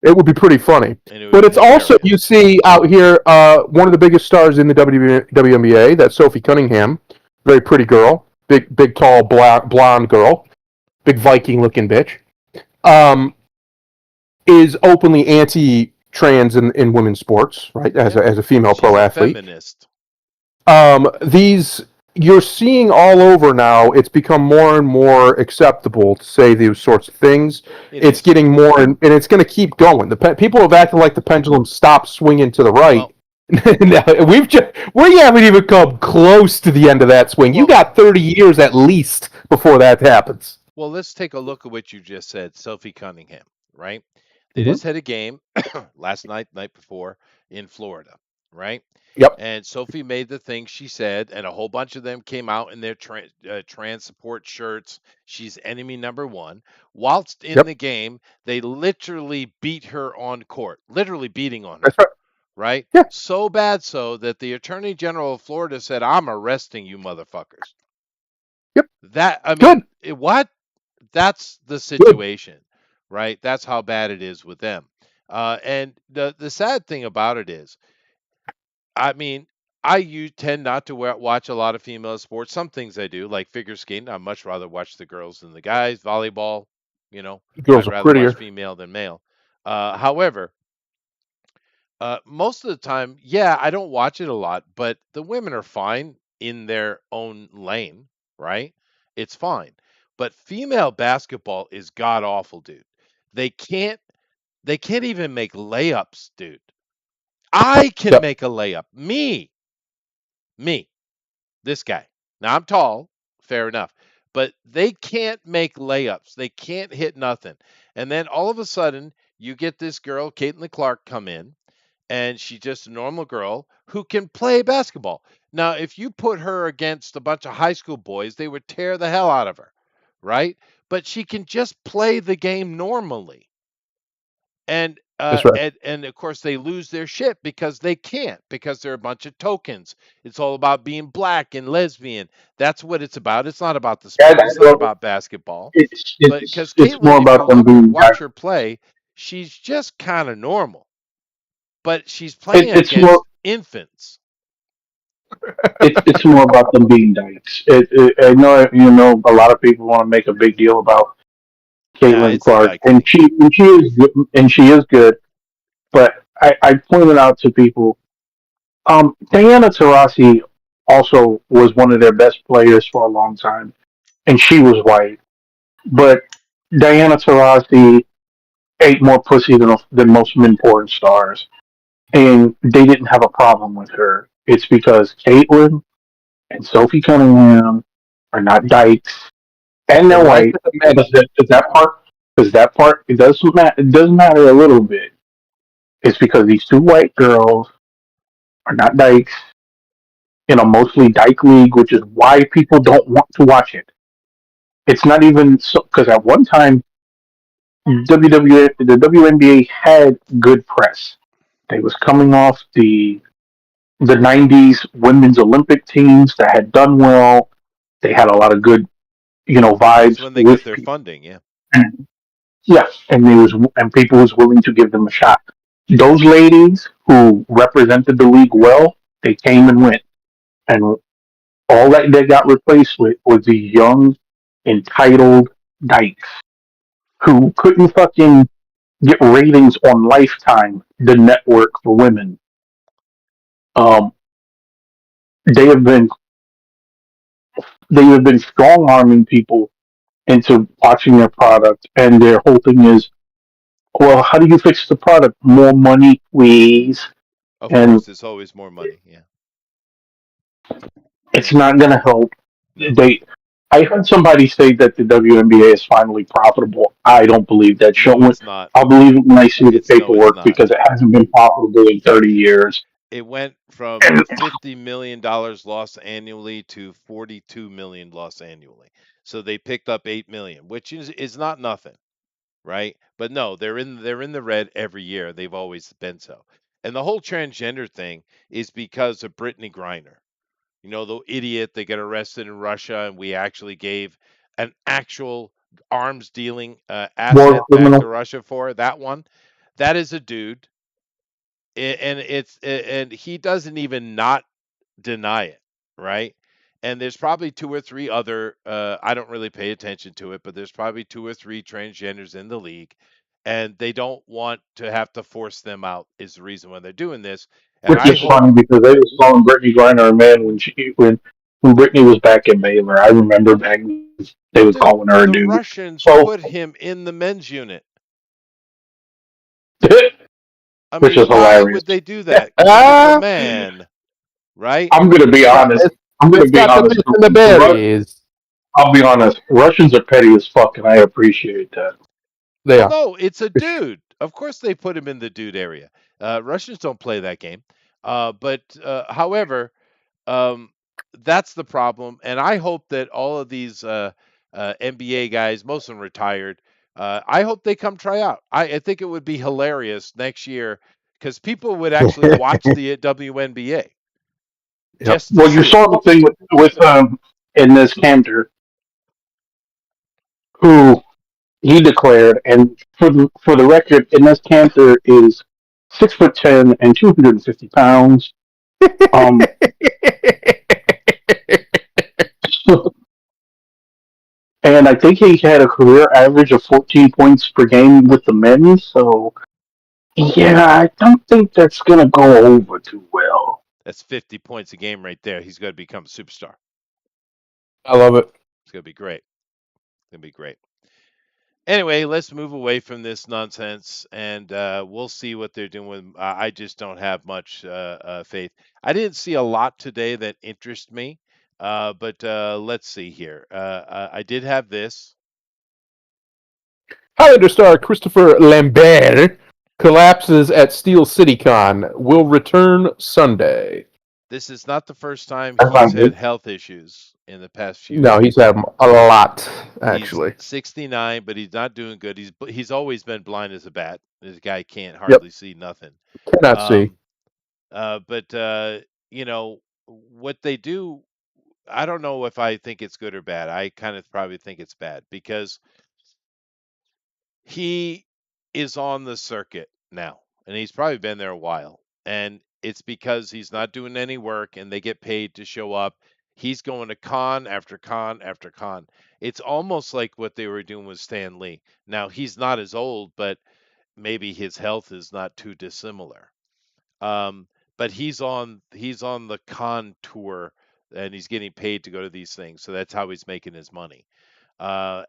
It would be pretty funny. and it would But be it's also, you hilarious. see out here, one of the biggest stars in the WNBA, that's Sophie Cunningham, very pretty girl, big tall blonde girl, big Viking looking bitch, um, is openly anti-trans in women's sports, right? As Yeah. as a female She's pro a athlete. feminist. These you're seeing all over now. It's become more and more acceptable to say these sorts of things. It It's is. getting more, and it's going to keep going. People have acted like the pendulum stopped swinging to the right. Well, We haven't even come close to the end of that swing. You well, got 30 years at least before that happens. well, let's take a look at what you just said, Sophie Cunningham, right? They Mm-hmm. just had a game last night, night before in Florida, right? Yep. And Sophie made the thing she said, and a whole bunch of them came out in their trans support shirts. She's enemy number one. Whilst in Yep. the game, they literally beat her on court, literally beating on her, That's right. right? Yeah. So bad so that the Attorney General of Florida said, "I'm arresting you motherfuckers." Yep. That, I Good. mean, what? That's the Good. situation, right? That's how bad it is with them. And the sad thing about it is, I mean, you tend not to watch a lot of female sports. Some things I do, like figure skating. I much rather watch the girls than the guys. Volleyball, you know, Girls I'd are rather watch prettier. female than male. However, most of the time, yeah, I don't watch it a lot, but the women are fine in their own lane, right? It's fine. But female basketball is god awful, dude. They can't they can't even make layups, dude. I can Yep. make a layup. Me, this guy. Now I'm tall, fair enough. But they can't make layups. They can't hit nothing. And then all of a sudden, you get this girl, Caitlin Clark, come in and she's just a normal girl who can play basketball. Now, if you put her against a bunch of high school boys, they would tear the hell out of her, right? But she can just play the game normally. And That's right. of course they lose their shit because they can't because they're a bunch of tokens. It's all about being black and lesbian. That's what it's about. It's not about the Yeah, sport. It's not about basketball. But because it's more Caitlin, if about you them being watch her play, she's just kind of normal but she's playing it's more against infants. it's more about them being dykes. I know a lot of people want to make a big deal about Nah, Caitlin it's a Clark, dyke thing. and she is good. But I pointed out to people, Diana Taurasi also was one of their best players for a long time, and she was white. But Diana Taurasi ate more pussy than most men porn stars, and they didn't have a problem with her. It's because Caitlyn and Sophie Cunningham are not dykes, and The they're life white. of the men. Because that part, it doesn't matter a little bit. It's because these two white girls are not dykes in a mostly dyke league, which is why people don't want to watch it. It's not even so because at one time the WNBA had good press. They was coming off the '90s women's Olympic teams that had done well. They had a lot of good That's vibes when they with get their people. funding, yeah. Yeah, and people was willing to give them a shot. Those ladies who represented the league well, they came and went, and all that they got replaced with was the young, entitled dykes who couldn't fucking get ratings on Lifetime, the network for women. Um, they have been they have been strong arming people into watching their product, and their whole thing is, well, how do you fix the product? More money, please. Of And course, there's always more money. Yeah. it's Yeah. not going to help. No. They, I heard somebody say that the WNBA is finally profitable. I don't believe that. Show No, it. it's not. I'll believe it when I see the It's no, it's paperwork not. because it hasn't been profitable in 30 years. It went from And $50 million loss annually to 42 million loss annually. So they picked up 8 million, which is not nothing, right? But no, they're in the red every year. They've always been so. And the whole transgender thing is because of Brittany Griner. You know, the idiot that got arrested in Russia, and we actually gave an actual arms dealing war asset back to criminal, Russia for that one. That is a dude, and and he doesn't even not deny it, right? And there's probably two or three other. I don't really pay attention to it, but there's probably two or three transgenders in the league, and they don't want to have to force them out. Is the reason why they're doing this. And which I is hope funny because they was calling Brittany Griner a man when Brittany was back in Baylor. I remember back they But was calling her a the dude. Russians So, put him in the men's unit. I which mean, is why hilarious. would they do that? Because it's a Ah, man, right? I'm gonna be honest. it's, I'm gonna it's be got the honest. bits and the berries. I'll be honest. Russians are petty as fuck, and I appreciate that. They Well, are. no, it's a dude. Of course, they put him in the dude area. Russians don't play that game. However, um, that's the problem. And I hope that all of these NBA guys, most of them retired, I hope they come try out. I think it would be hilarious next year because people would actually watch the WNBA Yep. just to Well, you see it. saw the thing with in this Cantor, who he declared, and for the record, Ines Cantor is 6'10" and 250 pounds. Um, and I think he had a career average of 14 points per game with the men. So yeah, I don't think that's gonna go over too well. That's 50 points a game right there. He's going to become a superstar. I love it. It's going to be great. It's going to be great. Anyway, let's move away from this nonsense, and we'll see what they're doing with. I just don't have much faith. I didn't see a lot today that interests me, but let's see here. I did have this. Highlander star Christopher Lambert collapses at Steel City Con. Will return Sunday. This is not the first time That's he's not had good. health issues in the past few No, he's years. had a lot, He's actually. 69, but he's not doing good. He's always been blind as a bat. This guy can't Yep. hardly see nothing. Cannot see. Um, but you know what they do. I don't know if I think it's good or bad. I kind of probably think it's bad because he is on the circuit now, and he's probably been there a while. And it's because he's not doing any work, and they get paid to show up. He's going to con after con after con. It's almost like what they were doing with Stan Lee. Now he's not as old, but maybe his health is not too dissimilar. Um, but he's on the con tour, and he's getting paid to go to these things. So that's how he's making his money.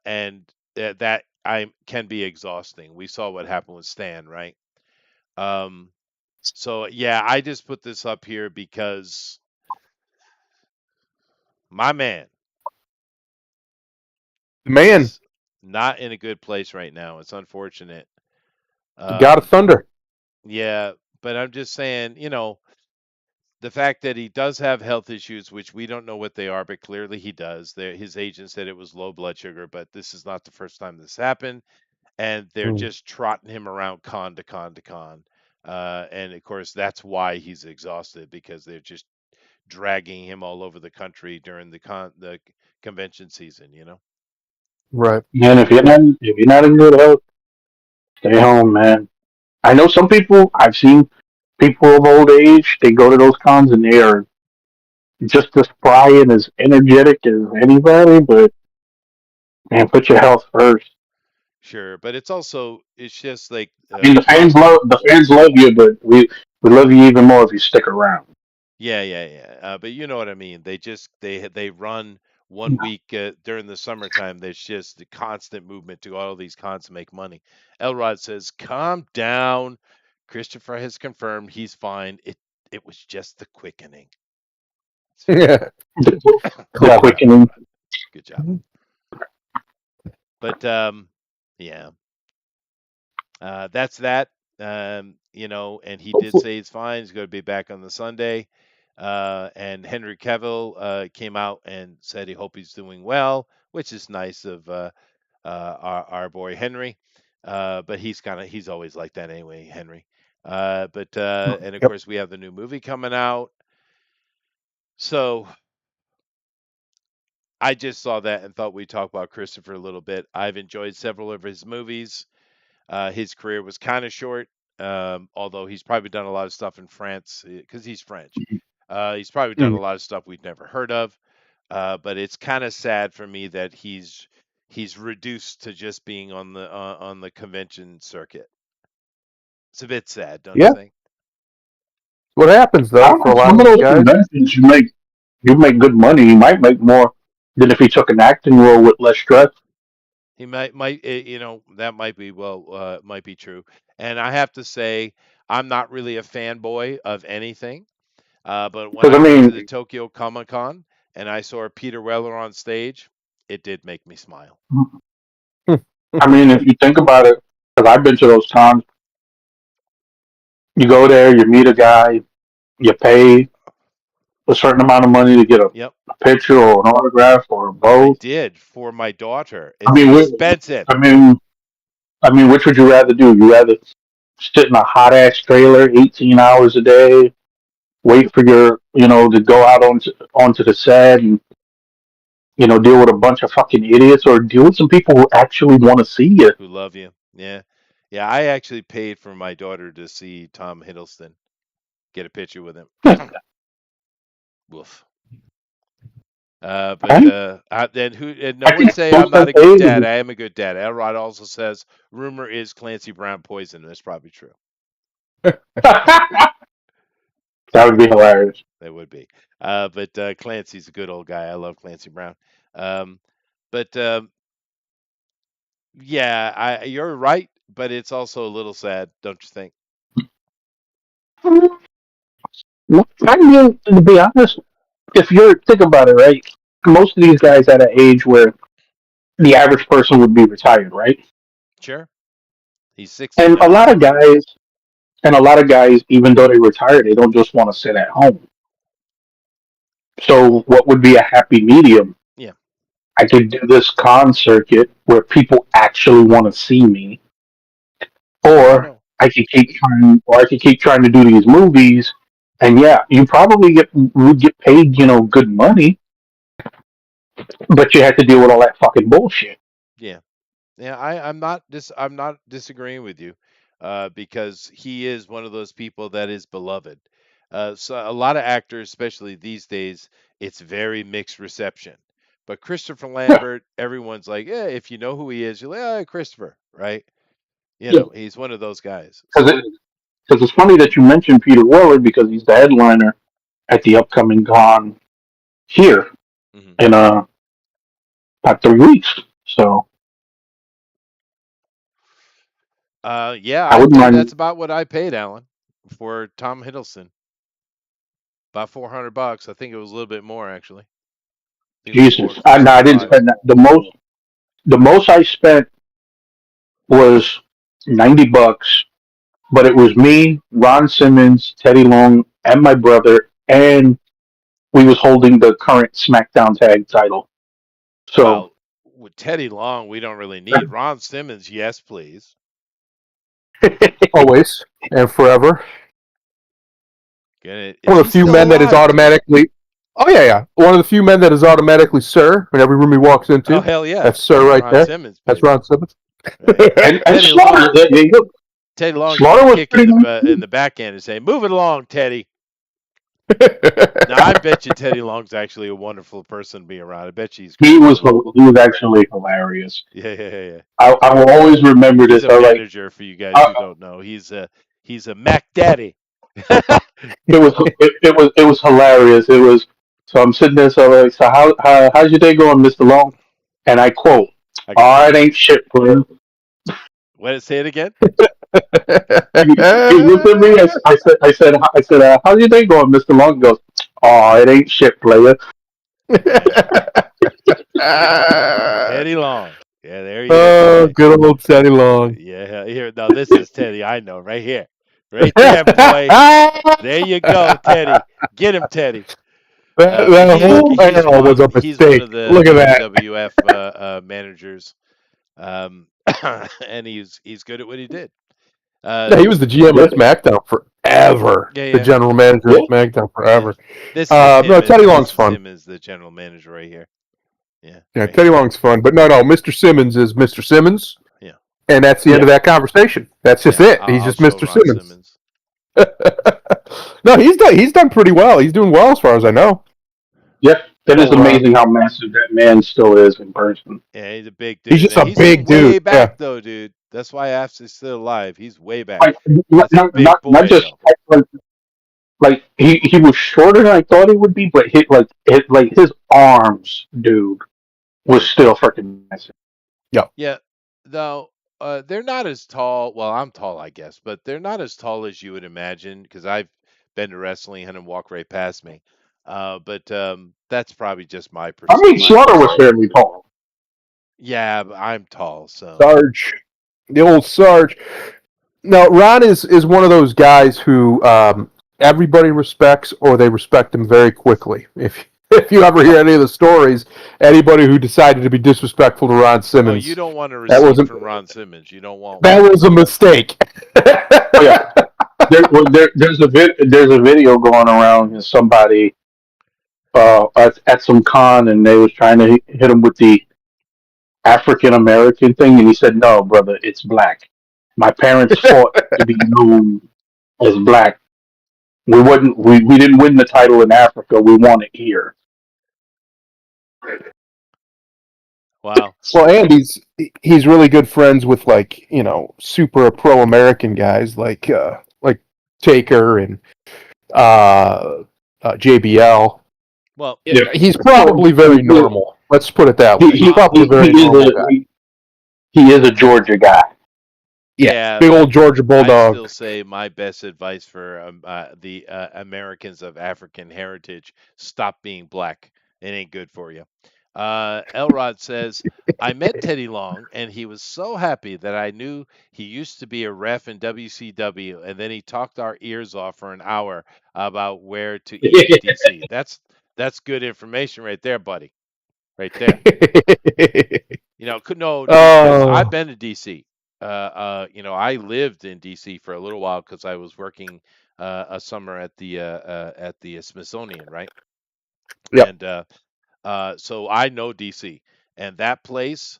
And that I can be exhausting. We saw what happened with Stan, right? Um, so yeah, I just put this up here because my man The man, is not in a good place right now. It's unfortunate. the God of Um, Thunder. yeah, but I'm just saying, the fact that he does have health issues, which we don't know what they are, but clearly he does. His agent said it was low blood sugar, but this is not the first time this happened. And they're Mm, just trotting him around con to con to con. And of course, that's why he's exhausted because they're just dragging him all over the country during the convention season. right. Man, if you're not in good health, stay home, man. I know some people. I've seen people of old age. They go to those cons and they are just as spry and as energetic as anybody. But Man, put your health first. Sure, but it's just like I mean, the fans love you, but we love you even more if you stick around. yeah, yeah, yeah. But you know what I mean. They run 1 week during the summertime. There's just the constant movement to all these cons to make money. Elrod says, "Calm down. Christopher has confirmed he's fine. It was just the quickening. It's very Yeah, The clever. quickening. good job." But yeah, that's that. And he did Hopefully, say he's fine. He's going to be back on the Sunday. And Henry Cavill came out and said he hope he's doing well, which is nice of our boy Henry. But he's always like that anyway, Henry. And of Yep. course we have the new movie coming out. So I just saw that and thought we'd talk about Christopher a little bit. I've enjoyed several of his movies. His career was kind of short, although he's probably done a lot of stuff in France because he's French. He's probably done a Mhm. lot of stuff we've never heard of. But it's kind of sad for me that he's reduced to just being on the convention circuit. It's a bit sad, don't you Yeah. think? What happens I though don't for know. a lot Some of of these those guys? conventions you make good money. You might make more than if he took an acting role with less stress. He that might be might be true. And I have to say, I'm not really a fanboy of anything. But when Because I I went to mean, the Tokyo Comic Con and I saw Peter Weller on stage, it did make me smile. if you think about it, because I've been to those cons, you go there, you meet a guy, you pay a certain amount of money to get Yep, a picture or an autograph or I both. did for my daughter. I It's mean, expensive. I mean, which would you rather do? You rather sit in a hot ass trailer 18 hours a day, wait for to go out onto the set and deal with a bunch of fucking idiots, or deal with some people who actually want to see you. Who love you? Yeah, yeah. I actually paid for my daughter to see Tom Hiddleston. Get a picture with him. Woof. Right? Then who? And no I one think say I'm most not that a good dad. is I am a good dad. Elrod also says rumor is Clancy Brown poisoned. That's probably true. that would be hilarious. That would be. But Clancy's a good old guy. I love Clancy Brown. Um, but Yeah, you're right, but it's also a little sad, don't you think? I mean, to be honest, if you're think about it, right? Most of these guys at an age where the average person would be retired, right? Sure. He's And 69. a lot of guys, even though they retire, they don't just want to sit at home. So, what would be a happy medium? Yeah, I could do this con circuit where people actually want to see me, I or know. I could keep trying to do these movies. And yeah, you probably would get paid, good money, but you have to deal with all that fucking bullshit. Yeah. Yeah, I'm not disagreeing with you, because he is one of those people that is beloved. So a lot of actors, especially these days, it's very mixed reception. But Christopher Yeah, Lambert, everyone's like, yeah, if you know who he is, you're like, oh, Christopher, right? yeah. He's one of those guys. Because So, it's funny that you mentioned Peter Weller because he's the headliner at the upcoming con here mhm. in about 3 weeks. So Yeah, I I'd wouldn't say mind. that's about what I paid Alan for Tom Hiddleston. About $400. I think it was a little bit more actually. I think it was Jesus, four four no, I seventy didn't five. spend that. The most I spent was $90, but it was me, Ron Simmons, Teddy Long, and my brother, and we was holding the current SmackDown Tag title. So Well, with Teddy Long, we don't really need Ron Simmons. Yes, please. Always and forever. Get it? Is One of he the few still men that is alive? automatically. Oh yeah, yeah. One of the few men that is automatically Sir in every room he walks Oh into. hell yeah, That's Sir right Ron there. Simmons, That's baby. Ron Simmons. Right. and Teddy Slaughter, Long. they go. Teddy Long should be Slaughter was kicking pretty the nice in too. the back end and saying, "Move it along, Teddy." Now I bet you Teddy Long's actually a wonderful person to be around. I bet you he's He great was fun. actually hilarious. Yeah, yeah, yeah, yeah. I will always remember He's this. a I was like, manager for you guys uh, who don't know. He's a Mac Daddy. it was hilarious. It was so I'm sitting there. So I'm like, so how's your day going, Mister Long? And I quote, I can "All see right, it. ain't shit, player." What? Say it again. He looked at me. I said, how's your day going, Mister Long? He goes, "Oh, it ain't shit, player." Yeah, Teddy Long. Yeah, there you go, Oh, Teddy. good old Teddy Long. Yeah, here. No, this is Teddy. I know, right here, right there, boy. There you go, Teddy. Get him, Teddy. That whole panel was a He's one mistake. of the Look at that. WWF managers, um, and he's good at what he did. Uh, Yeah, he was the GM Yeah, of SmackDown forever. yeah, The yeah, general manager of yeah. SmackDown yeah. forever. This is No, him as Teddy Long's this is fun. him as the general manager right here. Yeah, Yeah, right Teddy here. Long's fun. But no, Mr. Simmons is Mr. Simmons, Yeah, and that's the end Yeah. of that conversation. That's just yeah. it. He's I'll just show Mr. Ron Simmons. Simmons. No, he's done pretty well. He's doing well as far as I know. Yeah, that is Old Ron. amazing how massive that man still is in person. Yeah, he's a big He's dude, just and a he's from big dude. way back Yeah. though, dude. That's why Aft's still alive. He's way back. Like That's a big not boy just though. like he was shorter than I thought he would be, but like his arms, dude, was still freaking massive. Yeah. Yeah, though they're not as tall. Well, I'm tall, I guess, but they're not as tall as you would imagine because I've been to wrestling and them walk right past me. But that's probably just I mean, my Slaughter was perception. fairly tall. Yeah, but I'm tall, so Sarge. The old Sarge. No, Ron is one of those guys who everybody respects, or they respect him very quickly. If you ever hear any of the stories, anybody who decided to be disrespectful to Ron oh, you Simmons, don't want a that was receipt a from Ron Simmons. You don't want that one. was a mistake. Oh yeah, there's a video going around of somebody at some con, and they was trying to hit him with the African American thing, and he said, "No, brother, it's black. My parents fought to be known as black. We didn't win the title in Africa. We won it here." Wow. Well, and he's really good friends with, like, super pro American guys like Taker and uh, JBL. Well, Yeah, Yeah. he's probably very normal. Let's put it that He, way. He's he, probably a he, very he is normal a guy. he is a Georgia guy. Yeah, yeah, big but old Georgia I still Bulldog. say my best advice for the Americans of African heritage: stop being black. It ain't good for you. Elrod says, I met Teddy Long, and he was so happy that I knew he used to be a ref in WCW, and then he talked our ears off for an hour about where to eat in DC. That's good information right there, buddy. Right there. No, dude, because I've Oh, been to DC. I lived in DC for a little while because I was working a summer at the Smithsonian, right? yep. And so I know DC, and that place,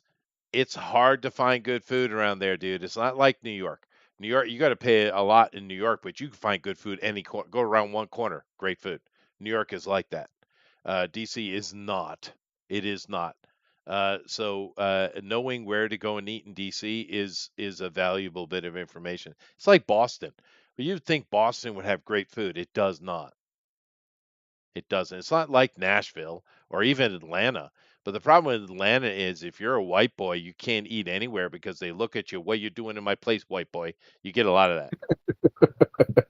it's hard to find good food around there, dude. It's not like New York. New York, you got to pay a lot in New York, but you can find good food any corner. Go around one corner, great food. New York is like that. DC is not. It is not. So knowing where to go and eat in DC is a valuable bit of information. It's like Boston. You'd think Boston would have great food. It does not. It doesn't. It's not like Nashville or even Atlanta. But the problem with Atlanta is if you're a white boy, you can't eat anywhere because they look at you. What you doing in my place, white boy? You get a lot of that.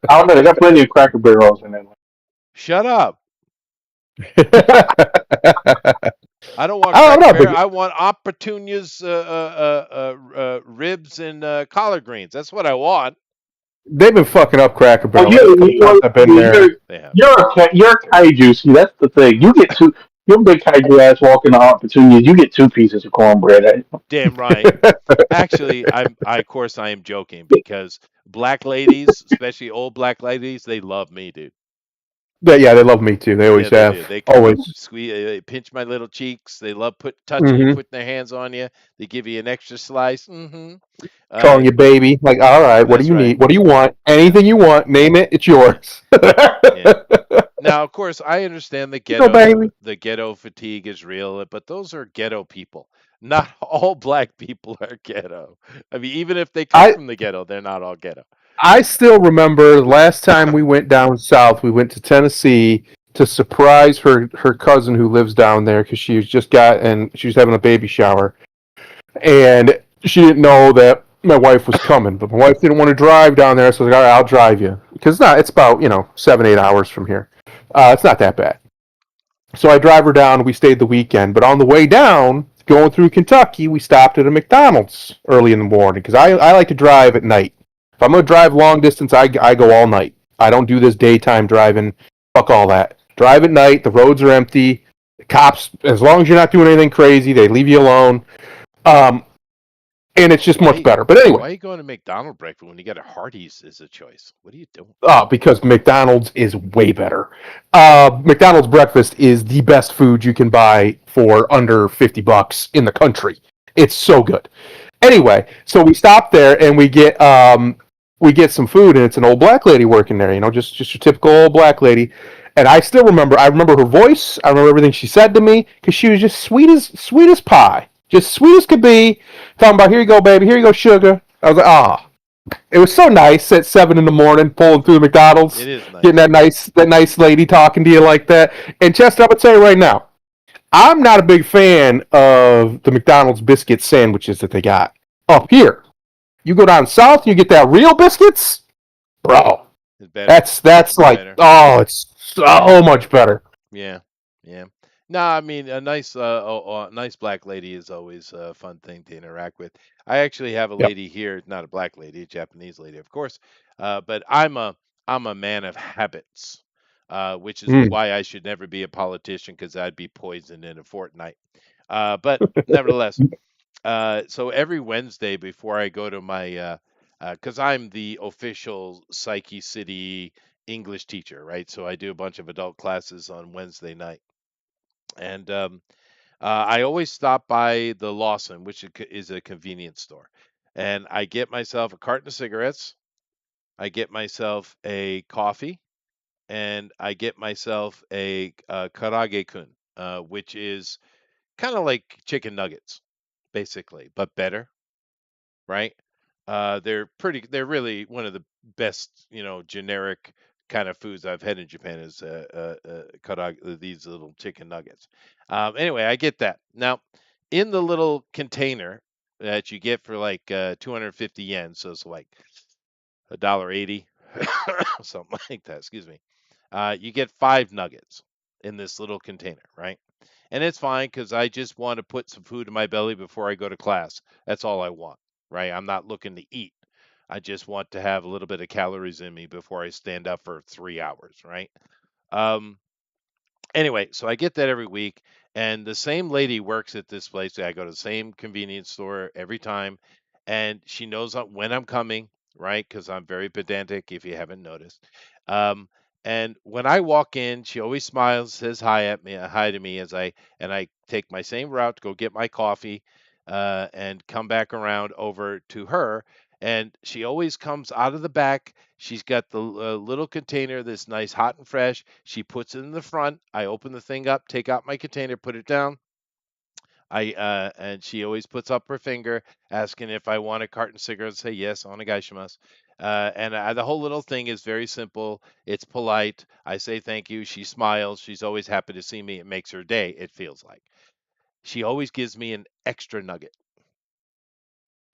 I don't know. They got plenty of Cracker Barrels in Atlanta. Shut up. I I don't want I'm Cracker not Barrel. big. I want Aunt Petunia's ribs and collard greens. That's what I want. They've been fucking up Cracker Well, Barrel. Last couple times I've been there. They have. you're a kaiju. See, that's the thing. You get two. You're a big kaiju ass walking to Aunt Petunia's. You get two pieces of cornbread. Damn right. Actually, of course I am joking because black ladies, especially old black ladies, they love me, dude. Yeah, they love me too. They Yeah, always they do. have. They come up, Always. squeeze, pinch my little cheeks. They love touching you, Mm-hmm. putting their hands on you. They give you an extra slice. Uh, Calling you baby. Like, all right, what do that's you right. need? What do you want? Yeah, Anything you want, name it. It's yeah, yours. yeah. Now, of course, I understand No, baby. the ghetto fatigue is real, but those are ghetto people. Not all black people are ghetto. I mean, even if they come I from the ghetto, they're not all ghetto. I still remember the last time we went down south. We went to Tennessee to surprise her cousin who lives down there because she was just got and she was having a baby shower, and she didn't know that my wife was coming. But my wife didn't want to drive down there, so I was like, all right, I'll drive you because it's about 7-8 hours from here. It's not that bad. So I drive her down. We stayed the weekend, but on the way down, going through Kentucky, we stopped at a McDonald's early in the morning because I like to drive at night. If I'm going to drive long distance, I go all night. I don't do this daytime driving. Fuck all that. Drive at night. The roads are empty. The cops, as long as you're not doing anything crazy, they leave you alone. Um, and it's just much Why better. But anyway, why are you going to McDonald breakfast when you got a Hardee's as a choice? What are you doing? because McDonald's is way better. McDonald's breakfast is the best food you can buy for under $50 in the country. It's so good. Anyway, so we stop there and we get some food, and it's an old black lady working there. Just your typical old black lady. And I still remember. I remember her voice. I remember everything she said to me because she was just sweet as pie, just sweet as could be. Talking about, here you go, baby, here you go, sugar. I was like, ah. It was so nice at 7 in the morning, pulling through the It McDonald's, is getting nice. that nice lady talking to you like that. And Chester, I'm gonna tell you right now, I'm not a big fan of the McDonald's biscuit sandwiches that they got up here. You go down south, and you get that real biscuits, bro. It's better. That's It's like, better. oh, it's so much better. Yeah, yeah. No, I mean a nice black lady is always a fun thing to interact with. I actually have a Yep. lady here, not a black lady, a Japanese lady, of course. But I'm a man of habits, which is Mm. why I should never be a politician because I'd be poisoned in a fortnight. But nevertheless, so every Wednesday before I go to because I'm the official Psyche City English teacher, right? So I do a bunch of adult classes on Wednesday night, and I always stop by the Lawson, which is a convenience store, and I get myself a carton of cigarettes, I get myself a coffee, and I get myself a karage kun, which is kind of like chicken nuggets, basically, but better, right? They're really one of the best, generic kind of foods I've had in Japan is these little chicken nuggets. Anyway, I get that. Now, in the little container that you get for like 250 yen, so it's like $1.80, something like that, excuse me. You get 5 nuggets in this little container, right? And it's fine because I just want to put some food in my belly before I go to class. That's all I want, right? I'm not looking to eat. I just want to have a little bit of calories in me before I stand up for 3 hours, right? Um, Anyway, so I get that every week, and the same lady works at this place. I go to the same convenience store every time, and she knows when I'm coming, right? Because I'm very pedantic, if you haven't noticed. Um, and when I walk in, she always smiles, says hi to me and I take my same route to go get my coffee, and come back around over to her. And she always comes out of the back. She's got the little container that's nice, hot and fresh. She puts it in the front. I open the thing up, take out my container, put it down. And she always puts up her finger, asking if I want a carton of cigarettes. Say yes, onegaishimasu. The whole little thing is very simple. It's polite. I say thank you. She smiles. She's always happy to see me. It makes her day. It feels like she always gives me an extra nugget.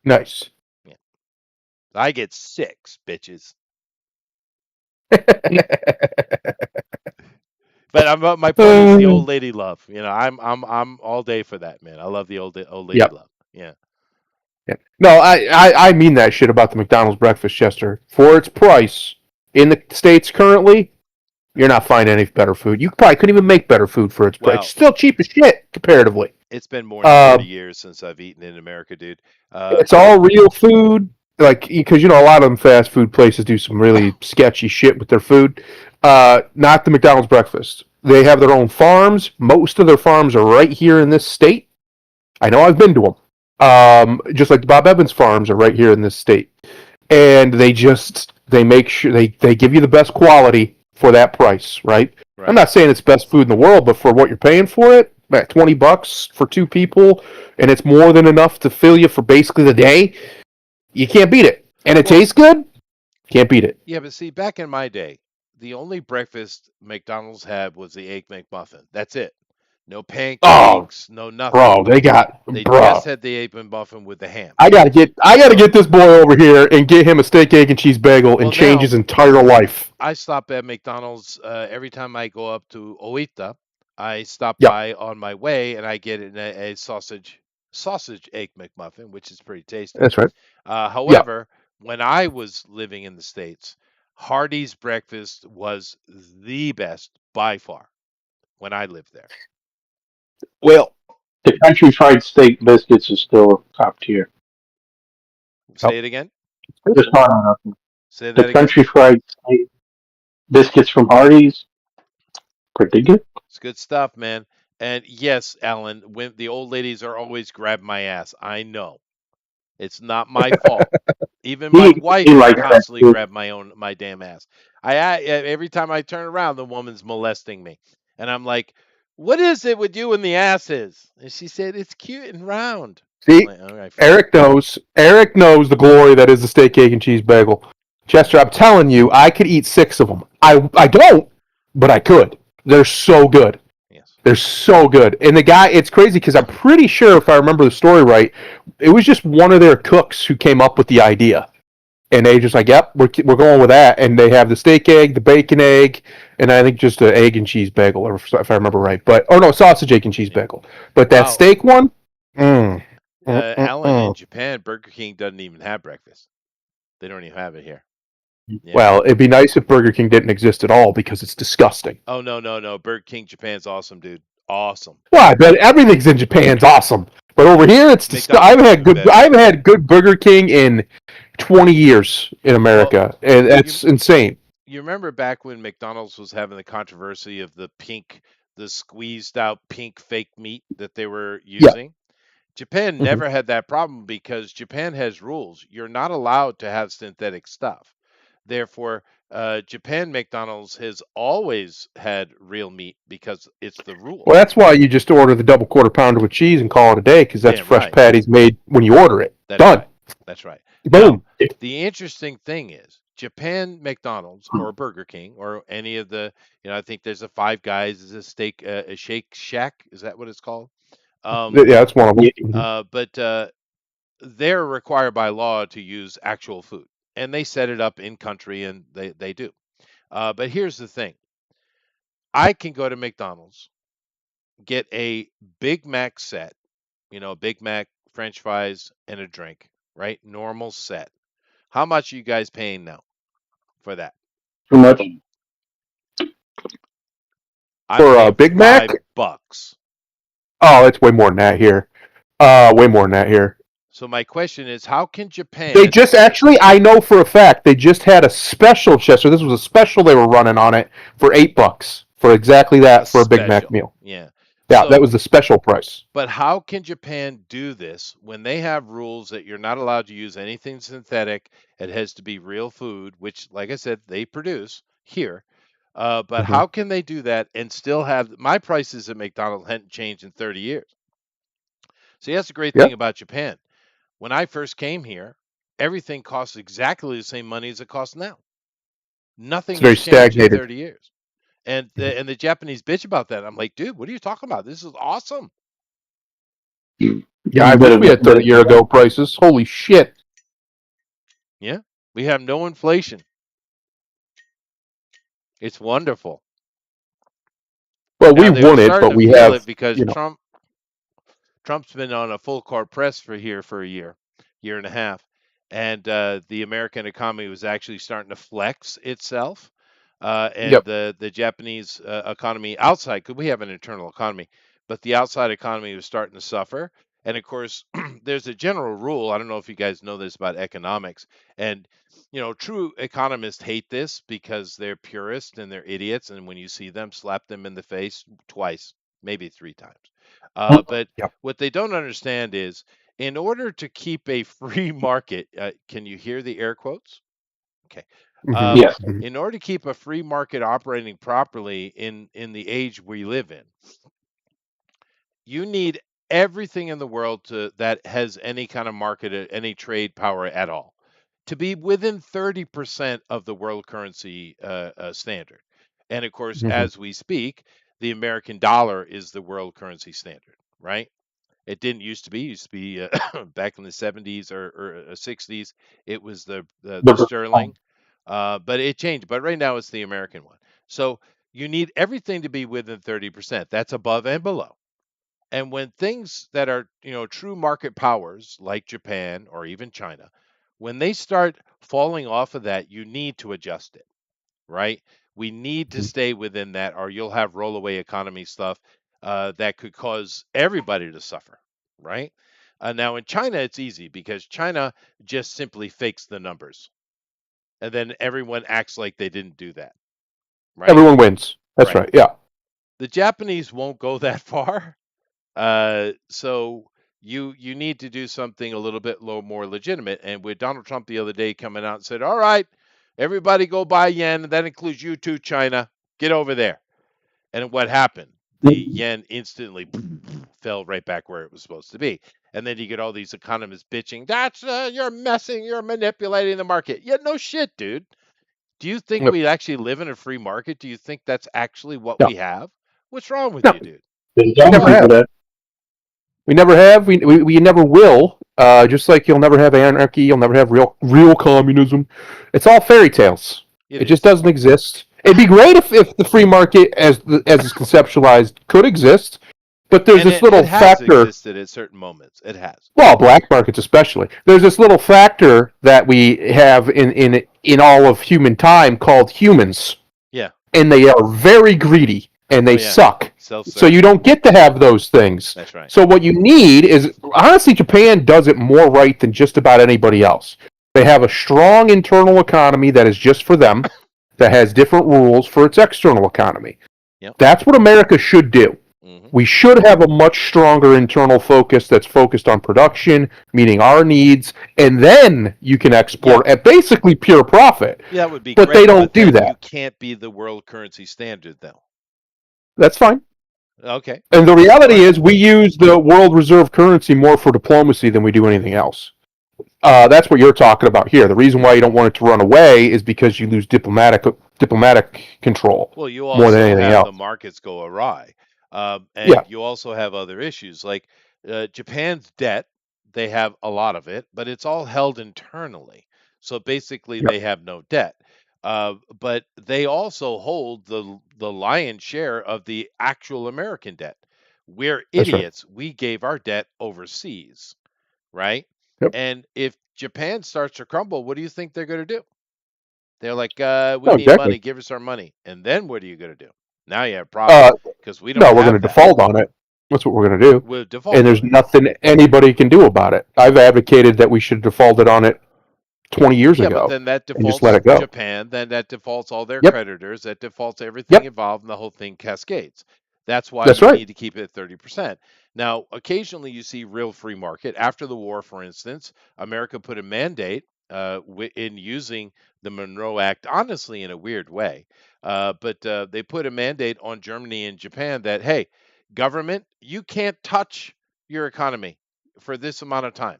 Nice. Yeah, I get 6, bitches. But my point is the old lady love. I'm all day for that, man. I love the old lady Yep. love. Yeah. Yeah. No, I mean that shit about the McDonald's breakfast, Chester. For its price in the States currently, you're not finding any better food. You probably couldn't even make better food for its price. It's Well, still cheap as shit comparatively. it's been more than Uh, 30 years since I've eaten in America, dude. it's But all real food. Like, because a lot of them fast food places do some really sketchy shit with their food. Not the McDonald's breakfast. They have their own farms. Most of their farms are right here in this state. I know I've been to them. Just like the Bob Evans farms are right here in this state, and they make sure they give you the best quality for that price, right? I'm Right. not saying it's best food in the world, but for what you're paying for it, at $20 for two people, and it's more than enough to fill you for basically the day, you can't beat it. And it Well, tastes good, can't beat it. yeah, but see, back in my day, the only breakfast McDonald's had was the Egg McMuffin. That's it. No Oh, pancakes, no nothing. bro, they got They just bro. had the Egg McMuffin with the ham. I gotta So, get this boy over here and get him a steak, egg, and cheese bagel and well, change now his entire life. I stop at McDonald's every time I go up to Oita. I stop Yep, by on my way and I get a sausage egg McMuffin, which is pretty tasty. that's right. Yep. However, when I was living in the States, Hardee's breakfast was the best by far when I lived there. Well, The country fried steak biscuits is still top tier. Say it again. Just not enough. Say The that again. country fried steak biscuits from Hardee's, pretty good. It's good stuff, man. And yes, Alan, when the old ladies are always grabbing my ass, I know it's not my fault. Even my He wife will likes that constantly too. grab my damn ass. Every time I turn around, the woman's molesting me, and I'm like, "What is it with you and the asses?" And she said, "It's cute and round." I'm see, like, "All right, fine." Eric knows. Eric knows the glory that is the steak, egg, and cheese bagel. Chester, I'm telling you, I could eat six of them. I don't, but I could. They're so good. Yes. They're so good. And the guy, it's crazy because I'm pretty sure, if I remember the story right, it was just one of their cooks who came up with the idea. And they just like, yep, we're going with that. And they have the steak egg, the bacon egg, and I think just an egg and cheese bagel, if I remember right. But oh no, sausage, egg, and cheese Yeah. bagel. But that Wow. steak one, mm, Alan, in mm. Japan, Burger King doesn't even have breakfast. They don't even have it here. Yeah. Well, it'd be nice if Burger King didn't exist at all because it's disgusting. Oh no, no, no. Burger King Japan's awesome, dude. Awesome. Well, I bet everything's in Japan's awesome, but over here it's I McDonald's haven't is had the good. I best. haven't had good Burger King in 20 years in Well, America, and you that's insane. you remember back when McDonald's was having the controversy of the squeezed out pink fake meat that they were Yeah. using? Japan Hmm. never had that problem because Japan has rules. You're not allowed to have synthetic stuff. Therefore, Japan McDonald's has always had real meat because it's the Well, rule. that's why you just order the double quarter pounder with cheese and call it a day because that's Damn fresh right. patties made when you order it. That's Done. right. That's right. Now, Boom. the interesting thing is Japan McDonald's or Burger King or any of the, I think there's a Five Guys, is a steak, a Shake Shack. Is that what it's called? Yeah, that's one of them. Yeah, Mhm. But they're required by law to use actual food, and they set it up in country, and they do. But here's the thing: I can go to McDonald's, get a Big Mac set, Big Mac, French fries, and a drink, right? Normal set. How much are you guys paying now for that? too much. I'm For a paying Big Mac, $5. oh, it's way more than that here. Way more than that here. So my question is, how can They Japan just actually, I know for a fact, they just had a special, Chester. This was a special they were running on it for $8 for exactly a that for a Big Mac special? meal. Yeah. Yeah, that So, was the special price. but how can Japan do this when they have rules that you're not allowed to use anything synthetic? It has to be real food, which, like I said, they produce here. But Hmm. how can they do that and still have my prices at McDonald's hadn't changed in 30 years? See, that's the great Yeah, thing about Japan. When I first came here, everything costs exactly the same money as it costs now. it's Nothing very has changed in stagnated. 30 years. And Mhm. the Japanese bitch about that. I'm like, dude, what are you talking about? This is awesome. Yeah, I wish we had Bit 30-year ago prices. Holy shit. Yeah. We have no inflation. It's wonderful. Well, we Now they're won it, starting but to we feel have, it because you know, Trump's been on a full court press for a year and a half, and the American economy was actually starting to flex itself, and yep. the Japanese economy outside, because we have an internal economy, but the outside economy was starting to suffer. And of course, there's a general rule. I don't know if you guys know this about economics. And, true economists hate this because they're purists and they're idiots. And when you see them, slap them in the face twice, maybe three times. But Yep. what they don't understand is in order to keep a free market, can you hear the air quotes? Okay. Hmm. Um, Yes. Hmm. in order to keep a free market operating properly in the age we live in, you need everything in the world that has any kind of market, any trade power at all, to be within 30% of the world currency standard. And of course, Hmm. as we speak, the American dollar is the world currency standard, right? It didn't used to be. It used to be back in the 70s or 60s. It was the sterling, but it changed. But right now, it's the American one. So you need everything to be within 30%. That's above and below. And when things that are, true market powers like Japan or even China, when they start falling off of that, you need to adjust it, right? We need to stay within that, or you'll have rollaway economy stuff that could cause everybody to suffer, right? Now, in China, it's easy because China just simply fakes the numbers. And then everyone acts like they didn't do that, right? Everyone wins. That's Right. right. Yeah. The Japanese won't go that far. So you need to do something a little bit more legitimate. And with Donald Trump the other day coming out and said, "All right, everybody go buy yen, and that includes you too, China. Get over there." And what happened? The yen instantly fell right back where it was supposed to be. And then you get all these economists bitching, "That's you're manipulating the market." Yeah, no shit, dude. Do you think Yep. we actually live in a free market? Do you think that's actually what No. we have? What's wrong with No. you, dude? Been We telling never people have. that. We never have. We never will. Just like you'll never have anarchy, you'll never have real communism. It's all fairy tales. It It just is. doesn't exist. It'd be great if the free market, as it's conceptualized, could exist. But there's And this it little has factor. existed at certain moments. It has. Well, black markets especially. There's this little factor that we have in all of human time called humans, Yeah. and they are very greedy and Oh they yeah. suck. So you Self-serving. don't get to have those things. That's right. So what you need is honestly Japan does it more right than just about anybody else. They have a strong internal economy that is just for them, that has different rules for its external economy. Yep. That's what America should do. Hmm. We should have a much stronger internal focus that's focused on production, meeting our needs, and then you can Yeah. export at basically pure profit. Yeah, that would be But they great, don't but do then you that. can't be the world currency standard, though. That's fine. Okay. And the All reality right. is, we use the world reserve currency more for diplomacy than we do anything else. That's what you're talking about here. The reason why you don't want it to run away is because you lose diplomatic control Well, you more than also anything have the else. markets go awry, Yeah, and you also have other issues like Japan's debt. They have a lot of it, but it's all held internally. So basically, yeah, they have no debt. But they also hold the lion's share of the actual American debt. We're that's right. idiots. We gave our debt overseas, right? Yep. And if Japan starts to crumble, what do you think they're going to do? They're like, we No, need money. exactly. Give us our money. And then what are you going to do? Now you have a problem Uh, because we no, don't we're going have to that. default on it. That's what we're going to do. We'll And default there's on it. nothing anybody can do about it. I've advocated that we should have defaulted on it 20 years Yeah, but ago then that and just let defaults it go. Japan, then that defaults all their Yep. creditors, that defaults everything Yep. involved, and the whole thing cascades. That's why That's we right. need to keep it at 30%. Now, occasionally you see real free market. After the war, for instance, America put a mandate in using the Monroe Act, honestly, in a weird way. But they put a mandate on Germany and Japan that, hey, government, you can't touch your economy for this amount of time.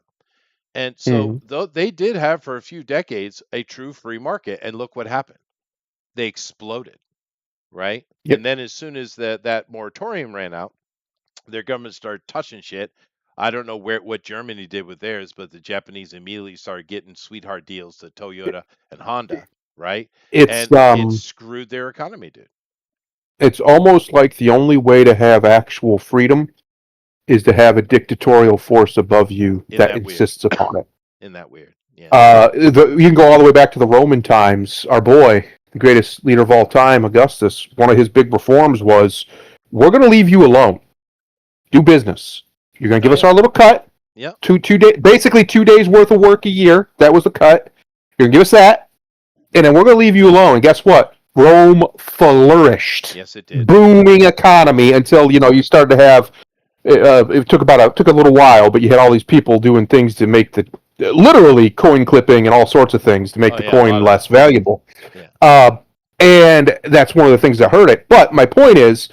And so Mm-hmm. though they did have for a few decades a true free market, and look what happened. They exploded, right? Yep. And then as soon as that moratorium ran out, their government started touching shit. I don't know what Germany did with theirs, but the Japanese immediately started getting sweetheart deals to Toyota and Honda, right? It's And it screwed their economy, dude. it's almost like the only way to have actual freedom is to have a dictatorial force above you Isn't that that weird? insists upon it. Isn't that weird? Yeah. You can go all the way back to the Roman times. Our boy, the greatest leader of all time, Augustus, one of his big reforms was, we're going to leave you alone. Do business. You're going to Oh give us yeah. our little cut. Yep. Basically 2 days worth of work a year. That was the cut. You're going to give us that, and then we're going to leave you alone. And guess what? Rome flourished, Yes, it did. booming economy until you started to have. It took a little while, but you had all these people doing things to make the literally coin clipping and all sorts of things to make Oh the yeah, a coin lot of less that. valuable. Yeah. And that's one of the things that hurt it. But my point is,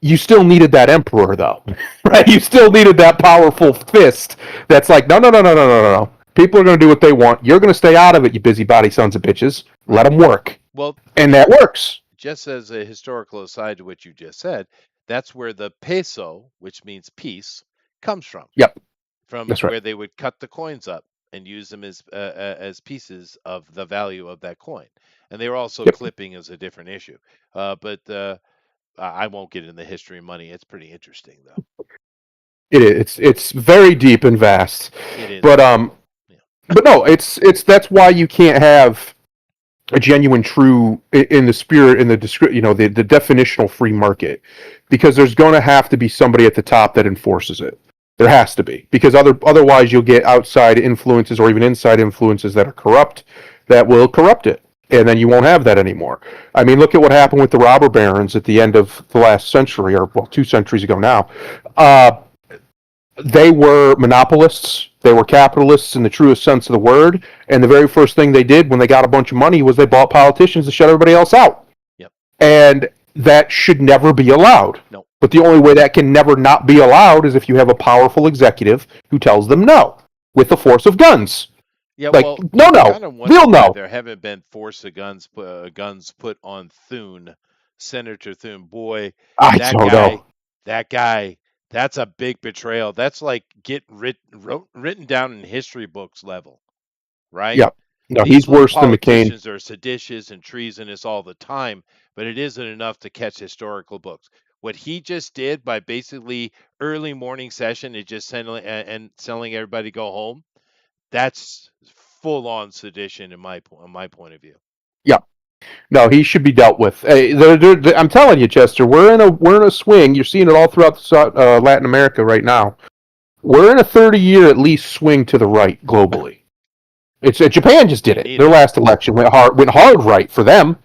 you still needed that emperor, though, right? You still needed that powerful fist that's like, no, no, no, no, no, no, no. People are going to do what they want. You're going to stay out of it, you busybody sons of bitches. Right. Let them work. Well, And that works. just as a historical aside to what you just said, that's where the peso, which means peace, comes from. Yep, From that's right. where they would cut the coins up and use them as pieces of the value of that coin. And they were also Yep. clipping as a different issue. But I won't get into the history of money. It's pretty interesting though. It is. It's very deep and vast. It is. But Yeah. but no, it's that's why you can't have a genuine, true in the spirit in the the definitional free market, because there's going to have to be somebody at the top that enforces it. There has to be, because otherwise you'll get outside influences or even inside influences that are corrupt that will corrupt it, and then you won't have that anymore. I mean, look at what happened with the robber barons at the end of the last century, or well, 2 centuries ago now. They were monopolists. They were capitalists in the truest sense of the word. And the very first thing they did when they got a bunch of money was they bought politicians to shut everybody else out. Yep. And that should never be allowed. No. But the only way that can never not be allowed is if you have a powerful executive who tells them no with the force of guns. Yeah, Like, well, no, I kind of wonder real why no. there haven't been force of guns put on Thune, Senator Thune. Boy, I that don't guy, know. that guy, that's a big betrayal. That's like written down in history books level, right? Yeah. No, These he's little worse than McCain. politicians are seditious and treasonous all the time, but it isn't enough to catch historical books. What he just did by basically early morning session and just sending and telling everybody to go home, that's full on sedition in my point of view. Yeah. No, he should be dealt with. Hey, I'm telling you, Chester, we're in a swing. You're seeing it all throughout Latin America right now. We're in a 30-year at least swing to the right globally. It's Japan just did it. Their last election went hard right for them.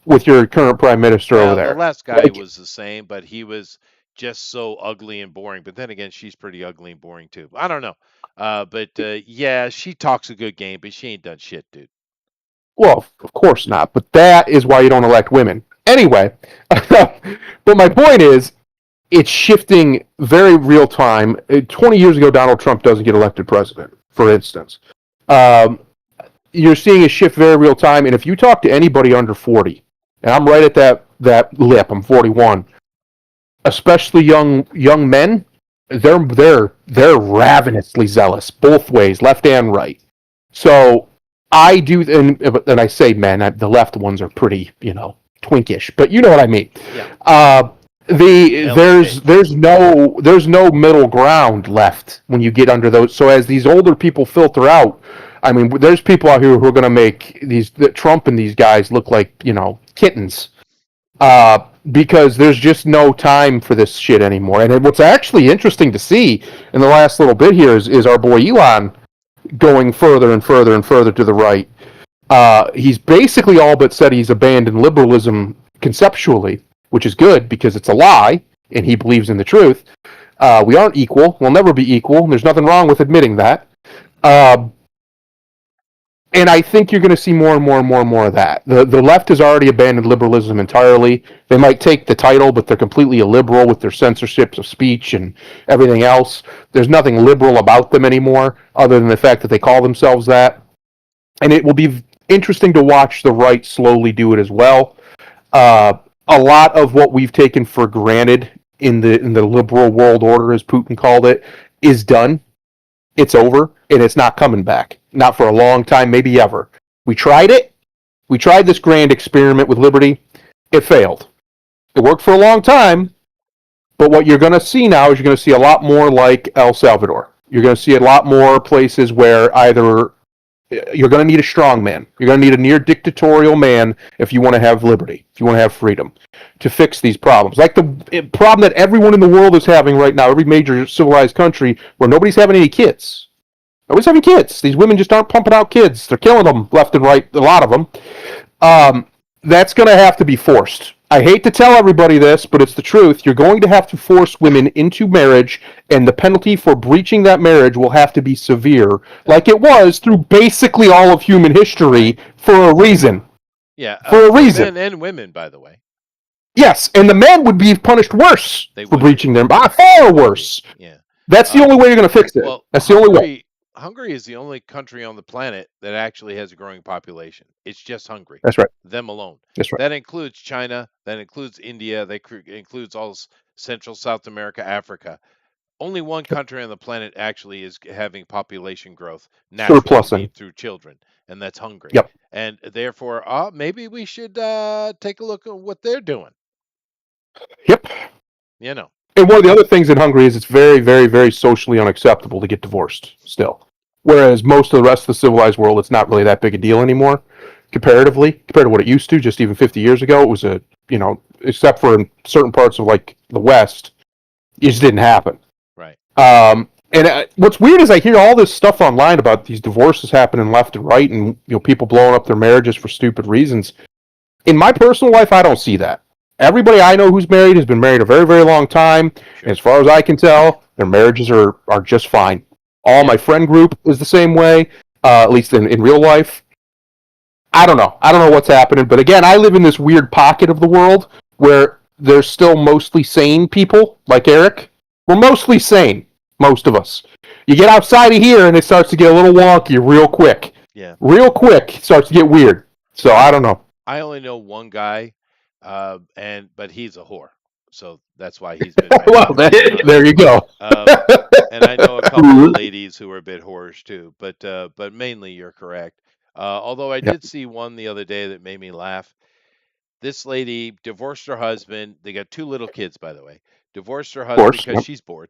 With your current prime minister over Well, the there. last guy was the same, but he was just so ugly and boring. But then again, she's pretty ugly and boring too. I don't know. But yeah, she talks a good game, but she ain't done shit, dude. Well, of course not. But that is why you don't elect women. Anyway, but my point is, it's shifting very real time. 20 years ago, Donald Trump doesn't get elected president, for instance. You're seeing a shift very real time. And if you talk to anybody under 40, and I'm right at that lip, I'm 41, especially young men, they're ravenously zealous both ways, left and right. So I do, and I say men, the left ones are pretty, twinkish, but you know what I mean. Yeah. There's no middle ground left when you get under those. So as these older people filter out, I mean, there's people out here who are going to make Trump and these guys look like kittens, because there's just no time for this shit anymore. And what's actually interesting to see in the last little bit here is our boy Elon going further and further and further to the right. He's basically all but said he's abandoned liberalism conceptually, which is good because it's a lie, and he believes in the truth. We aren't equal. We'll never be equal. There's nothing wrong with admitting that. And I think you're going to see more and more and more and more of that. The left has already abandoned liberalism entirely. They might take the title, but they're completely illiberal with their censorships of speech and everything else. There's nothing liberal about them anymore, other than the fact that they call themselves that. And it will be interesting to watch the right slowly do it as well. A lot of what we've taken for granted in the liberal world order, as Putin called it, is done. It's over, and it's not coming back. Not for a long time, maybe ever. We tried it. We tried this grand experiment with liberty. It failed. It worked for a long time, but what you're going to see now is you're going to see a lot more like El Salvador. You're going to see a lot more places where either You're going to need a strong man. You're going to need a near dictatorial man if you want to have liberty, if you want to have freedom to fix these problems. Like the problem that everyone in the world is having right now, every major civilized country where nobody's having any kids. Nobody's having kids. These women just aren't pumping out kids. They're killing them left and right, a lot of them. Um, that's going to have to be forced. I hate to tell everybody this, but it's the truth. You're going to have to force women into marriage, and the penalty for breaching that marriage will have to be severe, like it was through basically all of human history for a reason. Yeah, For a for reason. men and women, by the way. Yes, and the men would be punished worse They for would be. breaching them. Far worse. Yeah. That's the only way you're going to fix it. Well, That's the only way. Hungary is the only country on the planet that actually has a growing population. It's just Hungary, That's right. them alone. That's right. That includes China, that includes India, that includes all Central South America, Africa. Only one country on the planet actually is having population growth naturally, I mean, Surplusing. through children, and that's Hungary. Yep. And therefore, maybe we should take a look at what they're doing. Yep. You know. And one of the other things in Hungary is it's very, very, very socially unacceptable to get divorced still. Whereas most of the rest of the civilized world, it's not really that big a deal anymore, comparatively, compared to what it used to just even 50 years ago. It was except for in certain parts of like the West, it just didn't happen. Right. And what's weird is I hear all this stuff online about these divorces happening left and right, and people blowing up their marriages for stupid reasons. In my personal life, I don't see that. Everybody I know who's married has been married a very, very long time. Sure. And as far as I can tell, their marriages are just fine. All my friend group is the same way, at least in real life. I don't know. I don't know what's happening. But again, I live in this weird pocket of the world where there's still mostly sane people, like Eric. We're mostly sane, most of us. You get outside of here and it starts to get a little wonky real quick. Yeah. Real quick, it starts to get weird. So I don't know. I only know one guy, but he's a whore, so that's why he's been Well, married. there you go. And I know a couple of ladies who are a bit whorish too, but mainly you're correct. Although I did see one the other day that made me laugh. This lady divorced her husband. They got 2 little kids, by the way. Divorced her husband Course, because yep. she's bored,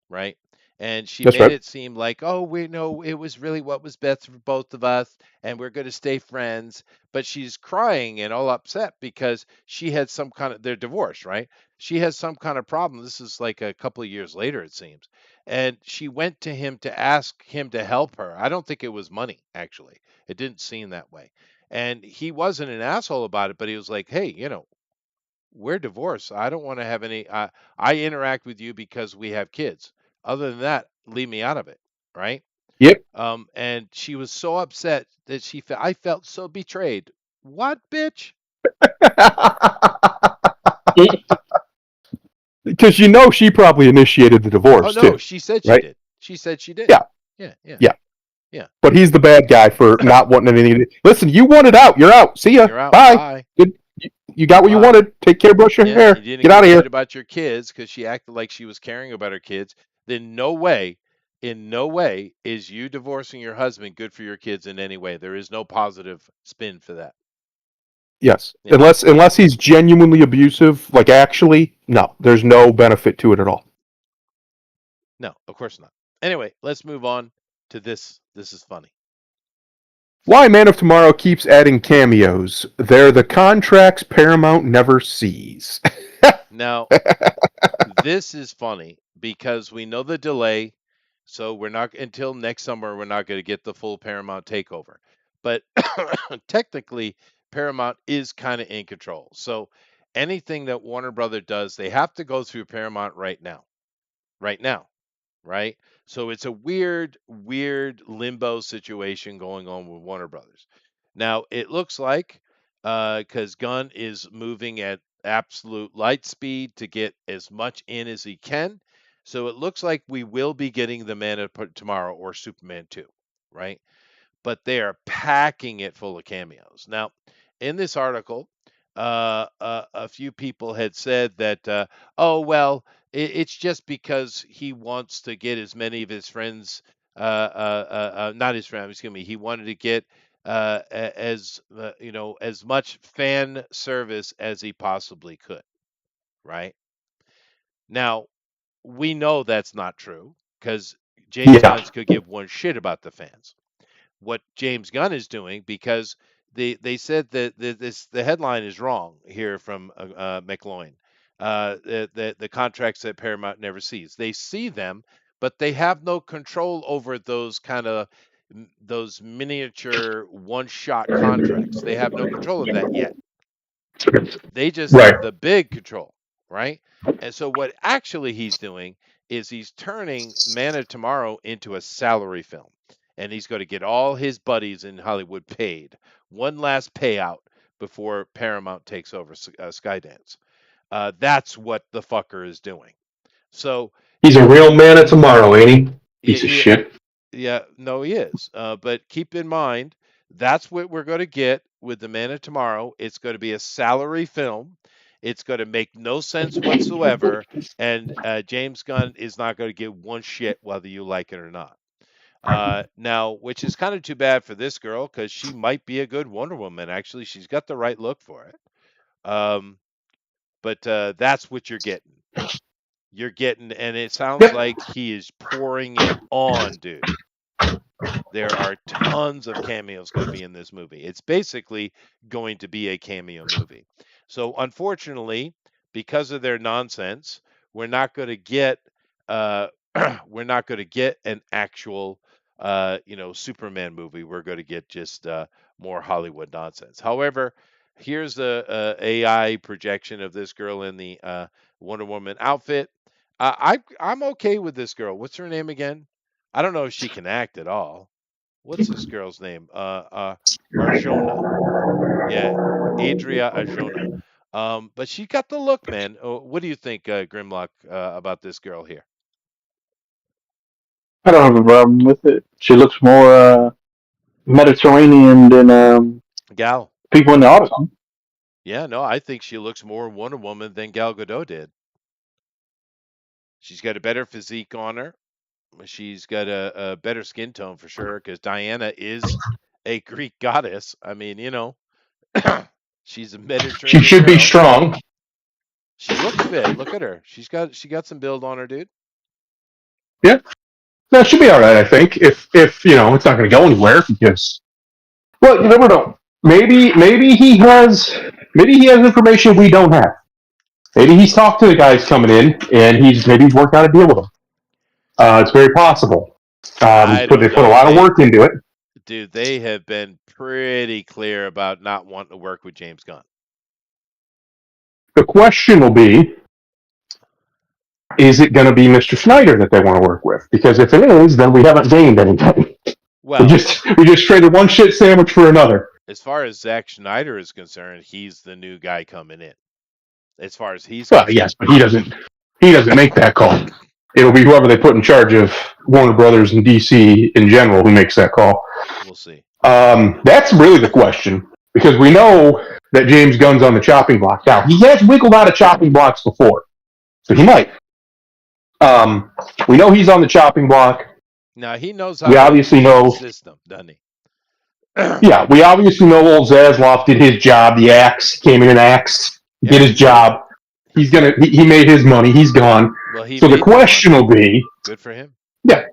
right? And she That's made right. it seem like, oh, we know it was really what was best for both of us, and we're going to stay friends. But she's crying and all upset because she had some kind of, they're divorced, right? She has some kind of problem. This is like a couple of years later, it seems. And she went to him to ask him to help her. I don't think it was money, actually. It didn't seem that way. And he wasn't an asshole about it, but he was like, hey, we're divorced. I don't want to have any. I interact with you because we have kids. Other than that, leave me out of it, right? Yep. And she was so upset that I felt so betrayed. What, bitch? Because she probably initiated the Oh divorce no, too, she said she right? did. She said she did. Yeah. Yeah, yeah, Yeah. yeah. But he's the bad guy for not wanting anything. Listen, you wanted out. You're out. See ya. You're out. Bye. Bye. Good. You got what you Bye. wanted. Take care. Brush your Yeah, hair. you didn't Get out give of a here. shit about your kids because she acted like she was caring about her kids. Then in no way is you divorcing your husband good for your kids in any way. There is no positive spin for that. Yes. Yeah. Unless he's genuinely abusive, like actually, no, there's no benefit to it at all. No, of course not. Anyway, let's move on to this. This is funny. Why Man of Tomorrow keeps adding cameos. They're the contracts Paramount never sees. Now, this is funny because we know the delay. So we're not until next summer, we're not going to get the full Paramount takeover. But technically, Paramount is kind of in control. So anything that Warner Brother does, they have to go through Paramount right now. Right now. Right? So it's a weird, weird limbo situation going on with Warner Brothers. Now it looks like because Gunn is moving at absolute light speed to get as much in as he can. So it looks like we will be getting the Man of Tomorrow or Superman 2, right? But they are packing it full of cameos. Now, in this article, a few people had said that, oh, well, it's just because he wants to get as many of his friends, not his friends, excuse me, he wanted to get as much fan service as he possibly could, right? Now, we know that's not true because James Gunn could give one shit about the fans. what James Gunn is doing, because they said that the headline is wrong here from McLoin. The contracts that Paramount never sees. They see them, but they have no control over those kind of those miniature one-shot contracts. They have no control of that yet. They just Right. have the big control, right? And so what actually he's doing is he's turning Man of Tomorrow into a salary film. And he's going to get all his buddies in Hollywood paid. One last payout before Paramount takes over Skydance. That's what the fucker is doing. So, He's a real man of tomorrow, ain't he? Piece of yeah, shit. yeah, no, he is. But keep in mind, that's what we're going to get with The Man of Tomorrow. It's going to be a salary film. It's going to make no sense whatsoever. And James Gunn is not going to give one shit whether you like it or not. Now, which is kind of too bad for this girl because she might be a good Wonder Woman. Actually, she's got the right look for it. Um, but that's what you're getting. You're getting, and it sounds Yep. like he is pouring it on, dude. There are tons of cameos going to be in this movie. It's basically going to be a cameo movie. So unfortunately, because of their nonsense, we're not going to get uh, we're not going to get an actual Superman movie. We're going to get just more Hollywood nonsense. However, here's a AI projection of this girl in the Wonder Woman outfit. I'm okay with this girl. What's her name again? I don't know if she can act at all. What's this girl's name? Arjona. Yeah, Adria Arjona. But she got the look, man. What do you think, Grimlock, about this girl here? I don't have a problem with it. She looks more Mediterranean than Gal. people in the auto. Yeah, no, I think she looks more Wonder Woman than Gal Gadot did. She's got a better physique on her. She's got a better skin tone for sure, because Diana is a Greek goddess. I mean, she's a She Mediterranean should be girl. strong. She looks fit. Look at her. She got some build on her, dude. Yeah. That should be all right, I think. If it's not going to go anywhere because well, you never know. Maybe he has information we don't have. Maybe he's talked to the guys coming in and he's maybe worked out a deal with them. It's very possible. I But they don't put a know. lot of work into it. Dude, they have been pretty clear about not wanting to work with James Gunn. The question will be: is it going to be Mr. Snyder that they want to work with? Because if it is, then we haven't gained anything. We Well, just we just traded one shit sandwich for another. as far as Zack Schneider is concerned, he's the new guy coming in. As far as he's Well, concerned, yes, but he doesn't make that call. It'll be whoever they put in charge of Warner Brothers and DC in general who makes that call. we'll see. That's really the question because we know that James Gunn's on the chopping block now. He has wiggled out of chopping blocks before, so he might. We know he's on the chopping block. Now he knows how We to obviously game the know. system, doesn't he? Yeah, we obviously know old Zaslav did his job. The axe came in and axed, Yeah, did his he did. job. He made his money. He's gone. Well, he So the made the question money. will be, Good for him. yeah,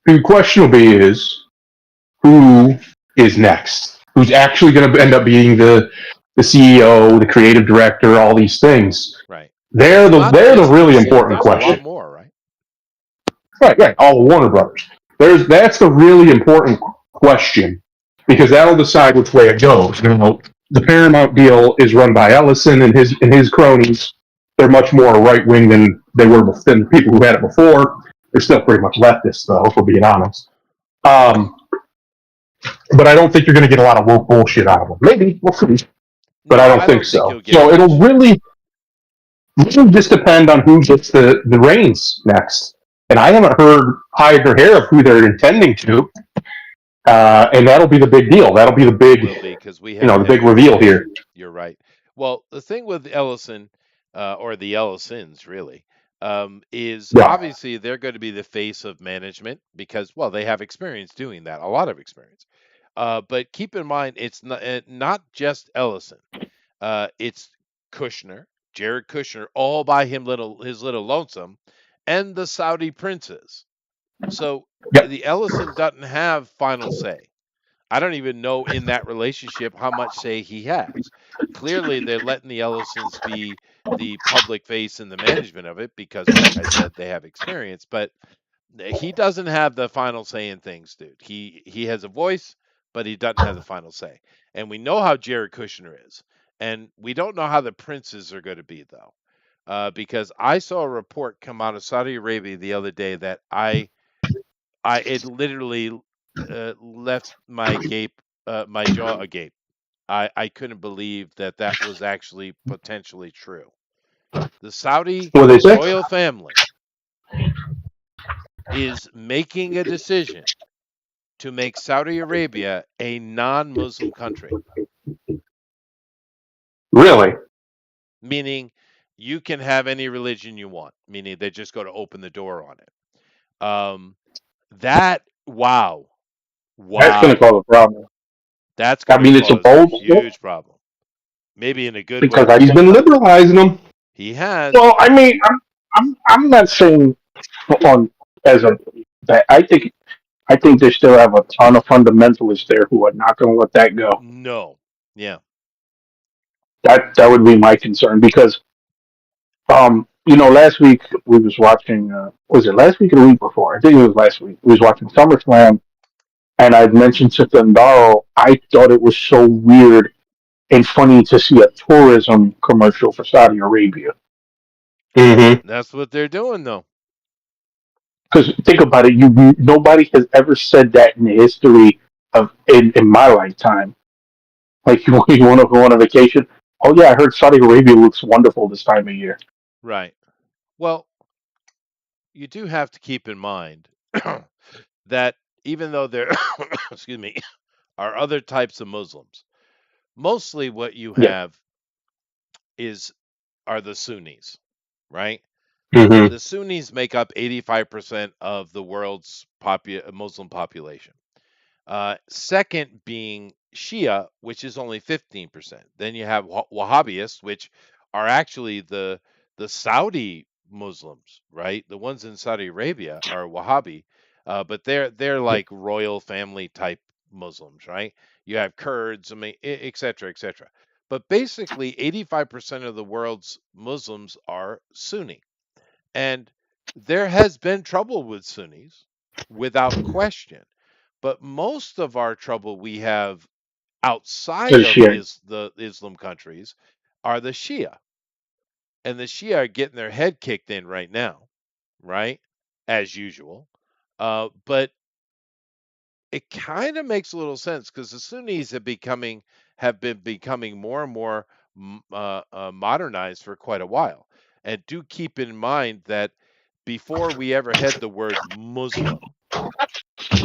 the question will be is who is next? Who's actually going to end up being the CEO, the creative director, all these things? Right. And They're it's the not they're the just really DC. important There's a lot question. more, right? Right. All Warner Brothers. That's the really important question because that'll decide which way it goes. The Paramount deal is run by Ellison and his cronies. They're much more right wing than they were than the people who had it before. They're still pretty much leftists, though, if we're being honest. But I don't think you're going to get a lot of woke bullshit out of them. Maybe we'll see, but No, I don't I think don't think so. you'll get So it'll much. really just depend on who gets the reins next. And I haven't heard hide or hair of who they're intending to. And that'll be the big deal. That'll be the It big, will be because we haven't the had big reveal here. information. You're right. Well, the thing with Ellison, or the Ellisons, really, is Yeah. obviously they're going to be the face of management because, well, they have experience doing that, a lot of experience. But keep in mind, it's not just Ellison. It's Kushner, Jared Kushner, all by his little lonesome, and the Saudi princes. So Yep. the Ellison doesn't have final say. I don't even know in that relationship how much say he has. Clearly, they're letting the Ellisons be the public face and the management of it because, like I said, they have experience. But he doesn't have the final say in things, dude. He has a voice, but he doesn't have the final say. And we know how Jared Kushner is, and we don't know how the princes are going to be though, because I saw a report come out of Saudi Arabia the other day that I it literally left my jaw agape. I couldn't believe that that was actually potentially true. The Saudi What they say? royal family is making a decision to make Saudi Arabia a non-Muslim country, Really? meaning you can have any religion you want, meaning they're just going to open the door on it. That wow, That's going to wow, cause a problem. that's I going to mean, it's a cause a bold step huge problem. Maybe in a good because way. he's been liberalizing them. He has. Well, I mean, I'm not saying on as a that I think they still have a ton of fundamentalists there who are not going to let that go. No. Yeah. That would be my concern because last week we was watching. Was it last week or the week before? I think it was last week. We was watching SummerSlam, and I'd mentioned to Thundaro. I thought it was so weird and funny to see a tourism commercial for Saudi Arabia. Mm-hmm. That's what they're doing though. Because think about it, you nobody has ever said that in the history of in my lifetime. Like you want to go on a vacation? Oh yeah, I heard Saudi Arabia looks wonderful this time of year. Right. Well, you do have to keep in mind that even though there excuse me, are other types of Muslims, mostly what you Yeah. have is are the Sunnis, right? Mm-hmm. The Sunnis make up 85% of the world's Muslim population. Second being Shia, which is only 15%. Then you have Wahhabists, which are actually the Saudi Muslims, right? The ones in Saudi Arabia are Wahhabi, but they're like royal family type Muslims, right? You have Kurds, I mean, et cetera, et cetera. But basically, 85% of the world's Muslims are Sunni. And there has been trouble with Sunnis without question. But most of our trouble we have outside This of year. the Islam countries are the Shia. And the Shia are getting their head kicked in right now, right? As usual. But it kind of makes a little sense because the Sunnis have been becoming more and more modernized for quite a while. And do keep in mind that before we ever had the word Muslim,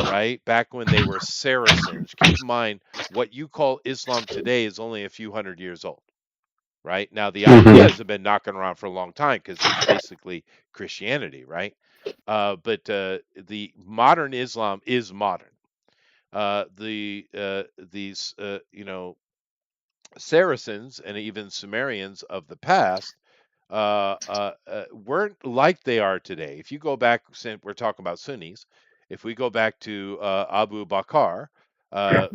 right? Back when they were Saracens, keep in mind what you call Islam today is only a few hundred years old, right? Now the Mm-hmm. ideas have been knocking around for a long time because it's basically Christianity, right? But the modern Islam is modern. These Saracens and even Sumerians of the past weren't like they are today. If you go back, since we're talking about Sunnis, if we go back to Abu Bakr,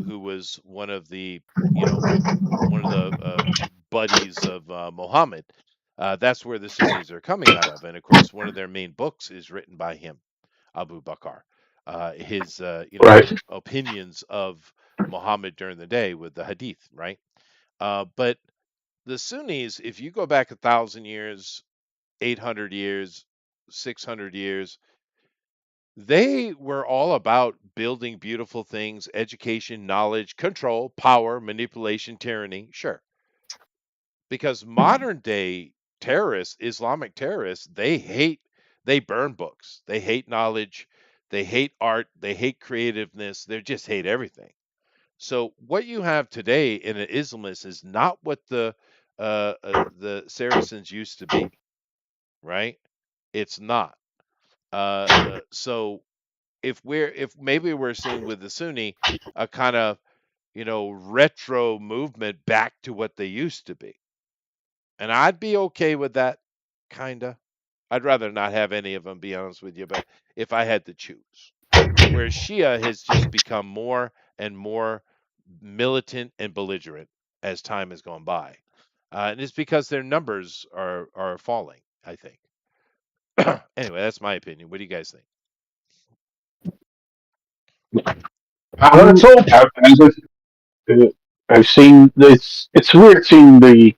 who was one of the buddies of Muhammad, that's where the Sunnis are coming out of. And of course, one of their main books is written by him, Abu Bakr. His Right. opinions of Muhammad during the day with the Hadith, right? But the Sunnis, if you go back 1,000 years, 800 years, 600 years, they were all about building beautiful things, education, knowledge, control, power, manipulation, tyranny. Sure. Because modern day terrorists, Islamic terrorists, they burn books, they hate knowledge, they hate art, they hate creativeness, they just hate everything. So what you have today in an Islamist is not what the Saracens used to be, right? It's not. So if maybe we're seeing with the Sunni a kind of retro movement back to what they used to be, and I'd be okay with that, kinda. I'd rather not have any of them, be honest with you, but if I had to choose. whereas Shia has just become more and more militant and belligerent as time has gone by. And it's because their numbers are falling, I think. Anyway, that's my opinion. What do you guys think? Well, let's I'm hope. I've seen this. It's weird seeing the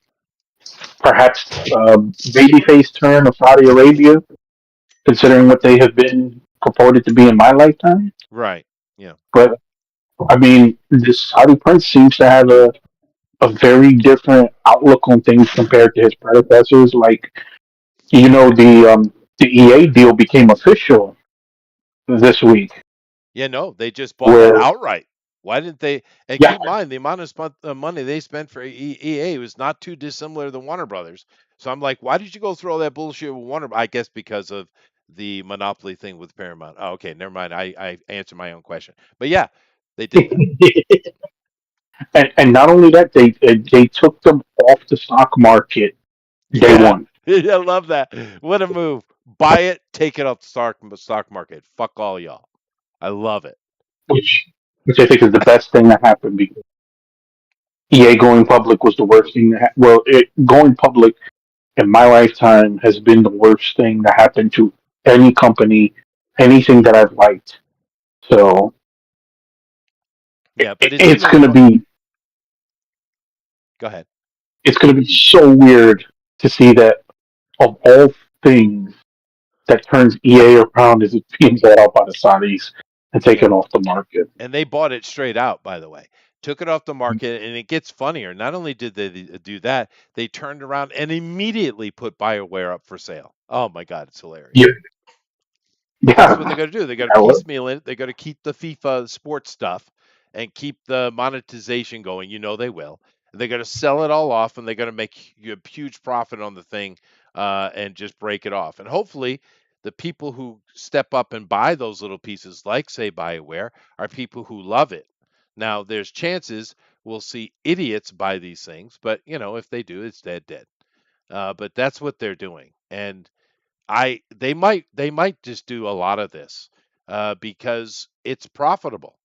perhaps babyface turn of Saudi Arabia, considering what they have been purported to be in my lifetime. Right. Yeah. But I mean, this Saudi prince seems to have a very different outlook on things compared to his predecessors. Like, the EA deal became official this week, Yeah, no, they just bought that where outright. Why didn't they? And yeah, keep in mind, the amount of money they spent for EA was not too dissimilar to Warner Brothers. So I'm like, why did you go through all that bullshit with Warner? I guess because of the monopoly thing with Paramount. Oh, okay, never mind. I answered my own question. But yeah, they did that. and not only that, they took them off the stock market day Yeah, one, I love that. What a move. Buy it, take it off the stock market. Fuck all y'all. I love it. which which I think is the best thing that happened because EA going public was the worst thing that going public in my lifetime has been the worst thing that happened to any company, anything that I've liked. So Yeah, but it's it's even gonna be go ahead. it's gonna be so weird to see that of all things that turns EA around is it being bought out by the Saudis and Yeah. taken off the market. And they bought it straight out, by the way. Took it off the market, and it gets funnier. Not only did they do that, they turned around and immediately put BioWare up for sale. Oh my God, it's Yeah, hilarious. That's what yeah, they got to do. They got to yeah, well, piecemeal it. They got to keep the FIFA sports stuff and keep the monetization going. You know they will. They got to sell it all off, and they got to make a huge profit on the thing, and just break it off. And hopefully, the people who step up and buy those little pieces, like say Bioware, are people who love it. Now, there's chances we'll see idiots buy these things, but if they do, it's dead, dead. But that's what they're doing, and they might just do a lot of this because it's profitable.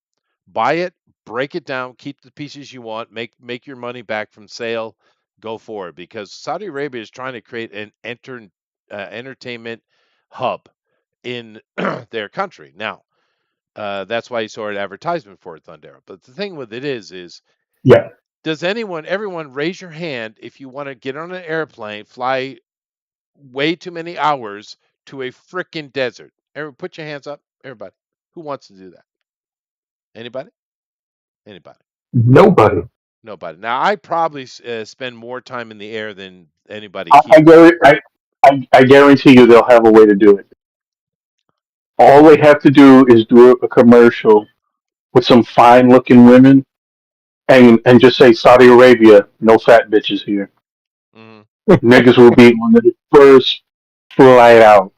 Buy it, break it down, keep the pieces you want, make your money back from sale, go for it. Because Saudi Arabia is trying to create an entertainment hub in their country. Now, that's why you saw an advertisement for it, Thundera. But the thing with it is yeah. does everyone raise your hand if you want to get on an airplane, fly way too many hours to a frickin' desert. Put your hands up, everybody. Who wants to do that? Anybody? Anybody? nobody. Nobody. Now, I probably spend more time in the air than anybody I, I, here. guar- I, I guarantee you they'll have a way to do it. All they have to do is do a commercial with some fine looking women and just say Saudi Arabia, no fat bitches here. Hmm. Niggas will be on the first flight out.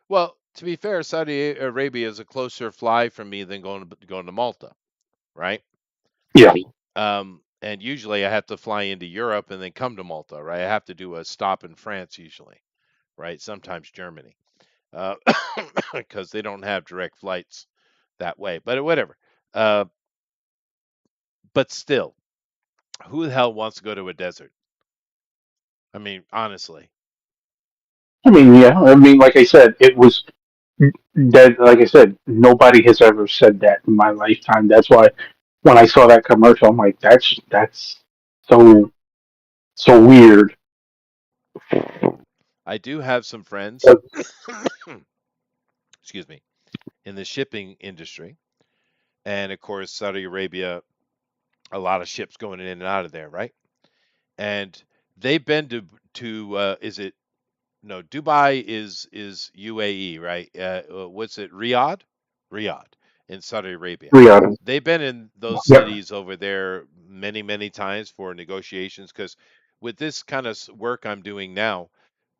Well, to be fair, Saudi Arabia is a closer fly from me than going to Malta, right? Yeah. And usually I have to fly into Europe and then come to Malta, right? I have to do a stop in France usually, right? Sometimes Germany, uh, because they don't have direct flights that way. But whatever. Uh, but still, who the hell wants to go to a desert? I mean, honestly. I mean, yeah. I mean, like I said, it was that. Like I said, nobody has ever said that in my lifetime. That's why when I saw that commercial, I'm like, that's so so weird. I do have some friends, But, excuse me, in the shipping industry. And of course, Saudi Arabia, a lot of ships going in and out of there, right? And they've been to is it no, Dubai is UAE, right? What's it? Riyadh in Saudi Arabia. yeah. They've been in those Yep. cities over there many, many times for negotiations because with this kind of work I'm doing now,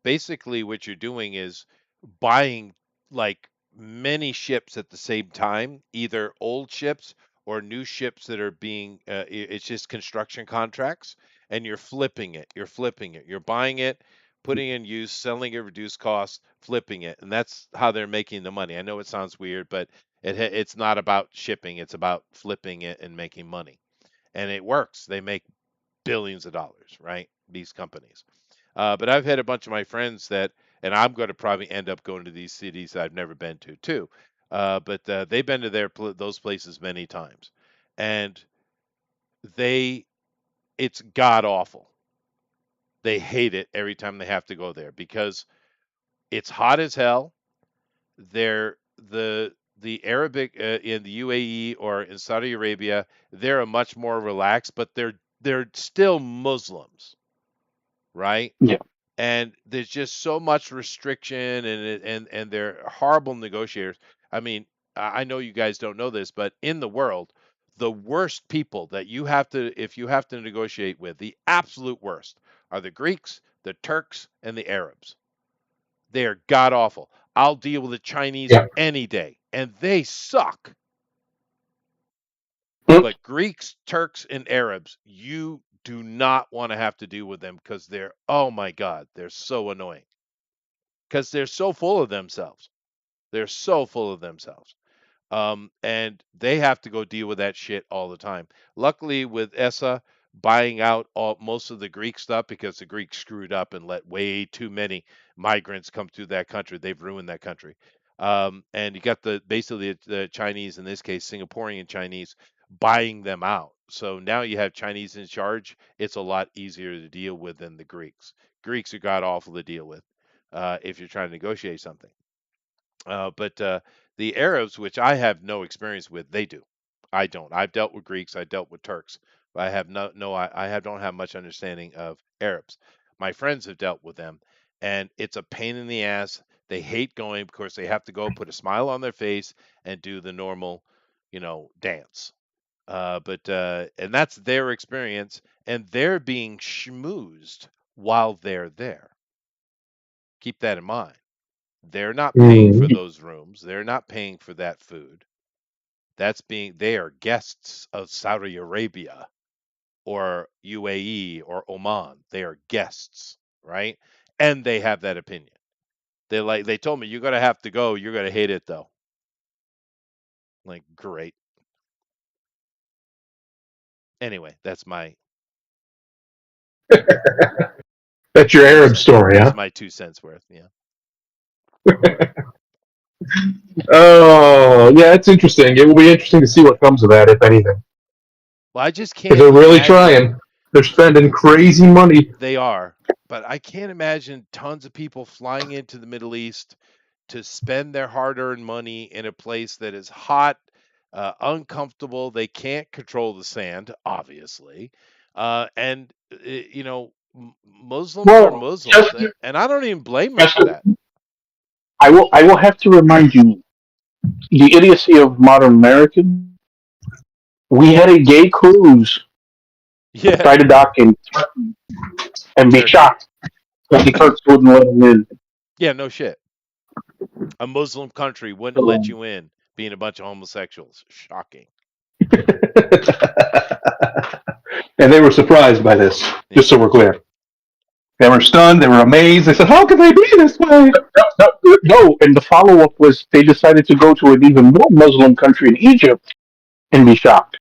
basically what you're doing is buying like many ships at the same time, either old ships or new ships that are being it's just construction contracts, and you're flipping it, you're buying it, putting it in use, selling it at reduced cost, flipping it, and that's how they're making the money. I know it sounds weird, but It's not about shipping; it's about flipping it and making money, and it works. They make billions of dollars, right? These companies. But I've had a bunch of my friends that, and I'm going to probably end up going to these cities I've never been to too. But they've been to those places many times, and they it's god awful. They hate it every time they have to go there because it's hot as hell. They're the Arabic in the UAE or in Saudi Arabia, they're a much more relaxed, but they're still Muslims, right? Yeah. And there's just so much restriction, and they're horrible negotiators. I mean, I know you guys don't know this, but in the world, the worst people that you have to if you have to negotiate with, the absolute worst are the Greeks, the Turks, and the Arabs. They are god awful. I'll deal with the Chinese Yeah. any day, and they suck. Mm. But Greeks, Turks, and Arabs, you do not want to have to deal with them because they're, oh my God, they're so annoying because they're so full of themselves. They're so full of themselves. And they have to go deal with that shit all the time. Luckily, with ESA buying out most of the Greek stuff because the Greeks screwed up and let way too many migrants come through that country, they've ruined that country. And you got basically the Chinese, in this case, Singaporean Chinese, buying them out. So now you have Chinese in charge. It's a lot easier to deal with than the Greeks. Greeks are god awful to deal with if you're trying to negotiate something. But the Arabs, which I have no experience with, they do. I don't. I've dealt with Greeks. I dealt with Turks. But I have don't have much understanding of Arabs. My friends have dealt with them, and it's a pain in the ass. They hate going because they have to go put a smile on their face and do the normal, dance. But and that's their experience, and they're being schmoozed while they're there. Keep that in mind. They're not paying for Mm. those rooms. They're not paying for that food. They are guests of Saudi Arabia or UAE or Oman. They are guests, right? And they have that opinion. They told me you're gonna have to go. You're gonna hate it though. Like great. Anyway, That's your Arab that's story, that's huh? my 2 cents worth. Yeah. Oh, yeah, it's interesting. It will be interesting to see what comes of that, if anything, Well, I just because can't they're really imagine. trying. They're spending crazy money. They are, but I can't imagine tons of people flying into the Middle East to spend their hard-earned money in a place that is hot, uncomfortable. They can't control the sand, obviously, and Muslims are Well, Muslims, and I don't even blame them for Chester, that. I will have to remind you the idiocy of modern Americans. We had a gay cruise Yeah, try to dock in and be Turkey. shocked that the Turks wouldn't let them in. Yeah, no shit. A Muslim country wouldn't let So, you in, being a bunch of homosexuals. Shocking. And they were surprised by this, just Yeah. so we're clear. They were stunned. They were amazed. They said, "How could they be this way?" no, and the follow up was they decided to go to an even more Muslim country in Egypt and be shocked.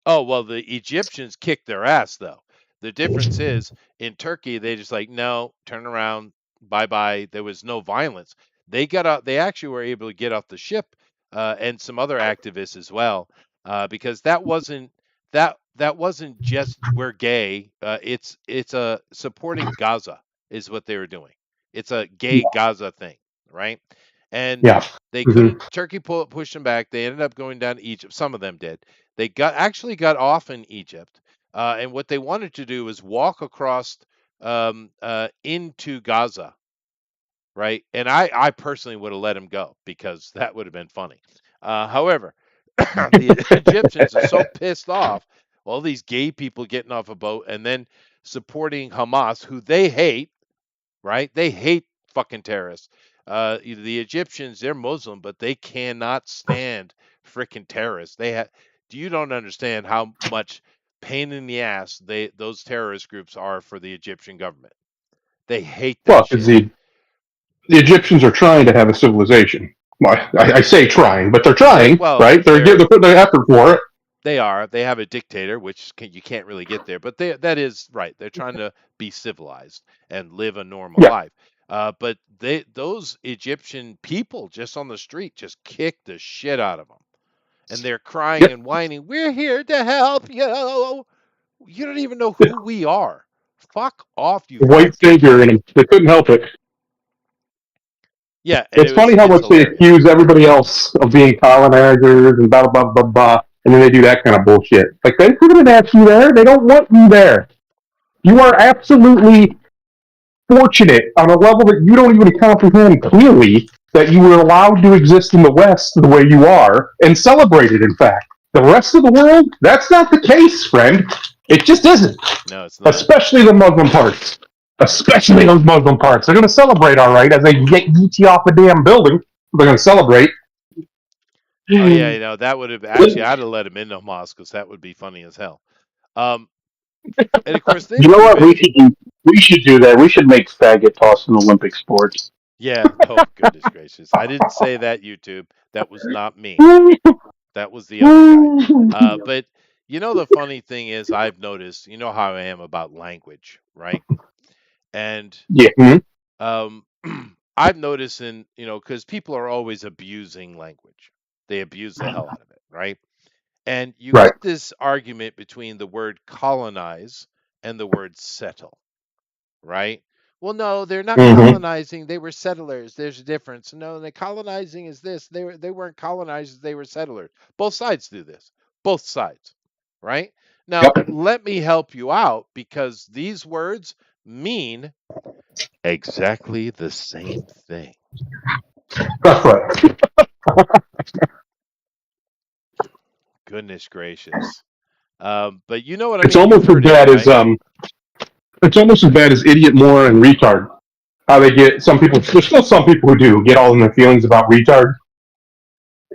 Oh, well, the Egyptians kicked their ass though. The difference is in Turkey, they just like, no, turn around, bye bye. There was no violence. They got out, they actually were able to get off the ship, and some other activists as well, because that wasn't just we're gay. It's a supporting Gaza is what they were doing. It's a gay Gaza thing, right? And Yeah. they Hmm. couldn't Turkey pushed them back. They ended up going down to Egypt. Some of them did. They got off in Egypt, and what they wanted to do was walk across into Gaza, right? And I personally would have let him go because that would have been funny. However, the Egyptians are so pissed off, all these gay people getting off a boat and then supporting Hamas, who they hate, right? They hate fucking terrorists. The Egyptians, they're Muslim, but they cannot stand freaking terrorists. You don't understand how much pain in the ass those terrorist groups are for the Egyptian government. They hate that Well, because shit. the Egyptians are trying to have a civilization. Well, I say trying, but they're trying, Well, right? They're putting their effort for it. they are. They have a dictator, which you can't really get there, but that is right. They're trying to be civilized and live a normal Yeah. life. But those Egyptian people just on the street just kicked the shit out of them, and they're crying Yep. and whining. We're here to help you. You don't even know who we are. Fuck off, you White fucking figure in kid. them. They couldn't help it. Yeah, and It's funny how it's much they hilarious. accuse everybody else of being colonizers and blah, blah, blah, blah, and then they do that kind of bullshit. Like, they couldn't have asked you there. They don't want you there. You are absolutely fortunate on a level that you don't even comprehend clearly that you were allowed to exist in the West the way you are and celebrated, in fact. The rest of the world, that's not the case, friend. It just isn't. No, it's not. Especially the Muslim parts. Especially those Muslim parts. They're going to celebrate, all right, as they yeet you off a damn building. They're going to celebrate. Oh yeah, that would have actually I'd have let him in the mosque because that would be funny as hell. Um, and of course they've You know what we proven, should do? We should do that. We should make faggot toss an Olympic sport. yeah. Oh goodness gracious, I didn't say that, YouTube. That was not me. That was the other guy. But the funny thing is, I've noticed. You know how I am about language, right? And Yeah. Mm-hmm. um, I've noticed because people are always abusing language. They abuse the hell out of it, right? And you Right. get this argument between the word colonize and the word settle, right? Well, no, they're not Mm-hmm. colonizing. They were settlers. There's a difference. No, the colonizing is this. They weren't colonizers. They were settlers. Both sides do this. Both sides, right? Now, Yep. let me help you out because these words mean exactly the same thing. That's right. Goodness gracious. But you know what I It's mean. You've almost as heard it, bad as right? it's almost as bad as idiot, moron, and retard. How they get some people. There's still some people who do get all in their feelings about retard,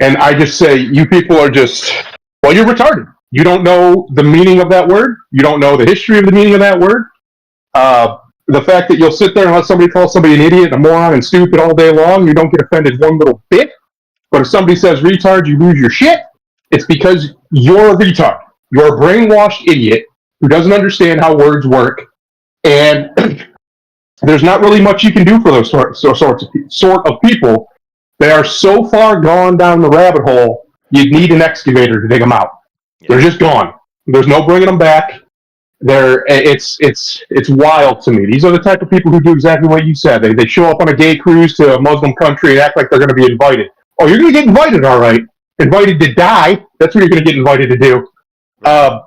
and I just say you people are just you're retarded. You don't know the meaning of that word. You don't know the history of the meaning of that word. The fact that you'll sit there and let somebody call somebody an idiot, a moron, and stupid all day long, you don't get offended one little bit. But if somebody says retard, you lose your shit. It's because you're a retard. You're a brainwashed idiot who doesn't understand how words work, and there's not really much you can do for those sort of people. They are so far gone down the rabbit hole. You'd need an excavator to dig them out. Yeah. They're just gone. There's no bringing them back. It's wild to me. These are the type of people who do exactly what you said. They show up on a gay cruise to a Muslim country and act like they're going to be invited. Oh, you're going to get invited, all right. Invited to die. That's what you're going to get invited to do. Right.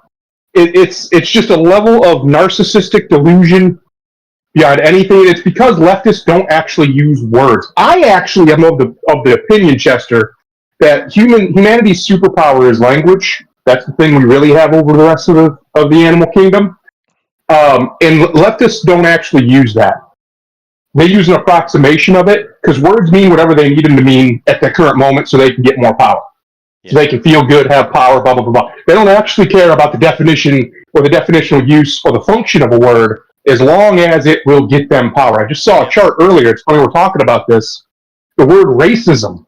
It's just a level of narcissistic delusion beyond anything. It's because leftists don't actually use words. I actually am of the opinion, Chester, that humanity's superpower is language. That's the thing we really have over the rest of the animal kingdom. And leftists don't actually use that. They use an approximation of it because words mean whatever they need them to mean at the current moment so they can get more power. Yeah. So they can feel good, have power, blah, blah, blah, blah. They don't actually care about the definition or the definitional use or the function of a word as long as it will get them power. I just saw a chart earlier. It's funny we're talking about this. The word racism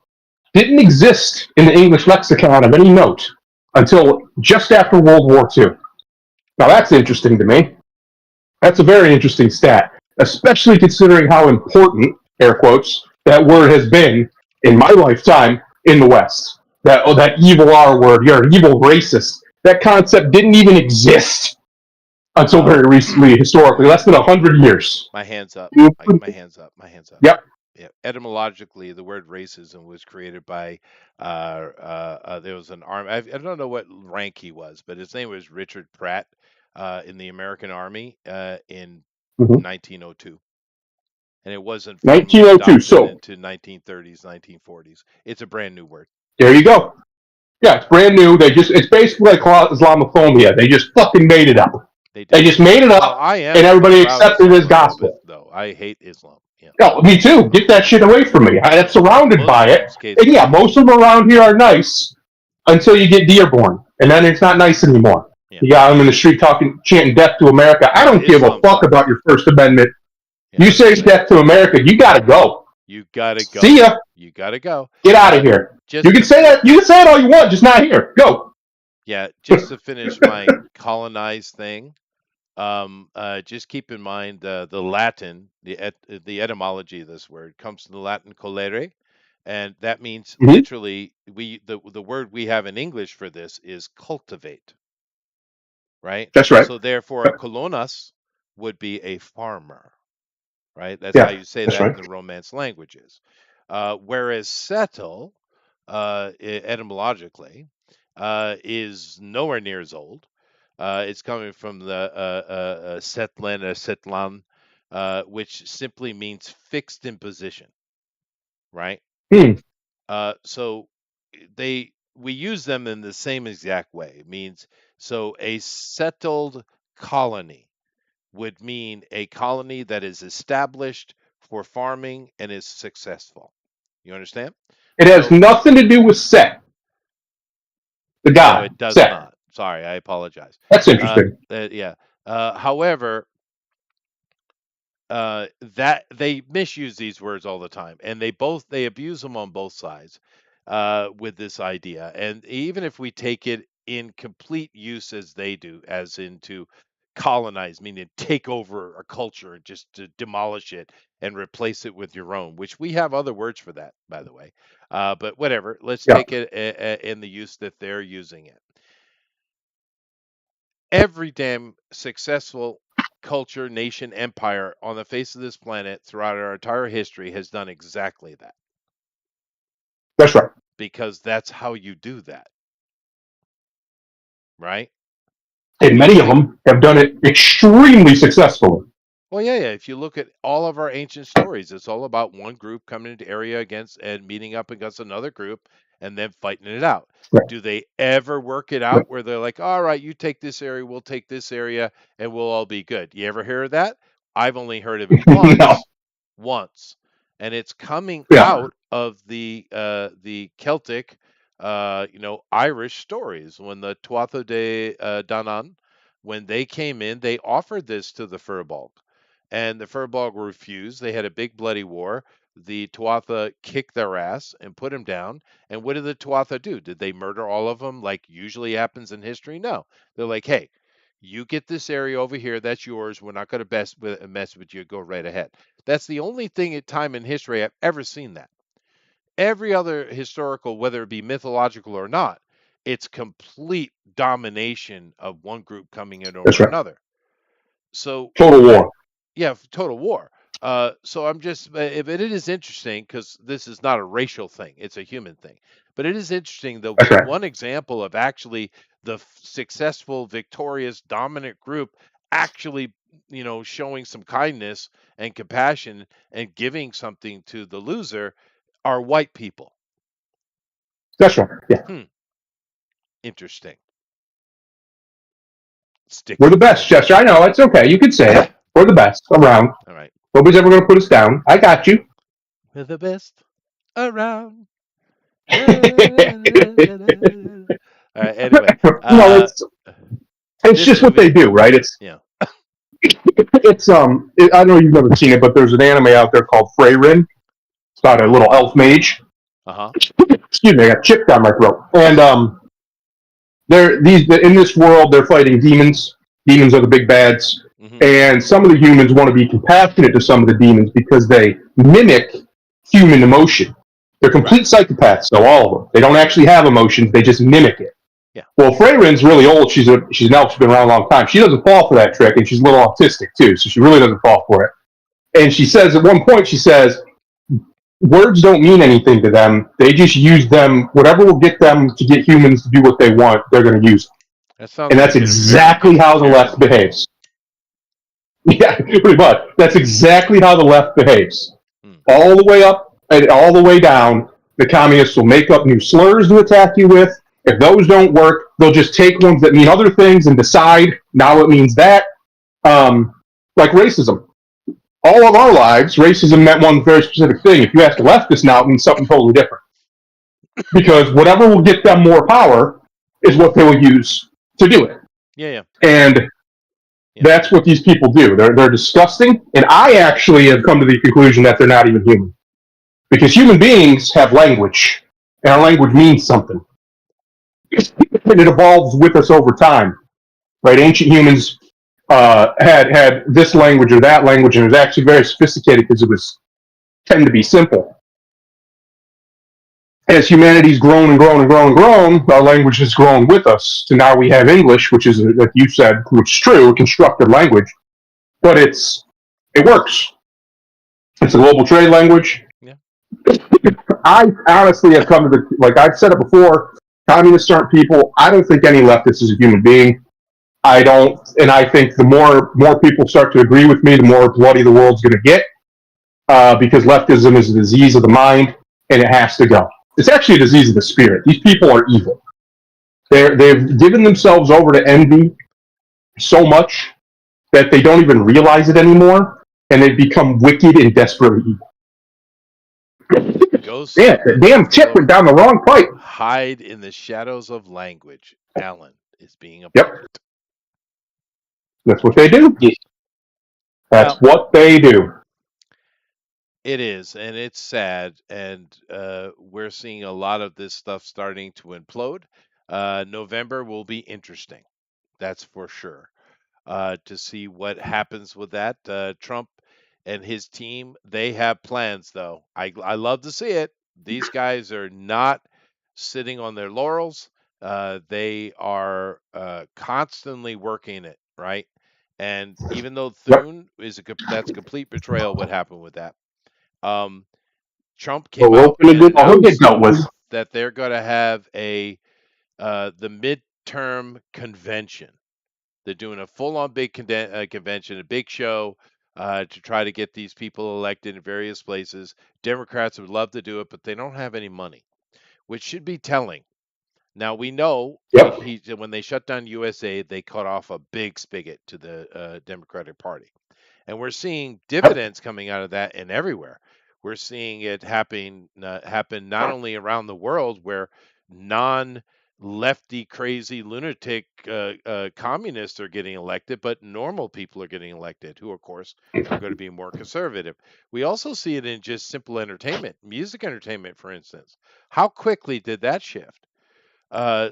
didn't exist in the English lexicon of any note until just after World War II. Now that's interesting to me. That's a very interesting stat, especially considering how important, air quotes, that word has been in my lifetime in the West. That evil R word, you're an evil racist. That concept didn't even exist until very recently, historically, less than 100 years. My hands up. My hands up. My hands up. Yep. Yeah. Etymologically, the word racism was created by there was an army. I don't know what rank he was, but his name was Richard Pratt in the American Army in 1902, and it wasn't formally 1902. adopted So into 1930s, 1940s. It's a brand new word. there you go. Yeah, it's brand new. It's basically like Islamophobia. They just fucking made it up. They just made it up, and everybody accepted it as gospel. Though I hate Islam. Yeah. Oh, me too. Get that shit away from me. I'm surrounded by it. And yeah, most of them around here are nice until you get Dearborn, and then it's not nice anymore. Yeah. You got them in the street chanting "Death to America." I don't give a fuck about your First Amendment. Yeah, you say "Death to America," you gotta go. You gotta go. See ya. You got to go. Get out Uh, of here. You just can to say that. You can say it all you want, just not here. Go. Yeah, just to finish my colonized thing. Just keep in mind the Latin, the etymology of this word comes from the Latin colere, and that means Mm-hmm. literally the word we have in English for this is cultivate, right? That's right. So therefore, a colonos would be a farmer, right? That's how Yeah, you say that's that right. in the Romance languages. Whereas settle, etymologically, is nowhere near as old. It's coming from the setlen or setlan, which simply means fixed in position, right? Hmm. So we use them in the same exact way. It means so a settled colony would mean a colony that is established for farming and is successful. You understand? It has So, nothing to do with Set, the no, god it does Set. not. Sorry, I apologize. That's interesting. Yeah. However, that they misuse these words all the time, and they abuse them on both sides with this idea. And even if we take it in complete use as they do, as into colonize, meaning take over a culture and just to demolish it and replace it with your own, which we have other words for that, by the way. But whatever, let's Yeah, take it in the use that they're using it. Every damn successful culture, nation, empire on the face of this planet throughout our entire history has done exactly that that's right. because that's how you do that, right? And You many of take them have done it extremely successfully. Well, yeah, yeah. If you look at all of our ancient stories, it's all about one group coming into area against and meeting up against another group and then fighting it out. Right. Do they ever work it Right. out where they're like, all right, you take this area, we'll take this area, and we'll all be good? You ever hear of that? I've only heard of it No. once, and it's coming Yeah, out of the Celtic, Irish stories when the Tuatha de Danann, when they came in, they offered this to the Firbolg and the Furbolg refused. They had a big bloody war. The Tuatha kicked their ass and put them down. And what did the Tuatha do? Did they murder all of them like usually happens in history? No. They're like, hey, you get this area over here. That's yours. We're not going to mess with you. Go right ahead. That's the only thing at time in history I've ever seen that. Every other historical, whether it be mythological or not, it's complete domination of one group coming in that's over right. another. So Total war. yeah, total war. So I'm just, but it is interesting because this is not a racial thing; it's a human thing. But it is interesting That's the right. one example of actually the successful, victorious, dominant group actually, showing some kindness and compassion and giving something to the loser are white people. That's right. Yeah. Hmm, interesting. We're Sticking the with best, it. Chester. I know. It's okay. You can say it. We're the best around. All right, Nobody's ever going to put us down. I got you. we're the best around. All right. Anyway, No, uh, it's this just what they movie, do, right? yeah. I know you've never seen it, but there's an anime out there called Freyrin. It's about a little elf mage. Uh huh. Excuse me, I got chipped down my throat. And they're these in this world they're fighting demons. Demons are the big bads, Hmm. and some of the humans want to be compassionate to some of the demons because they mimic human emotion. They're Right. complete psychopaths, so all of them. They don't actually have emotions; they just mimic it. Yeah. Well, Freyrin's really old. She's an elf. She's been around a long time. She doesn't fall for that trick, and she's a little autistic too, so she really doesn't fall for it. And she says at one point, she says, words don't mean anything to them. They just use them. Whatever will get them to get humans to do what they want, they're going to use them. That sounds And that's like a very exactly good how the left character. behaves. Yeah, pretty much. That's exactly how the left behaves. Hmm. All the way up and all the way down, the communists will make up new slurs to attack you with. If those don't work, they'll just take ones that mean other things and decide now it means that. Um, like racism. All of our lives, racism meant one very specific thing. If you ask a leftist now, it means something totally different. Because whatever will get them more power is what they will use to do it. Yeah. Yeah. And Yeah. that's what these people do. They're disgusting. And I actually have come to the conclusion that they're not even human. because human beings have language, and our language means something, and it evolves with us over time. Right? Ancient humans had this language or that language, and it was actually very sophisticated because it was tend to be simple. As humanity's grown and grown and grown and grown, our language has grown with us. So now we have English, which is, like you said, which is true, a constructed language, but it works. It's a global trade language. Yeah. I honestly have come to the, like I've said it before, communists aren't people. I don't think any leftist is a human being. I don't, and I think the more people start to agree with me, the more bloody the world's going to get, because leftism is a disease of the mind, and it has to go. It's actually a disease of the spirit. These people are evil. They've given themselves over to envy so much that they don't even realize it anymore, and they've become wicked and desperately evil. Ghosts Yeah, of the the damn nuclear chip went down the wrong pipe. hide in the shadows of language. Alan is being a Yep, poet. that's what they do. Yes. That's Well, what they do. it is, and it's sad, and we're seeing a lot of this stuff starting to implode. November will be interesting, that's for sure. To see what happens with that. Trump and his team, they have plans, though. I love to see it. These guys are not sitting on their laurels. They are constantly working it, right? And even though Yep. Thune is that's complete betrayal, what happened with that? Um, Trump Well, came we're out going to and do. Oh, he'll get announced dealt with. that they're going to have the midterm convention. They're doing a full-on big convention, a big show to try to get these people elected in various places. Democrats would love to do it, but they don't have any money, which should be telling. Now we know Yep. when they shut down USA, they cut off a big spigot to the Democratic Party. And we're seeing Yep. dividends coming out of that and everywhere. We're seeing it happen not only around the world where non lefty crazy lunatic communists are getting elected, but normal people are getting elected who of course are going to be more conservative. We also see it in just simple entertainment, music entertainment, for instance. How quickly did that shift?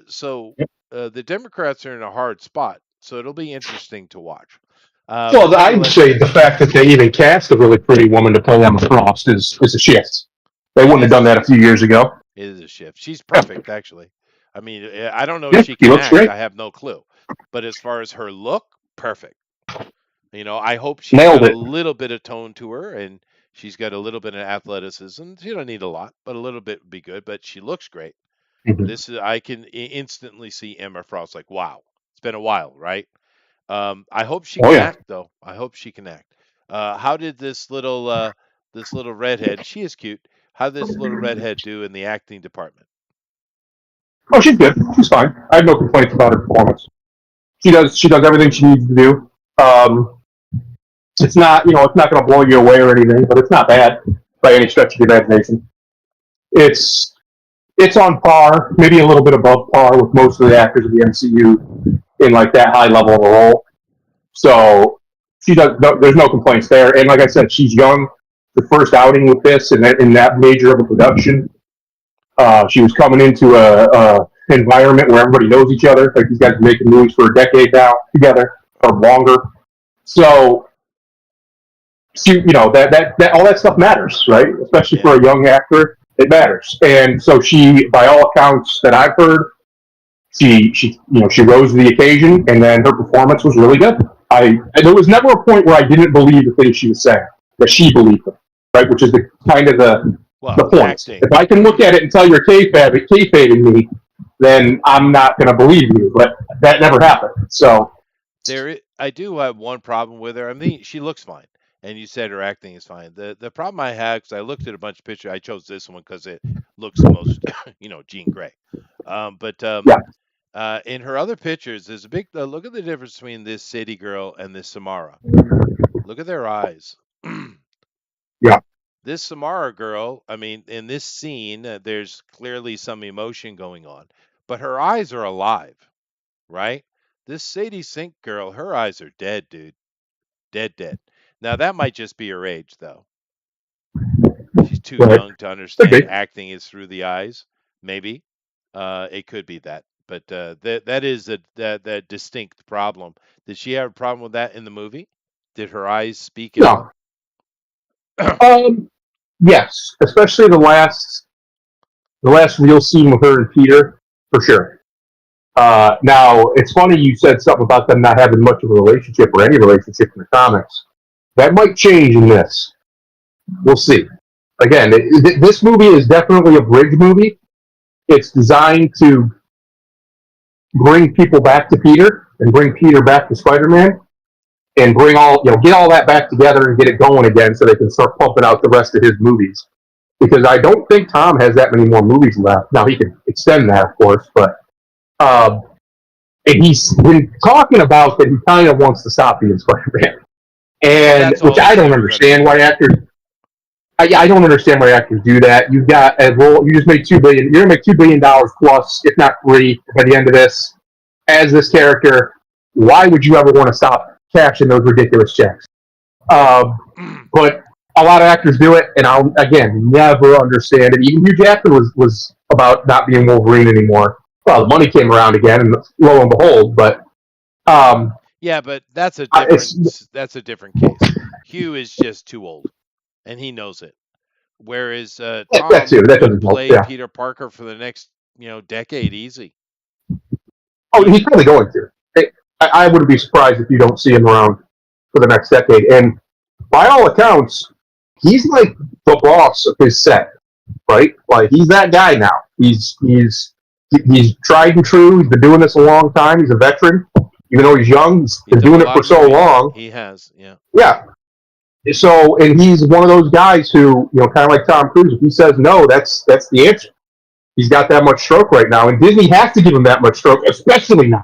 So Yep. the Democrats are in a hard spot, so it'll be interesting to watch. But Well, I'd nonetheless, say the fact that they even cast a really pretty woman to play Emma Frost is a shift. They it wouldn't have is a done that a few shift. years ago. It is a shift. She's Yeah, perfect, actually. I mean, I don't know if yeah, she he can looks act. great. I have no clue. But as far as her look, perfect. I hope she's got Nailed a it. little bit of tone to her and she's got a little bit of athleticism. She don't need a lot, but a little bit would be good. But she looks great. Mhm. This is I can instantly see Emma Frost like, wow, it's been a while, right? I hope she Oh can yeah. act though. I hope she can act. How did this little redhead? She is cute. How did this little redhead do in the acting department? Oh, she's good. She's fine. I have no complaints about her performance. She does everything she needs to do. It's not it's not going to blow you away or anything, but it's not bad by any stretch of the imagination. It's it's on par, maybe a little bit above par with most of the actors of the MCU in like that high level of a role. So she does. No, there's no complaints there. And like I said, she's young. The first outing with this and in that major of a production, she was coming into a environment where everybody knows each other. Like these guys are making movies for a decade now together or longer. So that all that stuff matters, right? Especially Yeah, for a young actor, it matters. And so she, by all accounts that I've heard, she rose to the occasion, and then her performance was really good. There was never a point where I didn't believe the things she was saying, that she believed them, right? Which is the kind of the well, point. acting. If I can look at it and tell you're kayfabing me, then I'm not going to believe you. But that never happened. So I do have one problem with her. I mean, she looks fine, and you said her acting is fine. The problem I had because I looked at a bunch of pictures. I chose this one because it looks the most, Jean Grey. But yeah, in her other pictures, there's a big look at the difference between this Sadie girl and this Samara. Look at their eyes. yeah. This Samara girl, I mean, in this scene, there's clearly some emotion going on, but her eyes are alive, right? This Sadie Sink girl, her eyes are dead, dude. Dead, dead. Now, that might just be her age, though. She's too Right. young to Could understand be. acting is through the eyes. Maybe it could be that, but that is that distinct problem. Did she have a problem with that in the movie? Did her eyes speak at all? No. Um. Yes, especially the last real scene with her and Peter, for sure. Now it's funny you said something about them not having much of a relationship or any relationship in the comics. That might change in this. We'll see. Again, this movie is definitely a bridge movie. It's designed to bring people back to Peter and bring Peter back to Spider-Man and bring get all that back together and get it going again so they can start pumping out the rest of his movies. Because I don't think Tom has that many more movies left. Now he can extend that, of course, but uh, and he's been talking about that he kind of wants to stop being Spider-Man, Well, and that's which all I he's don't ever going to understand do. why actors. I don't understand why actors do that. You've got a role. You just made $2 billion. You're gonna make $2 billion plus, if not three, by the end of this. As this character, why would you ever want to stop cashing those ridiculous checks? Well, Uh, but a lot of actors do it, and I'll again never understand it. Even Hugh Jackman was about not being Wolverine anymore. Well, the money came around again, and lo and behold. But um, yeah, but it's that's a different case. Hugh is just too old, and he knows it. Whereas that Tom too. That could doesn't help. play Yeah. Peter Parker for the next decade easy, Oh, he's easy. probably going to. I wouldn't be surprised if you don't see him around for the next decade. And by all accounts, he's like the boss of his set, right? Like he's that guy now. He's tried and true. He's been doing this a long time. He's a veteran, even though he's young. He's He's been done a doing it lot for of so movies. long. He has, yeah. Yeah. So, and he's one of those guys who, kind of like Tom Cruise. If he says no, that's the answer. He's got that much stroke right now, and Disney has to give him that much stroke, especially now,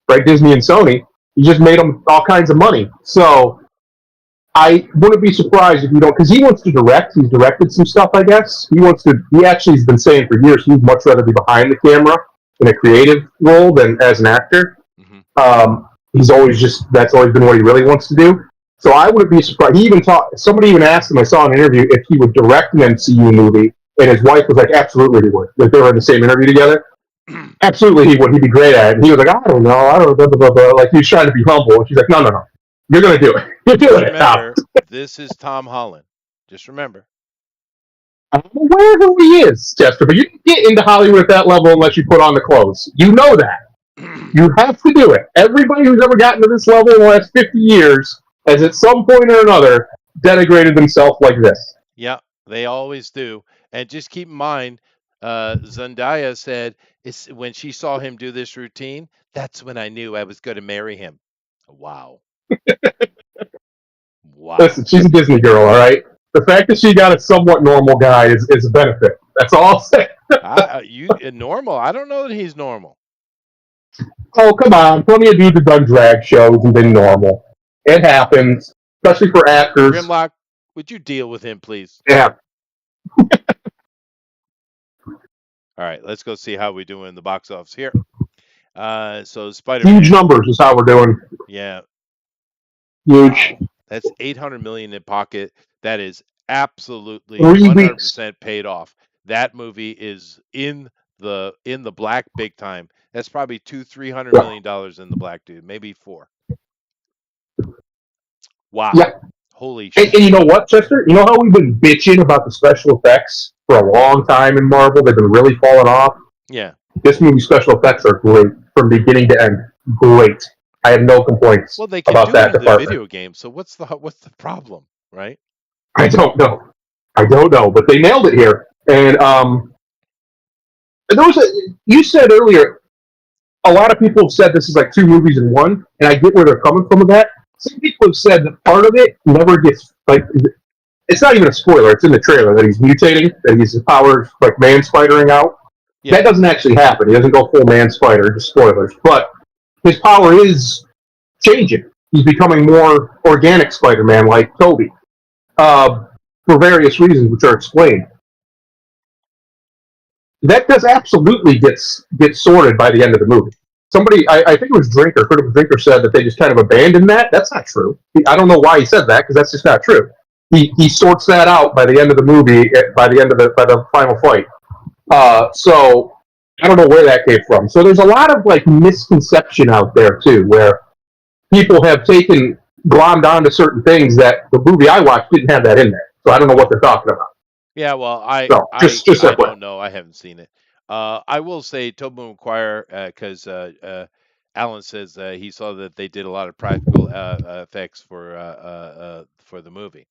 right? Disney and Sony. He just made them all kinds of money. So I wouldn't be surprised if you don't, because he wants to direct. He's directed some stuff, I guess. He wants to. He actually has been saying for years he'd much rather be behind the camera in a creative role than as an actor. Hmm. He's always just that's always been what he really wants to do. So I wouldn't be surprised. He even talked. Somebody even asked him. I saw in an interview if he would direct an MCU movie, and his wife was like, "Absolutely, he would." Like they were in the same interview together. Absolutely, he would. He'd be great at it. And he was like, "I don't know. I don't know." Blah, blah, blah, blah. Like he was trying to be humble, and she's like, "No, no, no. You're gonna do it. You're Just doing it now." remember, this is Tom Holland. Just remember. I'm aware who he is, Chester, but you can get into Hollywood at that level unless you put on the clothes. You know that. You have to do it. Everybody who's ever gotten to this level in the last 50 years has at some point or another denigrated themselves like this. Yeah, they always do. And just keep in mind, Zendaya said it's when she saw him do this routine, that's when I knew I was going to marry him. Wow. Listen, Wow. she's a Disney girl, all right? The fact that she got a somewhat normal guy is a benefit. That's all I'll say. Normal. I don't know that he's normal. Oh, come on. Plenty of dudes have done drag shows and been normal. It happens, especially for actors. Grimlock, would you deal with him, please? Yeah. All right, let's go see how we do in the box office here. So Huge Spider-Man, numbers is how we're doing. yeah, Huge. wow, that's 800 million in pocket. That is absolutely 3 weeks. 100% paid off. That movie is in the black big time. That's probably 300 Yeah. million dollars in the black, dude. Maybe four. Wow, Yeah. holy And you shit. know what, Chester? You know how we've been bitching about the special effects for a long time in Marvel? They've been really falling off. Yeah. This movie's special effects are great from beginning to end. Great. I have no complaints Well, they can about do it that in the department. video game. So what's the problem, right? I don't know. I don't know, but they nailed it here. And there was you said earlier, a lot of people have said this is like two movies in one, and I get where they're coming from with that. Some people have said that part of it never gets like it's not even a spoiler. It's in the trailer that he's mutating, that his powers like man spidering out. Yeah. That doesn't actually happen. He doesn't go full man spider. Just spoilers, but his power is changing. He's becoming more organic Spider-Man, like Toby, for various reasons, which are explained. That does absolutely get sorted by the end of the movie. Somebody, I think it was Drinker, Critical Drinker said that they just kind of abandoned that. That's not true. I don't know why he said that because that's just not true. He sorts that out by the end of the movie, by the end of the final fight. So I don't know where that came from. So there's a lot of like misconception out there too, where people have taken glommed onto certain things that the movie I watched didn't have that in there. So I don't know what they're talking about. Yeah, well, So just I that way. don't know. I haven't seen it. I will say Tobey Maguire because Alan says he saw that they did a lot of practical effects for the movie.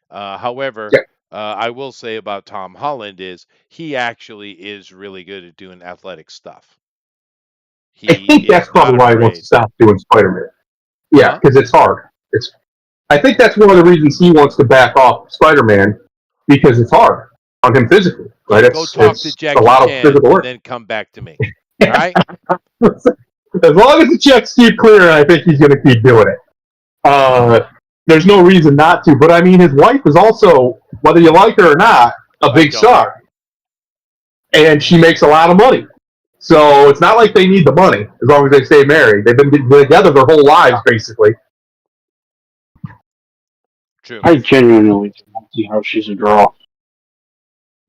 However, Yeah, I will say about Tom Holland is he actually is really good at doing athletic stuff. I He think that's is not probably why he wants to afraid. stop doing Spider-Man. Yeah, Huh? because it's hard. It's. I think that's one of the reasons he wants to back off Spider-Man because it's hard on him physically. Yeah, Right? go talk to It's a Jackie lot of Chan physical and work. then come back to me. All right? As long as the checks keep clear, I think he's going to keep doing it. Uh, there's no reason not to. But I mean, his wife is also, whether you like her or not, a I big don't. star, and she makes a lot of money. So it's not like they need the money as long as they stay married. They've been together their whole lives, basically. True. I genuinely don't see how she's a draw.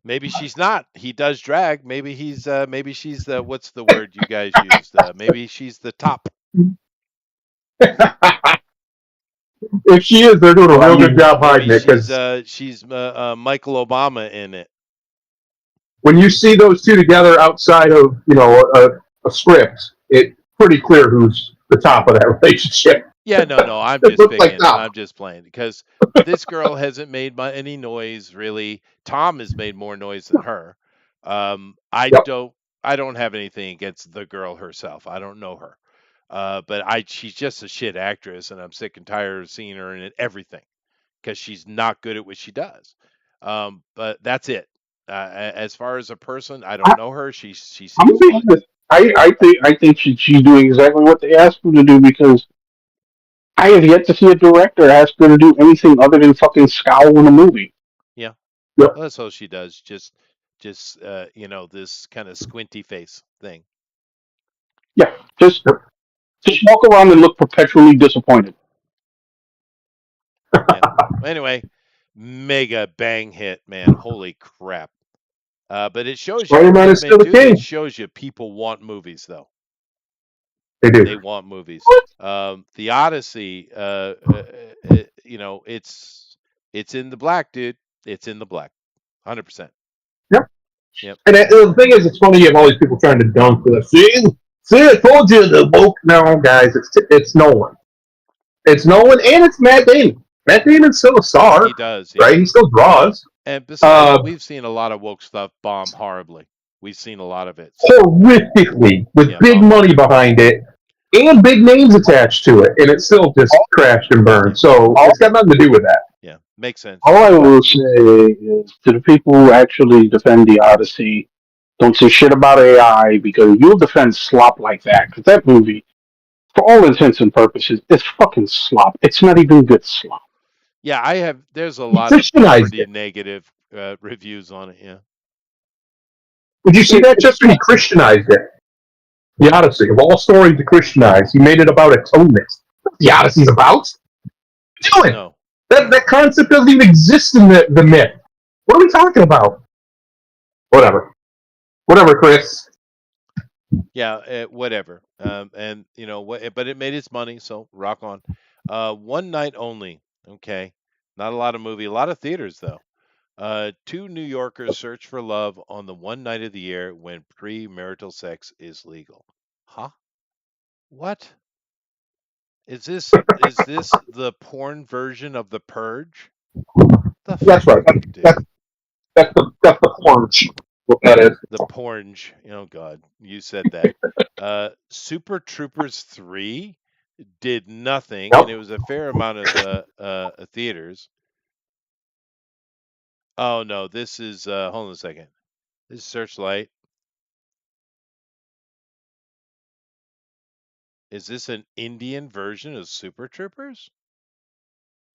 Maybe she's not. He does drag. Maybe she's the what's the word you guys used? Maybe she's the top. If she is, they're doing a Well, I real good mean, job Maybe hiding it because she's Michael Obama in it. when you see those two together outside of a script, it's pretty clear who's the top of that relationship. Yeah, no. I'm It just looks like picking. top. I'm just playing because this girl hasn't made any noise really. Tom has made more noise than her. I Yep. don't. I don't have anything against the girl herself. I don't know her. But she's just a shit actress, and I'm sick and tired of seeing her in everything because she's not good at what she does. But that's it. As far as a person, I don't I, know her. She I'm seems gonna be fun. honest. I think she's doing exactly what they asked her to do because I have yet to see a director ask her to do anything other than fucking scowl in a movie. Yeah, Yep. well, that's all she does. Just this kind of squinty face thing. Yeah, just walk around and look perpetually disappointed. Yeah. Anyway, mega bang hit, man. Holy crap. But it shows you, you know what Spider-Man it is may still the do? It king. shows you people want movies, though. They do. They want movies. The Odyssey, it's in the black, dude. It's in the black, 100%. Yep. Yep. And the thing is, it's funny you have all these people trying to dunk for the see, I told you the woke. No, guys, it's Nolan. It's Nolan, and it's Matt Damon. Matt Damon's still a He star, does, yeah. right? He still draws. And besides, Uh, we've seen a lot of woke stuff bomb horribly. We've seen a lot of it. So, Horrifically, with yeah. big money behind it and big names attached to it, and it still just crashed and Yeah. burned. So it's got nothing to do with that. Yeah. Makes sense. All I will say is to the people who actually defend the Odyssey, don't say shit about AI because you'll defend slop like that. Because that movie, for all intents and purposes, is fucking slop. It's not even good slop. Yeah, there's a He lot of Christianized pretty it. negative reviews on it. Yeah. Did you see that, Chester? He Christianized it. The Odyssey, of all stories to Christianize, he made it about atonement. The Odyssey's about? What are you doing? No. That concept doesn't even exist in the myth. What are we talking about? Whatever. Whatever, Chris. Yeah, whatever. And what? But it made its money, so rock on. One night only. Okay, not a lot of movie, a lot of theaters though. Two New Yorkers search for love on the one night of the year when premarital sex is legal. Huh? What? Is this the porn version of The Purge? The That's right. fuck, That's dude. that's the porch. What that is. The pornge. Oh God, you said that. Super Troopers 3 did nothing, and Yep. it was a fair amount of theaters. Oh no, this is hold on a second. This is Searchlight. Is this an Indian version of Super Troopers?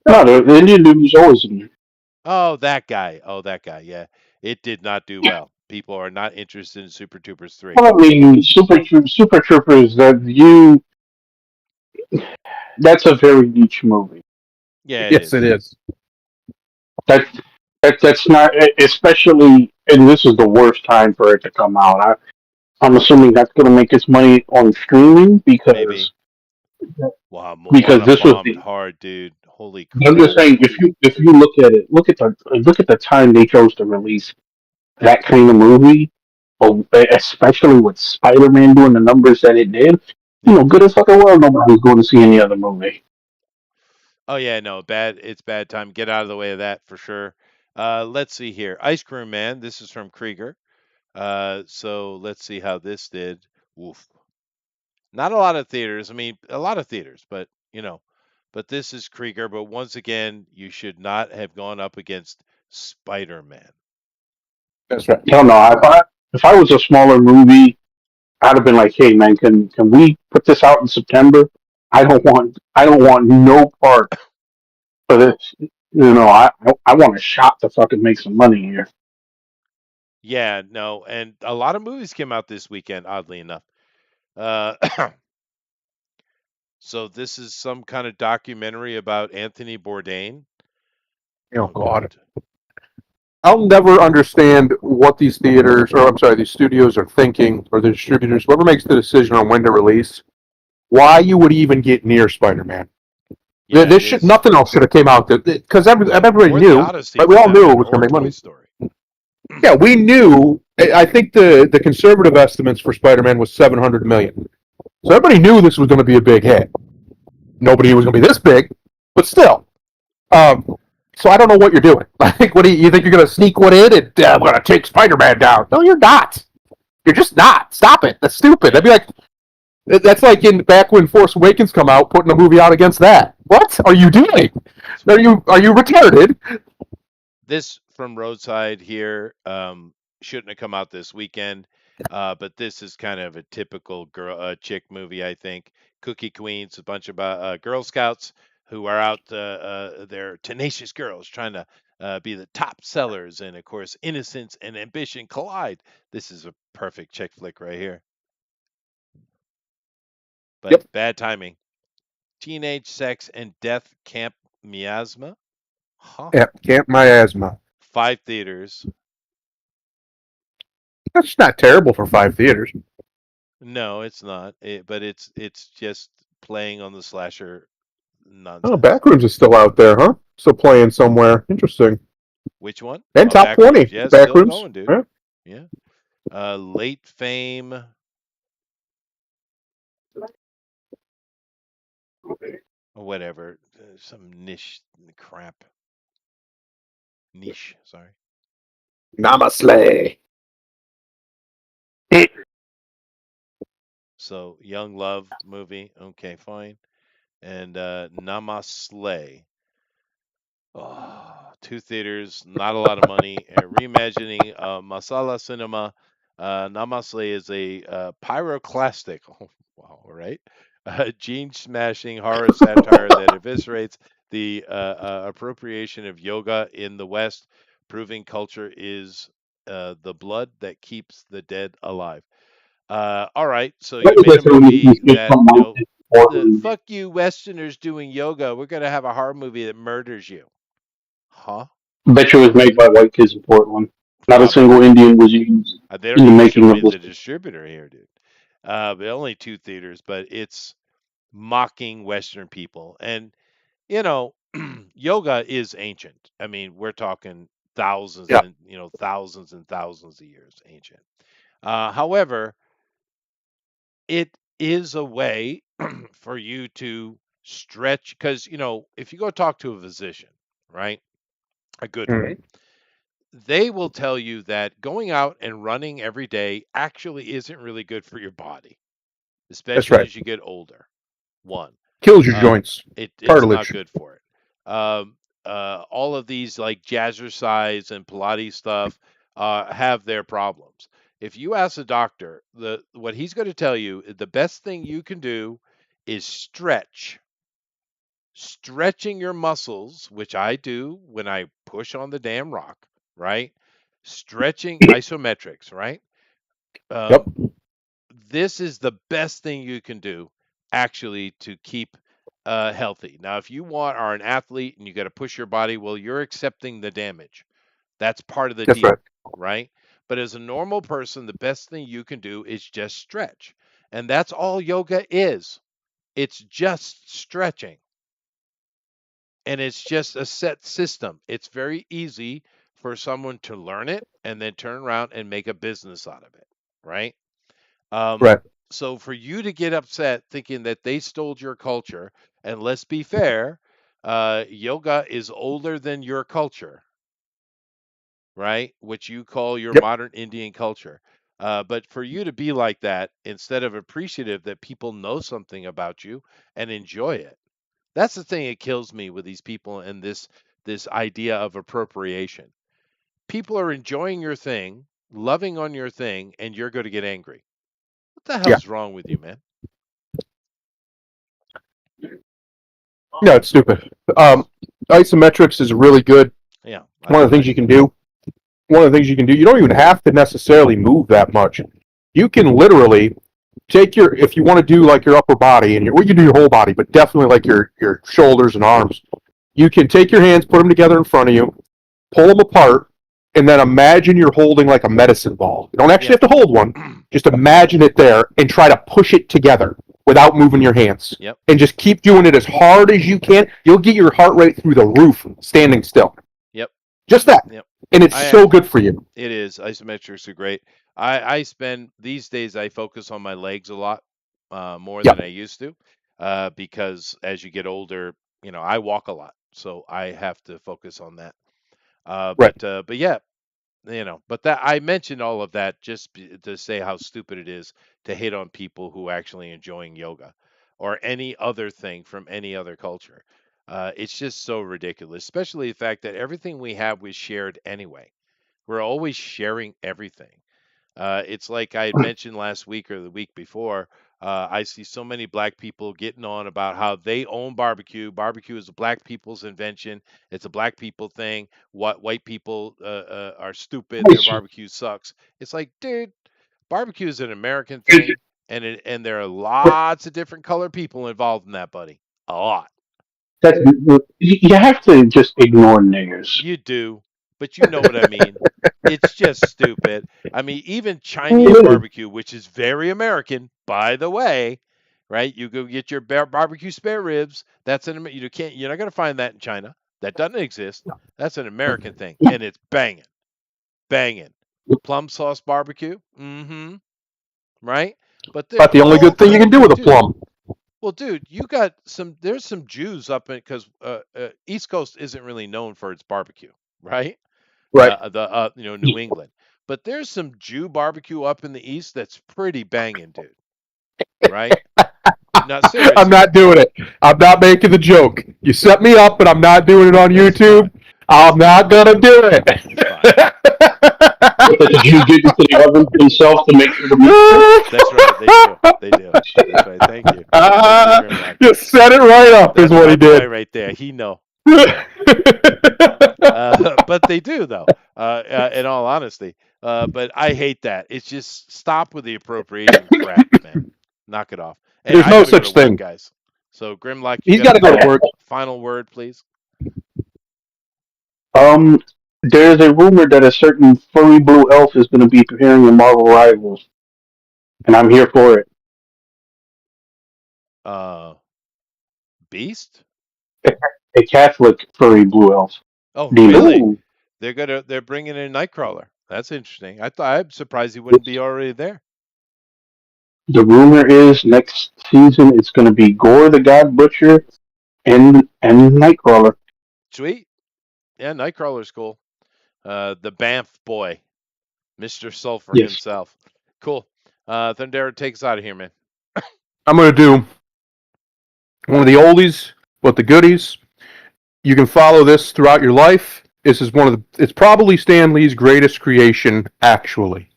No, the Indian dude was always in there. Oh, that guy. Oh, that guy. Yeah, it did not do well. People are not interested in Super Troopers 3. Well, I mean, Super Troopers. That's a very niche movie. Yeah, it Yes, it is. is. That that's not especially, and this is the worst time for it to come out. I'm assuming that's going to make its money on streaming Maybe. Wow, because Moana this was bombed the. hard, dude. Holy I'm just crap. saying, if you look at it, look at the time they chose to release that kind of movie, especially with Spider-Man doing the numbers that it did. You Yeah. know, good as fucking well, nobody's going to see any other movie. Oh yeah, no, bad. It's bad time. Get out of the way of that for sure. Let's see here. Ice Cream Man. This is from Krieger. So let's see how this did. Woof. Not a lot of theaters. I mean, a lot of theaters, but but this is Krieger. But once again, you should not have gone up against Spider-Man. That's right. Hell no! If I was a smaller movie, I'd have been like, hey man, can we put this out in September? I don't want no part of this. I want a shot to fucking make some money here. Yeah, no, and a lot of movies came out this weekend. Oddly enough. Uh, so this is some kind of documentary about Anthony Bourdain. Oh Oh God. God. I'll never understand what these theaters, or I'm sorry, these studios are thinking, or the distributors, whoever makes the decision on when to release, why you would even get near Spider-Man. Yeah, it This should, is. nothing else should have came out because everybody Or the knew, Odyssey but we for all that knew it matter, was going or to make Toy money. Story. Yeah, we knew. I think the conservative estimates for Spider-Man was 700 million. So everybody knew this was going to be a big hit. Nobody was going to be this big, but still. Um, so I don't know what you're doing. Like, what do you think you're going to sneak one in and I'm going to take Spider-Man down? No, you're not. You're just not. Stop it. That's stupid. That'd Yeah. be like that's like in back when Force Awakens come out, putting a movie out against that. What are you doing? That's Are right. you retarded? This from Roadside here shouldn't have come out this weekend, but this is kind of a typical girl chick movie, I think. Cookie Queens, a bunch of Girl Scouts who are out. They're tenacious girls trying to be the top sellers, and of course, innocence and ambition collide. This is a perfect chick flick right here, but Yep. bad timing. Teenage sex and death camp miasma. Huh? Yeah, Camp My Asthma. 5 theaters. That's not terrible for 5 theaters. No, it's not. But it's just playing on the slasher Oh, nonsense. Backrooms is still out there, huh? Still playing somewhere. Interesting. Which one? And Oh, top Backrooms. 20 Yeah, still Backrooms. going, dude. Yeah. Yeah. Late fame or whatever. Some niche crap. Niche. Sorry. Namaste. So Young Love movie. Okay, fine. And Namaste. Oh, 2 theaters, not a lot of money. Reimagining Masala Cinema. Namaste is a pyroclastic. Oh, wow, all right. Gene smashing horror satire that eviscerates the appropriation of yoga in the West, proving culture is the blood that keeps the dead alive. All right, so That you was made like a we movie should that, come out in the Portland. fuck you Westerners doing yoga. We're gonna have a horror movie that murders you. Huh? Bet you it was made by white kids in Portland. Not a single Probably. Indian was used They don't in the even show making of me this. the distributor here, dude. But only 2 theaters, but it's mocking Western people. And, you know, yoga is ancient. I mean, we're talking thousands Yeah. and, thousands and thousands of years ancient. However, it is a way for you to stretch because, if you go talk to a physician, right? A good one, Mhm. they will tell you that going out and running every day actually isn't really good for your body, That's especially right. as you get older. One, Kills your uh, joints. it's not Cartilage. good for it. All of these like jazzercise and Pilates stuff have their problems. If you ask a doctor, the what he's going to tell you, the best thing you can do is stretching your muscles, which I do when I push on the damn rock, right? Stretching isometrics, right? Yep. Um, this is the best thing you can do actually to keep healthy. Now, if you are an athlete and you got to push your body, well, you're accepting the damage. That's part of the That's right. deal, right? But as a normal person, the best thing you can do is just stretch. And that's all yoga is. It's just stretching. And it's just a set system. It's very easy for someone to learn it and then turn around and make a business out of it, right? Um, Right. so for you to get upset thinking that they stole your culture, and let's be fair, yoga is older than your culture, right? Which you call your Yep. modern Indian culture. But for you to be like that, instead of appreciative that people know something about you and enjoy it, that's the thing that kills me with these people and this idea of appropriation. People are enjoying your thing, loving on your thing, and you're going to get angry. What the Yeah. hell's wrong with you, man? No, it's stupid. Isometrics is really good. Yeah, I One of don't the things like you it. can do. One of the things you can do. You don't even have to necessarily move that much. You can literally take your, if you want to do like your upper body and your, well, you can do your whole body, but definitely like your shoulders and arms. You can take your hands, put them together in front of you, pull them apart, and then imagine you're holding like a medicine ball. You don't actually Yeah. have to hold one. Just imagine it there and try to push it together without moving your hands. Yep. And just keep doing it as hard as you can. You'll get your heart rate through the roof standing still. Yep. Just that. Yep. And it's I so good for you. It is. Isometrics are great. I spend these days I focus on my legs a lot more Yeah. than I used to because as you get older, I walk a lot, so I have to focus on that. Right. But yeah, but that I mentioned all of that just to say how stupid it is to hate on people who are actually enjoying yoga or any other thing from any other culture. It's just so ridiculous, especially the fact that everything we have was shared anyway. We're always sharing everything. It's like I had mentioned last week or the week before. I see so many black people getting on about how they own barbecue. Barbecue is a black people's invention. It's a black people thing. What white people are stupid. Their barbecue sucks. It's like, dude, barbecue is an American thing, and there are lots of different color people involved in that, buddy. A lot. That's, you have to just ignore niggers. You do, but you know what I mean. It's just stupid. I mean, even Chinese barbecue, which is very American, by the way, right? You go get your barbecue spare ribs. That's you can't. You're not going to find that in China. That doesn't exist. That's an American thing, and it's banging, banging. Plum sauce barbecue, right? But But the only good thing you can do with a dude, plum. well, dude, you got some. There's some Jews up in because East Coast isn't really known for its barbecue, right? Right. New England. But there's some Jew barbecue up in the East that's pretty banging, dude. Right? Now, I'm seriously, not doing it. I'm not making the joke. You set me up, but I'm not doing it on that's YouTube. fine. That's I'm not fine. gonna do it. That's fine. But the Jew get into the oven himself to make sure the meat cooks. That's right. They do. They do. That's right. Thank you. Thank you, Grimlock. You set it right up, is That's what my he boy did. right there. He know. But they do though. In all honesty. But I hate that. It's just stop with the appropriation crap, man. Knock it off. Hey, There's I no gotta go to such work, thing. guys. So Grimlock, you He's got got a to go to work. final word, please. Um, there's a rumor that a certain furry blue elf is going to be appearing in Marvel Rivals, and I'm here for it. Uh, Beast. A Catholic furry blue elf Oh, demon. really? Ooh. They're bringing in Nightcrawler. That's interesting. I'm surprised he wouldn't be already there. The rumor is next season it's going to be Gore the God Butcher and Nightcrawler. Sweet. Yeah, Nightcrawler's cool. The Banff boy, Mr. Sulfur Yes. himself. Cool. Thundera, take us out of here, man. I'm gonna do one of the oldies, but the goodies. You can follow this throughout your life. This is one of the. It's probably Stan Lee's greatest creation, actually.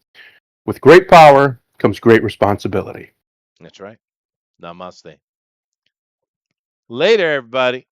With great power comes great responsibility. That's right. Namaste. Later, everybody.